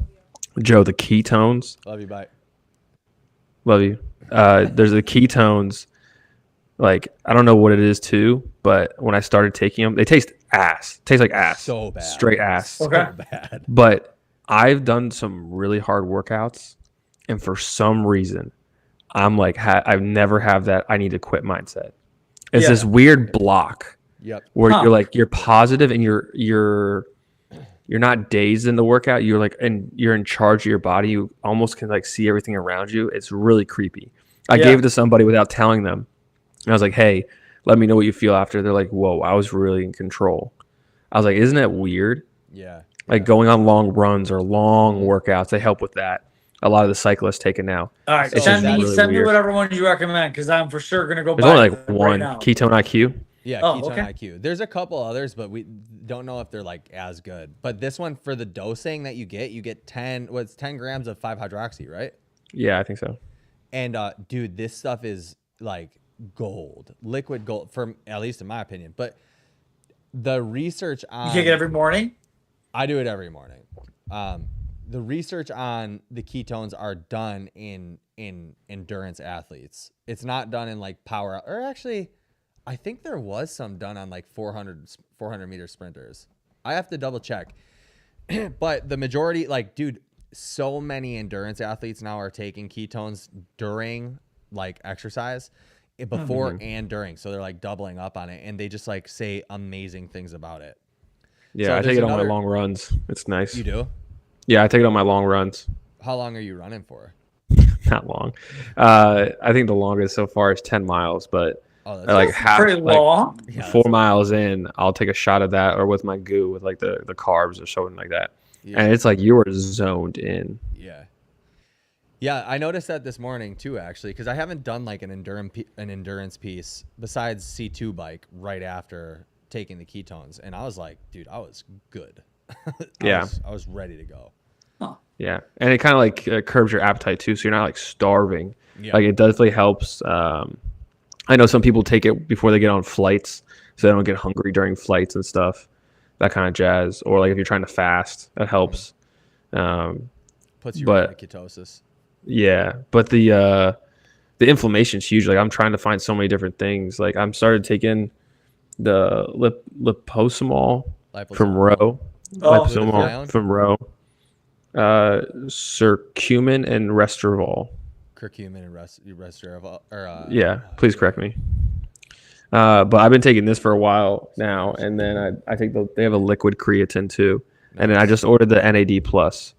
ketones. Love you, bye. Love you. There's the ketones. Like I don't know what it is too, but when I started taking them, they taste ass. Taste like ass. So bad. Straight ass. So bad. But I've done some really hard workouts, and for some reason, I'm like, I've never have that I need to quit mindset. It's this weird block. Yep. Where you're like you're positive and you're not dazed in the workout. You're like and you're in charge of your body. You almost can like see everything around you. It's really creepy. I gave it to somebody without telling them. And I was like, hey, let me know what you feel after. They're like, whoa, I was really in control. I was like, isn't that weird? Yeah. Like going on long runs or long workouts, they help with that. A lot of the cyclists take it now. All right, It's send just me really send me weird. whatever one you recommend because I'm for sure gonna go There's buy only it like right one, now. Ketone IQ. Yeah, Oh, Ketone okay. IQ. There's a couple others, but we don't know if they're like as good. But this one for the dosing that you get 10 grams of 5-hydroxy, right? Yeah, I think so. And dude, this stuff is like gold, liquid gold, for at least in my opinion. But the research on You take it every morning. I do it every morning. The research on the ketones are done in endurance athletes. It's not done in like power, or actually, I think there was some done on like 400 meter sprinters. I have to double check. But the majority, like, dude, so many endurance athletes now are taking ketones during like exercise, before and during. So they're like doubling up on it, and they just like say amazing things about it. Yeah, So I take there's it on my another- long runs. It's nice. You do? Yeah, I take it on my long runs. How long are you running for? Not long. I think the longest so far is 10 miles, but Oh, that's like half, Pretty like long. Yeah, 4 miles in, I'll take a shot of that or with my goo with like the carbs or something like that. yeah. And it's like you are zoned in. Yeah. Yeah, I noticed that this morning too, actually, because I haven't done like an endurance piece besides C2 bike right after taking the ketones, and I was like, dude, I was good. Yeah. I was ready to go. Huh. Yeah, and it kind of like curbs your appetite too, so you're not like starving. Yeah. Like it definitely helps. I know some people take it before they get on flights, so they don't get hungry during flights and stuff, that kind of jazz. Or like if you're trying to fast, that helps. Puts you but- right into ketosis. Yeah, but the inflammation's huge. Like I'm trying to find so many different things. Like I'm started taking the liposomal from Roe, Oh. liposomal from Roe, curcumin and Restorval. Curcumin and Restorval. Yeah, please correct me. But I've been taking this for a while now, and then I think they have a liquid creatine too, and then I just ordered the NAD plus.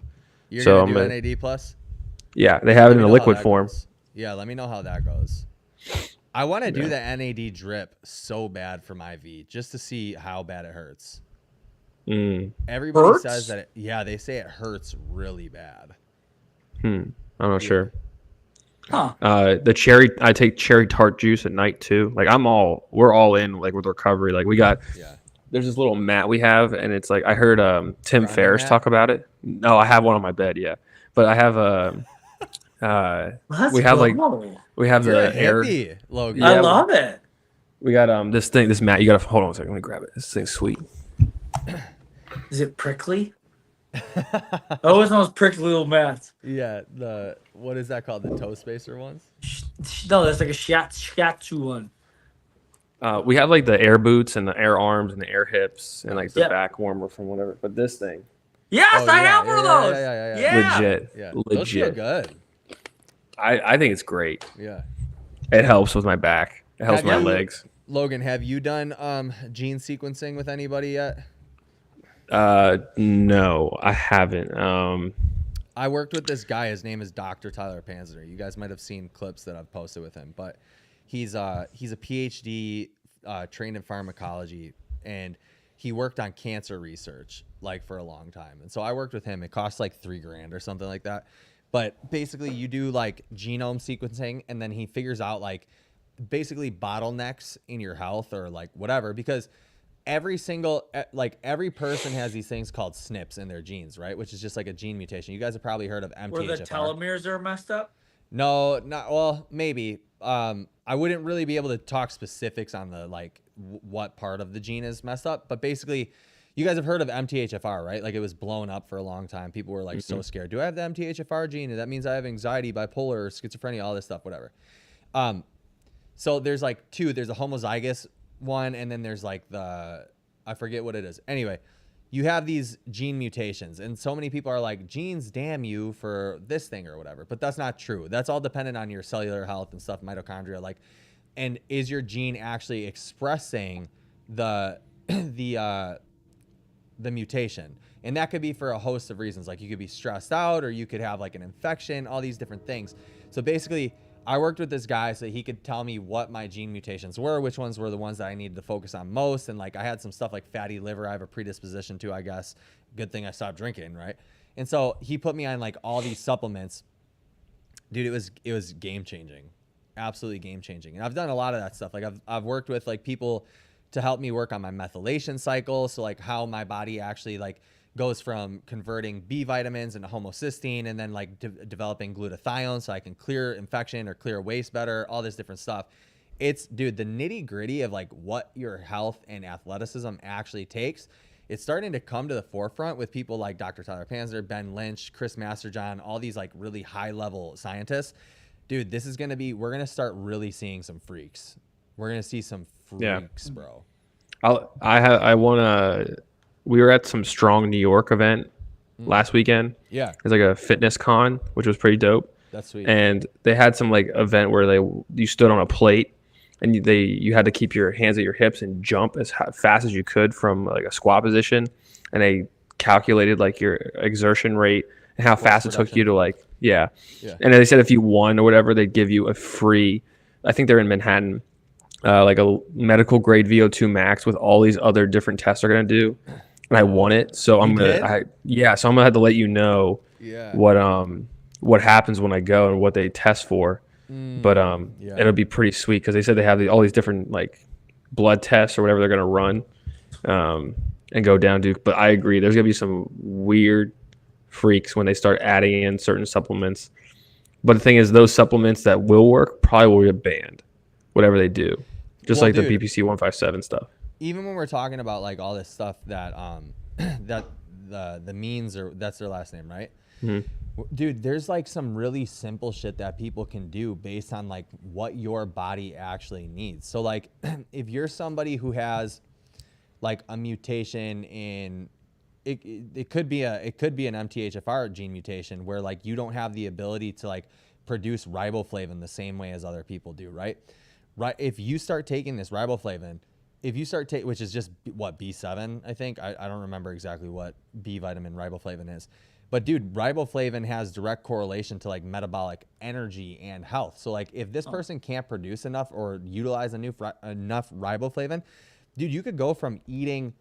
You're So gonna I'm do NAD plus? Yeah, they have Let it me in a know how liquid that form. goes. Yeah, let me know how that goes. I want to do the NAD drip so bad from IV just to see how bad it hurts. Everybody Hurts? says that. They say it hurts really bad. I'm not sure. Huh. I take cherry tart juice at night too. Like we're all in like with recovery. Like there's this little mat we have, and it's like I heard Tim Grounding Ferriss mat? talk about it. No, I have one on my bed. Yeah, but I have Let's we have like go. we have You're a the air. hippie, Logan. I Yeah, love it. We got this mat. You gotta hold on a second. Let me grab it. This thing's sweet. Is it prickly? I always know it's prickly little mats. Yeah, what is that called? The toe spacer ones? No, that's like a shiatsu one. We have like the air boots and the air arms and the air hips and like the Yep. back warmer from whatever. But this thing, Yes, Oh, I yeah, have one of yeah, those. yeah. legit, Yeah, those feel legit. good. I think it's great. Yeah. It helps with my back. It helps Have my you- legs. Logan, have you done gene sequencing with anybody yet? No, I haven't. I worked with this guy. His name is Dr. Tyler Panzer. You guys might have seen clips that I've posted with him, but he's a PhD trained in pharmacology, and he worked on cancer research like for a long time. And so I worked with him. It cost like $3,000 or something like that. But basically, you do like genome sequencing, and then he figures out like basically bottlenecks in your health or like whatever, because every person has these things called SNPs in their genes, right? Which is just like a gene mutation. You guys have probably heard of MTHFR. Where the telomeres are messed up. No, not well, maybe. I wouldn't really be able to talk specifics on the like what part of the gene is messed up, but basically, you guys have heard of MTHFR, right? Like it was blown up for a long time. People were like so scared. Do I have the MTHFR gene? That means I have anxiety, bipolar, schizophrenia, all this stuff, whatever. So there's like two. There's a homozygous one, and then there's like I forget what it is. Anyway, you have these gene mutations, and so many people are like, genes damn you for this thing or whatever. But that's not true. That's all dependent on your cellular health and stuff, mitochondria. Like, and is your gene actually expressing the mutation? And that could be for a host of reasons. Like you could be stressed out, or you could have like an infection, all these different things. So basically, I worked with this guy so he could tell me what my gene mutations were, which ones were the ones that I needed to focus on most. And like I had some stuff like fatty liver, I have a predisposition to, I guess. Good thing I stopped drinking, right? And so he put me on like all these supplements. Dude, it was game changing. Absolutely game changing. And I've done a lot of that stuff. Like I've worked with like people to help me work on my methylation cycle. So like how my body actually like goes from converting B vitamins into homocysteine, and then like developing glutathione so I can clear infection or clear waste better, all this different stuff. It's, dude, the nitty gritty of like what your health and athleticism actually takes. It's starting to come to the forefront with people like Dr. Tyler Panzer, Ben Lynch, Chris Masterjohn, all these like really high level scientists. Dude, this is going to be, we're going to start really seeing some freaks. We're going to see some freaks, bro. We were at some Strong New York event last weekend. Yeah, It was like a fitness con, which was pretty dope. that's sweet. And they had some like event where you stood on a plate, and you had to keep your hands at your hips and jump as fast as you could from like a squat position. And they calculated like your exertion rate and how fast it took you to like, yeah. And they said if you won or whatever, they'd give you a free, I think they're in Manhattan, like a medical grade VO2 max with all these other different tests they're going to do. And I won it. So I'm going to have to let you know what happens when I go and what they test for. But it'll be pretty sweet because they said they have all these different like blood tests or whatever they're going to run and go down to. But I agree. There's going to be some weird freaks when they start adding in certain supplements. But the thing is, those supplements that will work probably will get banned, whatever they do. Just Well, like dude, the BPC 157 stuff. even when we're talking about like all this stuff that that the means, or that's their last name, right? Mhm. Dude, there's like some really simple shit that people can do based on like what your body actually needs. So like if you're somebody who has like a mutation in it could be an MTHFR gene mutation where like you don't have the ability to like produce riboflavin the same way as other people do, right? Right. If you start taking this riboflavin, which is just what, B7, I think. I don't remember exactly what B vitamin riboflavin is. But dude, riboflavin has direct correlation to like metabolic energy and health. So like if this person can't produce enough or utilize enough riboflavin, dude, you could go from eating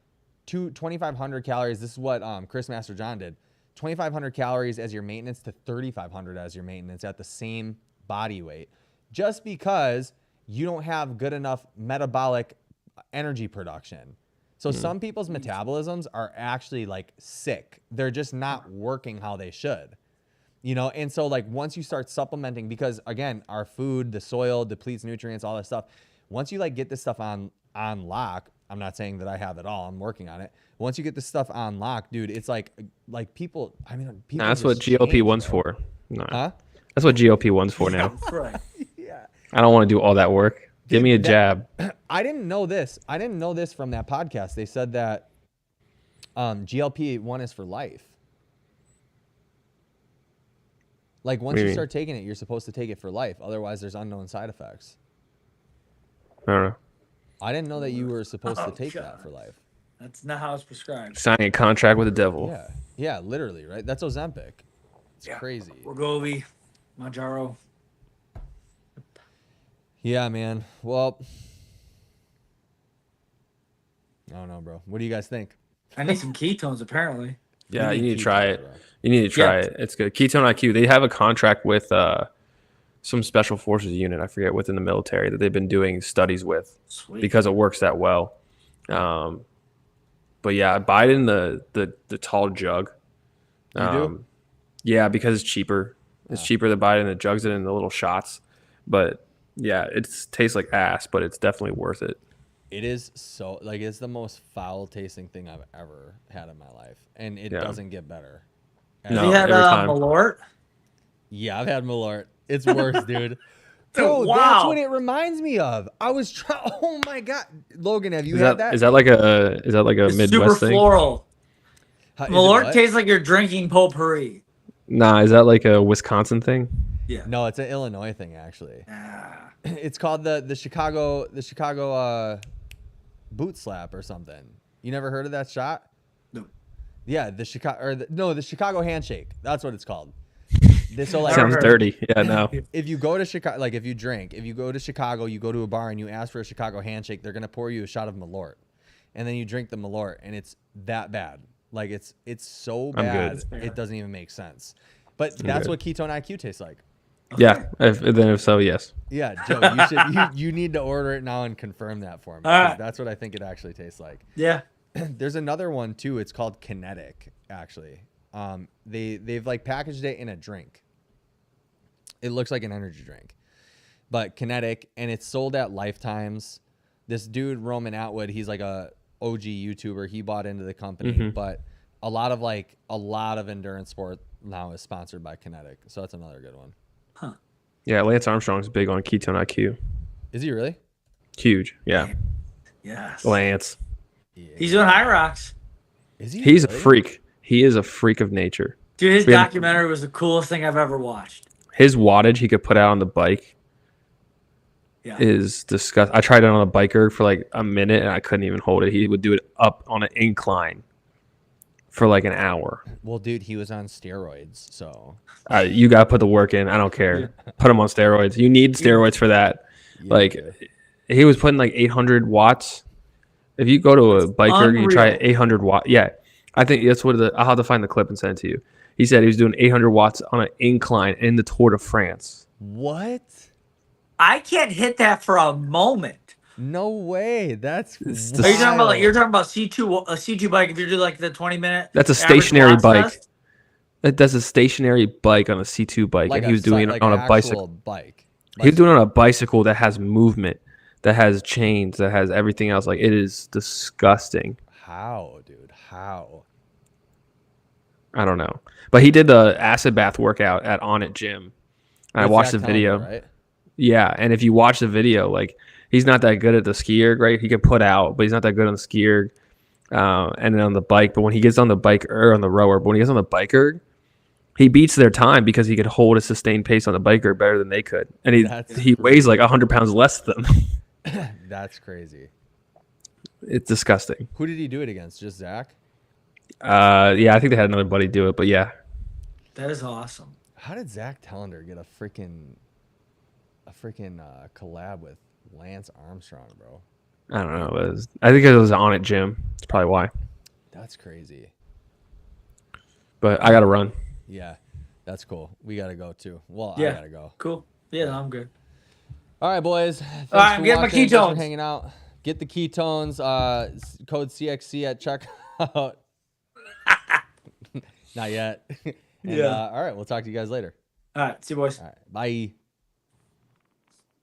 2,500 calories. This is what Chris Master John did. 2,500 calories as your maintenance to 3,500 as your maintenance at the same body weight. Just because you don't have good enough metabolic energy production. So some people's metabolisms are actually like sick. They're just not working how they should. You know, and so like once you start supplementing, because again, our food, the soil depletes nutrients, all that stuff. Once you like get this stuff on lock, I'm not saying that I have it all, I'm working on it. Once you get this stuff on lock, dude, it's like people, I mean, people. Nah, that's what just GLP-1's change, bro. for. No. Huh? That's what GLP-1's for now. That's right. Yeah. I don't want to do all that work. Give Dude, me a jab. I didn't know this. I didn't know this from that podcast. They said that GLP-1 is for life. Like once do you you mean? start taking it, you're supposed to take it for life. Otherwise, there's unknown side effects. I don't know. I didn't know that you were supposed Oh, to take God. that for life. That's not how it's prescribed. Signing a contract with the devil. Yeah. Yeah, literally, right? That's Ozempic. It's Yeah. crazy. Wegovy, Mounjaro. Yeah, man. Well, I don't know, bro. What do you guys think? I need some ketones apparently. Yeah, you need need to try ketones, it. bro. You need to try Yeah. it. It's good. Ketone IQ. They have a contract with some special forces unit. I forget within the military that they've been doing studies with Sweet. because it works that well. But yeah, buy it in the tall jug. You do? Yeah, because it's cheaper. It's cheaper to buy it in the jugs than in the little shots. But yeah, it tastes like ass, but it's definitely worth it. It is so like it's the most foul tasting thing I've ever had in my life, and it Yeah. doesn't get better. No, you had every time. Malort. Yeah, I've had Malort. It's worse, dude. Bro, that's wow. what it reminds me of. I was trying. Oh my god, Logan, have you Is had that that? is that like a It's Midwest super thing? floral. Is it Malort what? tastes like you're drinking potpourri. Nah, is that like a Wisconsin thing? Yeah. No, it's an Illinois thing actually. Ah. It's called the Chicago boot slap or something. You never heard of that shot? No. Yeah, the Chicago handshake. That's what it's called. So like, Sounds heard. dirty. Yeah, no. if you go to Chicago, like if you go to Chicago, you go to a bar and you ask for a Chicago handshake, they're gonna pour you a shot of Malort, and then you drink the Malort, and it's that bad. Like it's so I'm bad, good. it doesn't even make sense. But that's good. what Ketone IQ tastes like. Yeah. If so, yes. Yeah, Joe, you need to order it now and confirm that for me. All 'Cause right. That's what I think it actually tastes like. Yeah. There's another one too. It's called Kinetic, actually. They've like packaged it in a drink. It looks like an energy drink, but Kinetic, and it's sold at Lifetimes. This dude Roman Atwood, he's like a OG YouTuber. He bought into the company, but a lot of endurance sport now is sponsored by Kinetic, so that's another good one. Yeah, Lance Armstrong's big on Ketone IQ. Is he really? Huge. Yeah. Yes. Lance. Yeah. He's doing high rocks. Is he? He's a really? freak. He is a freak of nature. Dude, his We had- documentary was the coolest thing I've ever watched. His wattage he could put out on the bike Yeah. is disgusting. I tried it on a biker for like a minute and I couldn't even hold it. He would do it up on an incline for like an hour. Well, dude, he was on steroids, so You got to put the work in. I don't care. Put him on steroids. You need steroids for that. yeah, Like, he was putting like 800 watts. If you go to a biker, you try unreal. 800 watt. Yeah, I think that's what I'll have to find the clip and send it to you. He said he was doing 800 watts on an incline in the Tour de France. what? I can't hit that for a moment. No way. That's It's Are you talking about wild. you're talking about C2 bike if you do like the 20-minute That's a stationary bike. It does a stationary bike on a C2 bike, Like and he was doing it on an a bicycle. actual bike. He was doing it on a bicycle that has movement, that has chains, that has everything else. Like, it is disgusting. How, dude? How? I don't know. But he did the acid bath workout at On It Gym. And I With watched Zach the video. Tellender, right? Yeah, and if you watch the video, like, he's not that good at the ski erg, right? He can put out, but he's not that good on the ski erg and then on the bike. But when he gets on the bike or on the rower, but when he gets on the bike erg, he beats their time because he could hold a sustained pace on the bike erg better than they could. And he weighs like 100 pounds less than them. That's crazy. It's disgusting. Who did he do it against? Just Zach? Yeah, I think they had another buddy do it, but yeah. That is awesome. How did Zach Tellender get a freaking collab with Lance Armstrong, bro? I don't know. I think it was On It Gym. That's probably why. That's crazy. But I got to run. Yeah, that's cool. We got to go too. Well, Yeah. I got to go. Cool. Yeah, no, I'm good. All right, boys. Thanks All right, I'm for getting my watching. Thanks for ketones. hanging out. Get the ketones. Code CXC at checkout. Not yet. And, Yeah. All right, we'll talk to you guys later. All right. See you, boys. All right, bye.